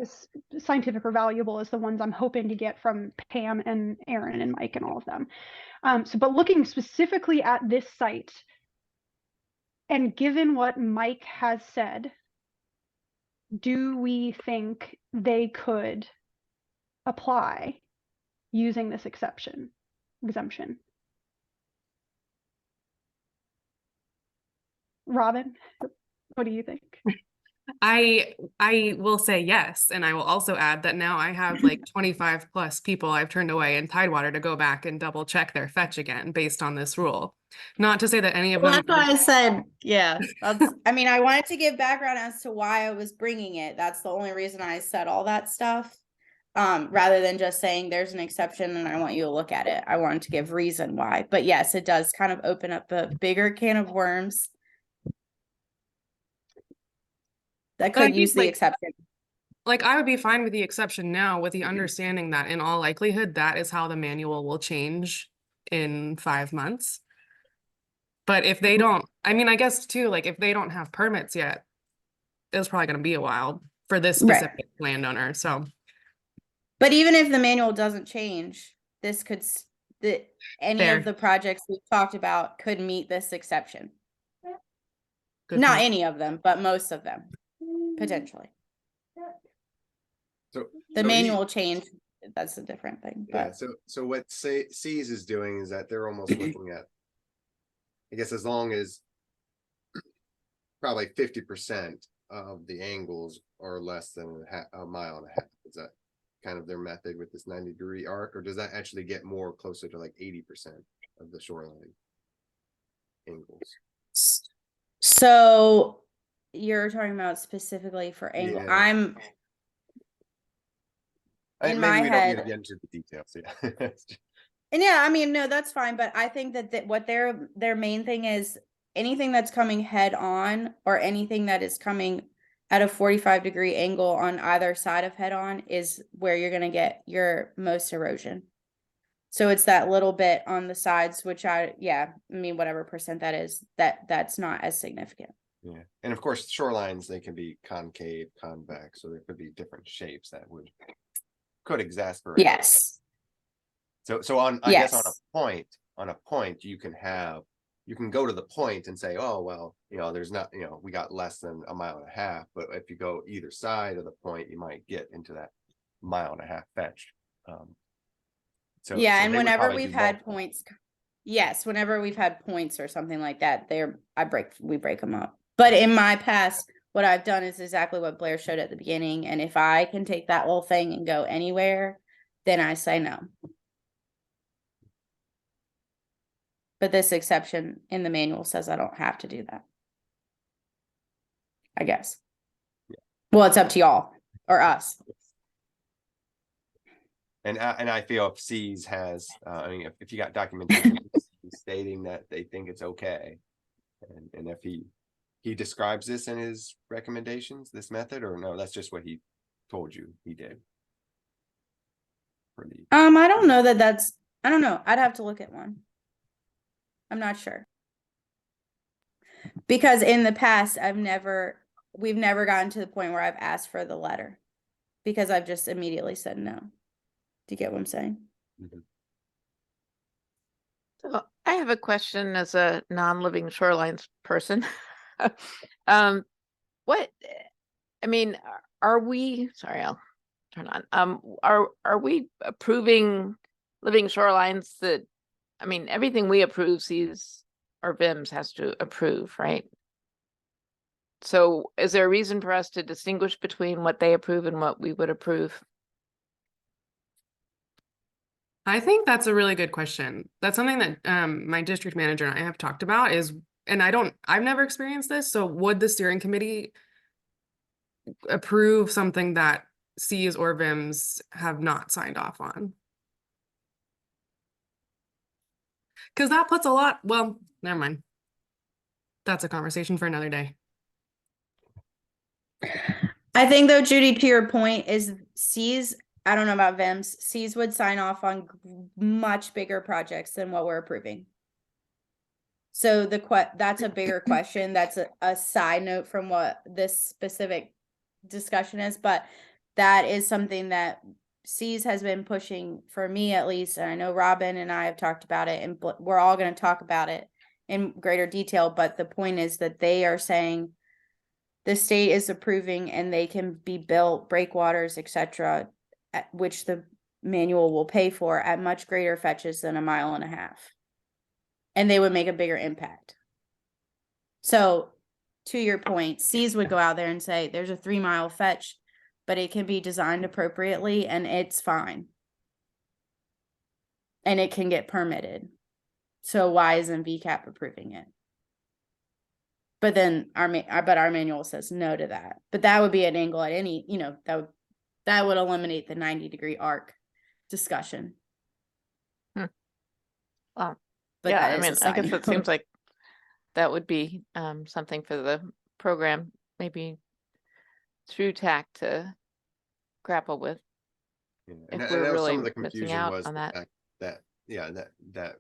as scientific or valuable as the ones I'm hoping to get from Pam and Aaron and Mike and all of them. But looking specifically at this site, and given what Mike has said, do we think they could apply using this exemption? Robin, what do you think?
I will say yes, and I will also add that now I have like 25 plus people I've turned away in Tidewater to go back and double check their fetch again based on this rule. Not to say that any of
Well,
them.
that's why I said, yeah. I mean, I wanted to give background as to why I was bringing it. That's the only reason I said all that stuff. Rather than just saying there's an exception and I want you to look at it. I wanted to give reason why. But yes, it does kind of open up a bigger can of worms that
But I
could use
think,
the exception.
Like, I would be fine with the exception now with the understanding that in all likelihood, that is how the manual will change in 5 months. But if they don't, I mean, I guess too, like if they don't have permits yet, it's probably going to be a while for this
Right.
specific landowner. So,
But even if the manual doesn't change, this could, any
Fair.
of the projects we've talked about could meet this exception.
good
Not
point.
any of them, but most of them, potentially.
So
The
so he-
manual change, that's a different thing,
Yeah,
but
so what C's is doing is that they're almost looking at, I guess, as long as probably 50% of the angles are less than a mile and a half. Is that kind of their method with this 90-degree arc, or does that actually get more closer to like 80% of the shoreline angles?
so you're talking about specifically for angle.
Yeah.
In
Maybe
my
we don't need
head,
to get into the details, yeah.
and yeah, I mean, no, that's fine, but I think that what their main thing is, anything that's coming head on or anything that is coming at a 45-degree angle on either side of head on is where you're going to get your most erosion. So it's that little bit on the sides, which I mean, whatever percent that is, that's not as significant.
Yeah, and of course, shorelines, they can be concave, convex, so there could be different shapes that could exasperate.
Yes.
So I guess on
Yes.
a point, you can go to the point and say, oh, well, there's not, we got less than 1.5 miles, but if you go either side of the point, you might get into that 1.5 miles fetch. So
Yeah,
so
and
they would
whenever
probably
we've
do
had
multiple.
points, yes, whenever we've had points or something like that, we break them up. But in my past, what I've done is exactly what Blair showed at the beginning, and if I can take that whole thing and go anywhere, then I say no. But this exception in the manual says I don't have to do that, I guess.
Yeah.
Well, it's up to y'all or us.
And I feel if C's has, I mean, if you got documentation stating that they think it's okay, and if he describes this in his recommendations, this method, or no, that's just what he told you he did.
I don't know I don't know. I'd have to look at one. I'm not sure. Because in the past, we've never gotten to the point where I've asked for the letter. Because I've just immediately said no. Do you get what I'm saying?
Mhm.
So I have a question as a non-living shorelines person. What, I mean, are we, sorry, I'll turn on, are we approving living shorelines that, I mean, everything we approve sees, or VIMS has to approve, right? So is there a reason for us to distinguish between what they approve and what we would approve?
I think that's a really good question. That's something that my district manager and I have talked about is, and I've never experienced this. So would the steering committee approve something that Cs or VIMS have not signed off on? Because that puts a lot, well, never mind. That's a conversation for another day.
I think though, Judy, to your point is C's, I don't know about VIMS, C's would sign off on much bigger projects than what we're approving. So that's a bigger question. That's a side note from what this specific discussion is, but that is something that C's has been pushing for me at least. And I know Robin and I have talked about it, and we're all going to talk about it in greater detail. But the point is that they are saying the state is approving and they can be built, breakwaters, etc., which the manual will pay for at much greater fetches than 1.5 miles. And they would make a bigger impact. So to your point, C's would go out there and say, there's a 3-mile fetch, but it can be designed appropriately and it's fine. And it can get permitted. So why isn't VCAP approving it? But then our manual says no to that. But that would be an angle at any, that would eliminate the 90-degree arc discussion.
Well,
But
yeah,
that
I
is a
mean, I
side
guess it
note.
seems like that would be something for the program, maybe through TAC to grapple with.
Yeah,
If
and
we're
that was
really
some of the
missing
confusion
out
was
on
the
that.
fact that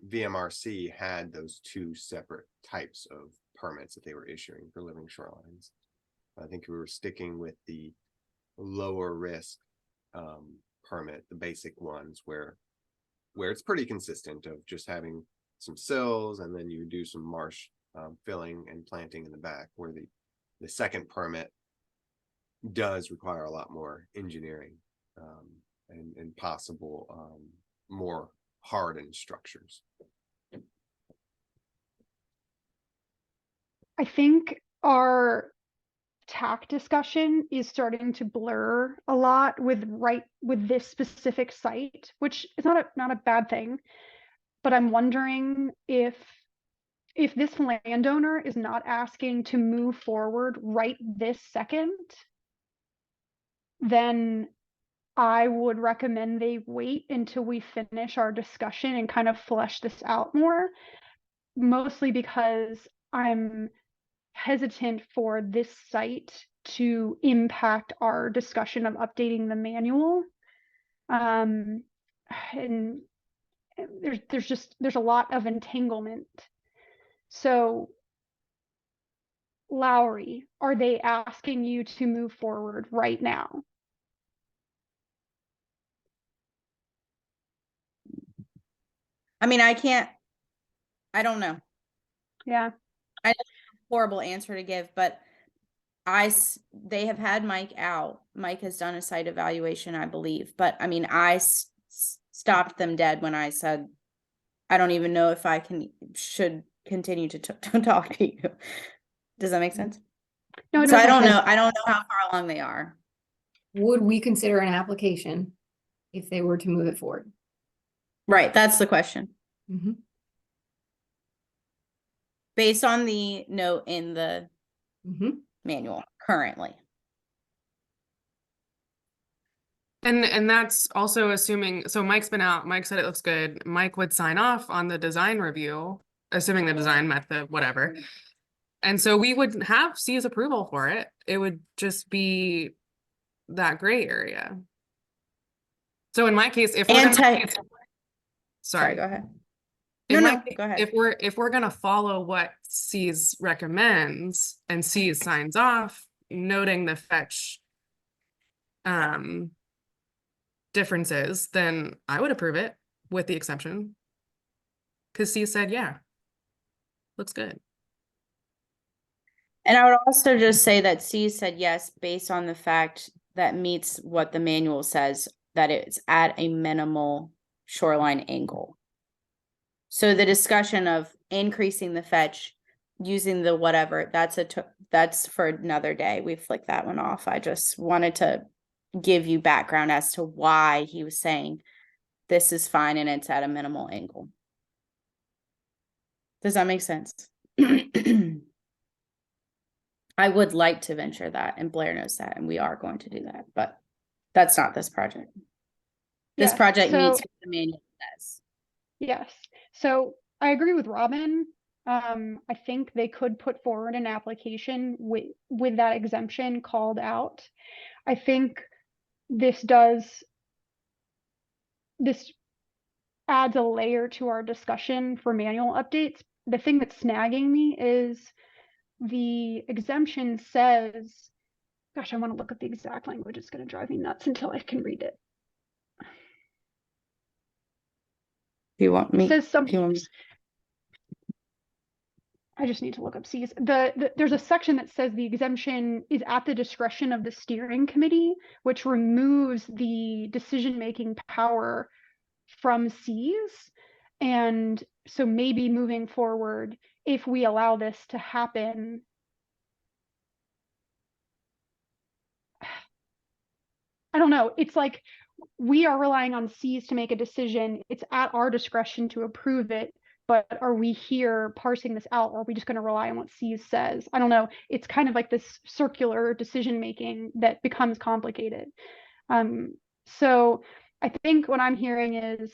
VMRC had those 2 separate types of permits that they were issuing for living shorelines. I think we were sticking with the lower risk permit, the basic ones where it's pretty consistent of just having some sills and then you do some marsh filling and planting in the back, where the second permit does require a lot more engineering and possible more hardened structures.
I think our TAC discussion is starting to blur a lot with this specific site, which is not a bad thing. But I'm wondering if this landowner is not asking to move forward right this second, then I would recommend they wait until we finish our discussion and kind of flesh this out more, mostly because I'm hesitant for this site to impact our discussion of updating the manual. And there's a lot of entanglement. So Lowry, are they asking you to move forward right now?
I mean, I don't know.
Yeah.
Horrible answer to give, but they have had Mike out. Mike has done a site evaluation, I believe, but I mean, I stopped them dead when I said, I don't even know if I should continue to talk to you. Does that make sense?
No,
it
So I
doesn't,
don't know.
'cause
I don't know how far along they are.
would we consider an application if they were to move it forward?
Right. That's the question.
Mm-hmm.
Based on the note in the
Mm-hmm.
manual currently.
And that's also assuming, so Mike's been out, Mike said it looks good. Mike would sign off on the design review, assuming the design met the whatever. And so we would have C's approval for it. It would just be that gray area. So in my case, if we're
Sorry,
sorry,
go ahead.
in
No,
my
no,
case,
go ahead.
if we're gonna follow what C's recommends and C's signs off, noting the fetch differences, then I would approve it with the exception. Because C said, yeah, looks good.
And I would also just say that C said yes, based on the fact that meets what the manual says, that it's at a minimal shoreline angle. So the discussion of increasing the fetch, using the whatever, that's for another day. We flicked that one off. I just wanted to give you background as to why he was saying this is fine and it's at a minimal angle. Does that make sense? I would like to venture that, and Blair knows that, and we are going to do that, but that's not this project. This
Yes,
project
so-
meets what the manual says.
Yes, so I agree with Robin. I think they could put forward an application with that exemption called out. I think this adds a layer to our discussion for manual updates. The thing that's snagging me is the exemption says, gosh, I want to look at the exact language. It's going to drive me nuts until I can read it.
Do you want me?
It says
do you
something.
want me-
I just need to look up C's. There's a section that says the exemption is at the discretion of the steering committee, which removes the decision-making power from C's. And so maybe moving forward, if we allow this to happen, I don't know. It's like we are relying on C's to make a decision. It's at our discretion to approve it. But are we here parsing this out, or are we just going to rely on what C's says? I don't know. It's kind of like this circular decision making that becomes complicated. So I think what I'm hearing is,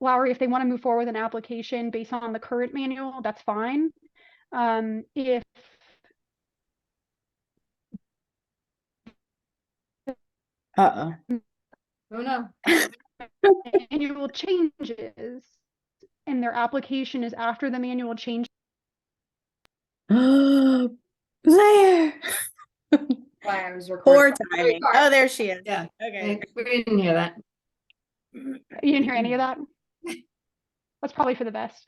Lowry, if they want to move forward with an application based on the current manual, that's fine. If
Uh-oh.
Oh, no.
manual changes and their application is after the manual change,
Blair.
Why I was
Poor
recording.
timing. Oh, there she is.
Yeah.
Okay.
We didn't hear that.
you didn't hear any of that? That's probably for the best.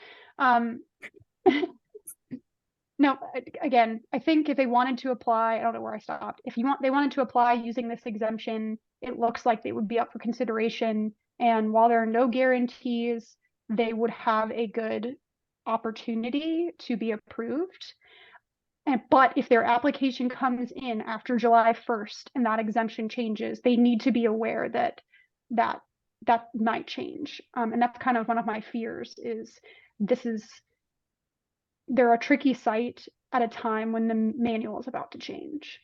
No, again, I think if they wanted to apply, I don't know where I stopped. If they wanted to apply using this exemption, it looks like they would be up for consideration. And while there are no guarantees, they would have a good opportunity to be approved. But if their application comes in after July 1st and that exemption changes, they need to be aware that might change. And that's kind of one of my fears is they're a tricky site at a time when the manual is about to change.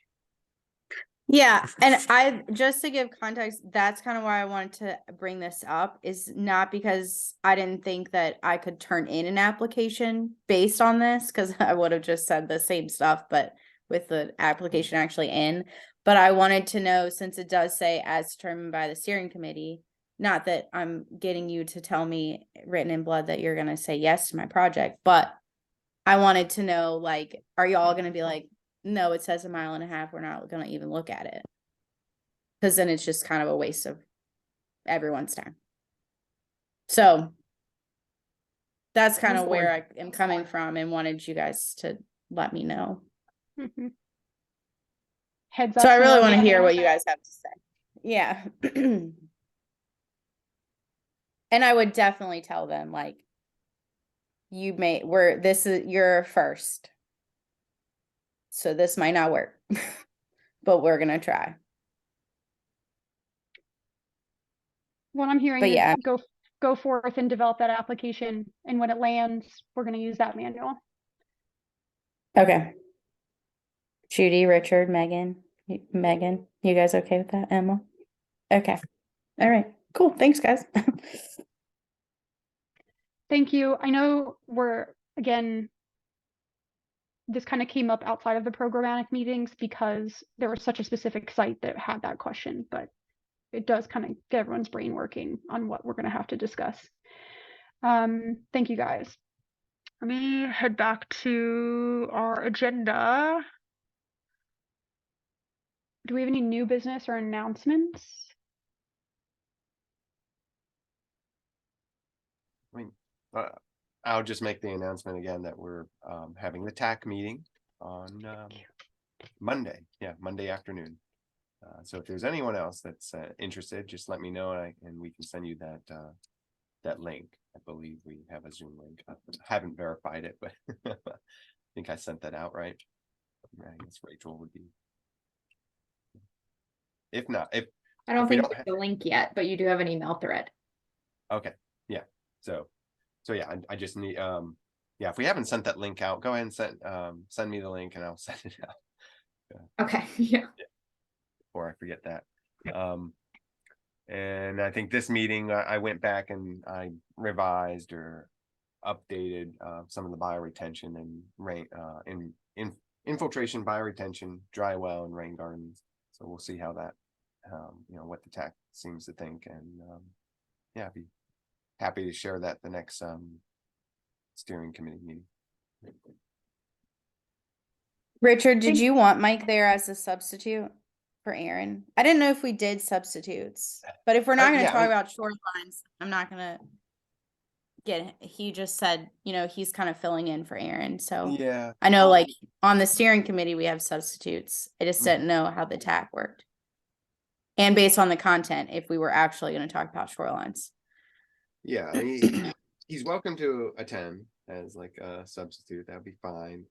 Yeah, and just to give context, that's kind of why I wanted to bring this up, is not because I didn't think that I could turn in an application based on this, because I would have just said the same stuff, but with the application actually in. But I wanted to know, since it does say as determined by the steering committee, not that I'm getting you to tell me written in blood that you're going to say yes to my project, but I wanted to know, like, are y'all going to be like, no, it says 1.5 miles, we're not going to even look at it? Because then it's just kind of a waste of everyone's time. So that's kind of where I am coming from and wanted you guys to let me know.
Mm-hmm. Heads up.
So I really
more
want to hear
detail.
what you guys have to say. Yeah. And I would definitely tell them, like, you're first. So this might not work, but we're gonna try.
What I'm hearing
But
is
yeah.
go forth and develop that application, and when it lands, we're going to use that manual.
Okay. Judy, Richard, Megan, you guys okay with that? Emma? Okay. All right. Cool. Thanks, guys.
Thank you. I know this kind of came up outside of the programmatic meetings because there was such a specific site that had that question, but it does kind of get everyone's brain working on what we're going to have to discuss. Thank you, guys. Let me head back to our agenda. Do we have any new business or announcements?
I'll just make the announcement again that we're having the TAC meeting on Monday. Yeah, Monday afternoon. So if there's anyone else that's interested, just let me know and we can send you that link. I believe we have a Zoom link. I haven't verified it, but I think I sent that out, right? I guess Rachel would be. If not,
I don't
if we
think
don't
there's the link yet, but you do have an email thread.
okay, yeah. So yeah, I just need yeah, if we haven't sent that link out, go ahead and send me the link and I'll send it out
Okay, yeah.
before I forget that. And I think this meeting, I went back and I revised or updated some of the bioretention and rain infiltration, bioretention, dry well, and rain gardens. So we'll see how that, what the TAC seems to think, and yeah, I'd be happy to share that the next steering committee meeting.
Richard, did you want Mike there as a substitute for Aaron? I didn't know if we did substitutes, but if we're not going to
yeah,
talk about shorelines, I'm not going to he just said, he's kind of filling in for Aaron. So
Yeah,
I know like on the steering committee, we have substitutes. I just didn't know how the TAC worked. And based on the content, if we were actually going to talk about shorelines.
yeah, he's welcome to attend as like a substitute. That'd be fine.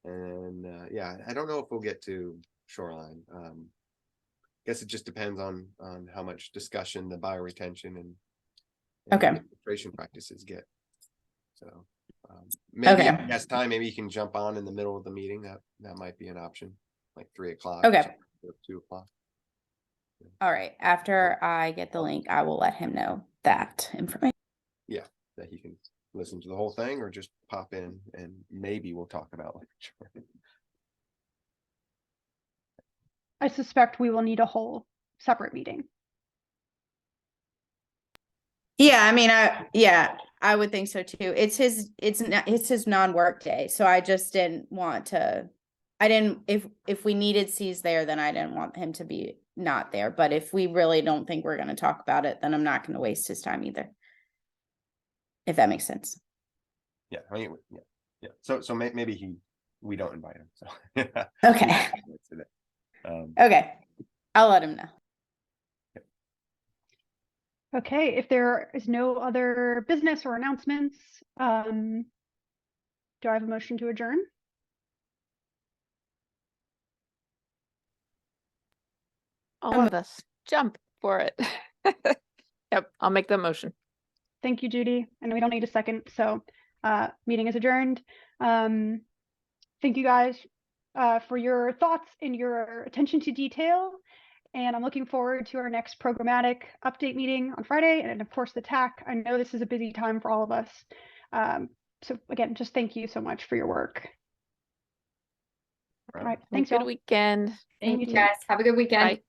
And yeah, I don't know if we'll get to shoreline. Guess it just depends on how much discussion the bioretention and
Okay.
infiltration practices get. So maybe
Okay.
if he has time, maybe you can jump on in the middle of the meeting. That might be an option, like 3 o'clock.
Okay.
Or 2 o'clock.
All right. After I get the link, I will let him know that information.
Yeah, that he can listen to the whole thing or just pop in and maybe we'll talk about literature.
I suspect we will need a whole separate meeting.
Yeah, I mean, I would think so too. It's his non-work day, so I just didn't want to. If we needed C's there, then I didn't want him to be not there. But if we really don't think we're going to talk about it, then I'm not going to waste his time either. If that makes sense.
Yeah, I mean, yeah. So maybe we don't invite him. So
Okay. Okay, I'll let him know.
Okay, if there is no other business or announcements, do I have a motion to adjourn?
All of us jump for it. Yep, I'll make the motion.
Thank you, Judy. And we don't need a second, so meeting is adjourned. Thank you guys for your thoughts and your attention to detail. And I'm looking forward to our next programmatic update meeting on Friday. And of course, the TAC. I know this is a busy time for all of us. So again, just thank you so much for your work. All right. Thanks,
Good
y'all.
weekend.
Thank
You
you
too.
guys. Have a good weekend.
Bye.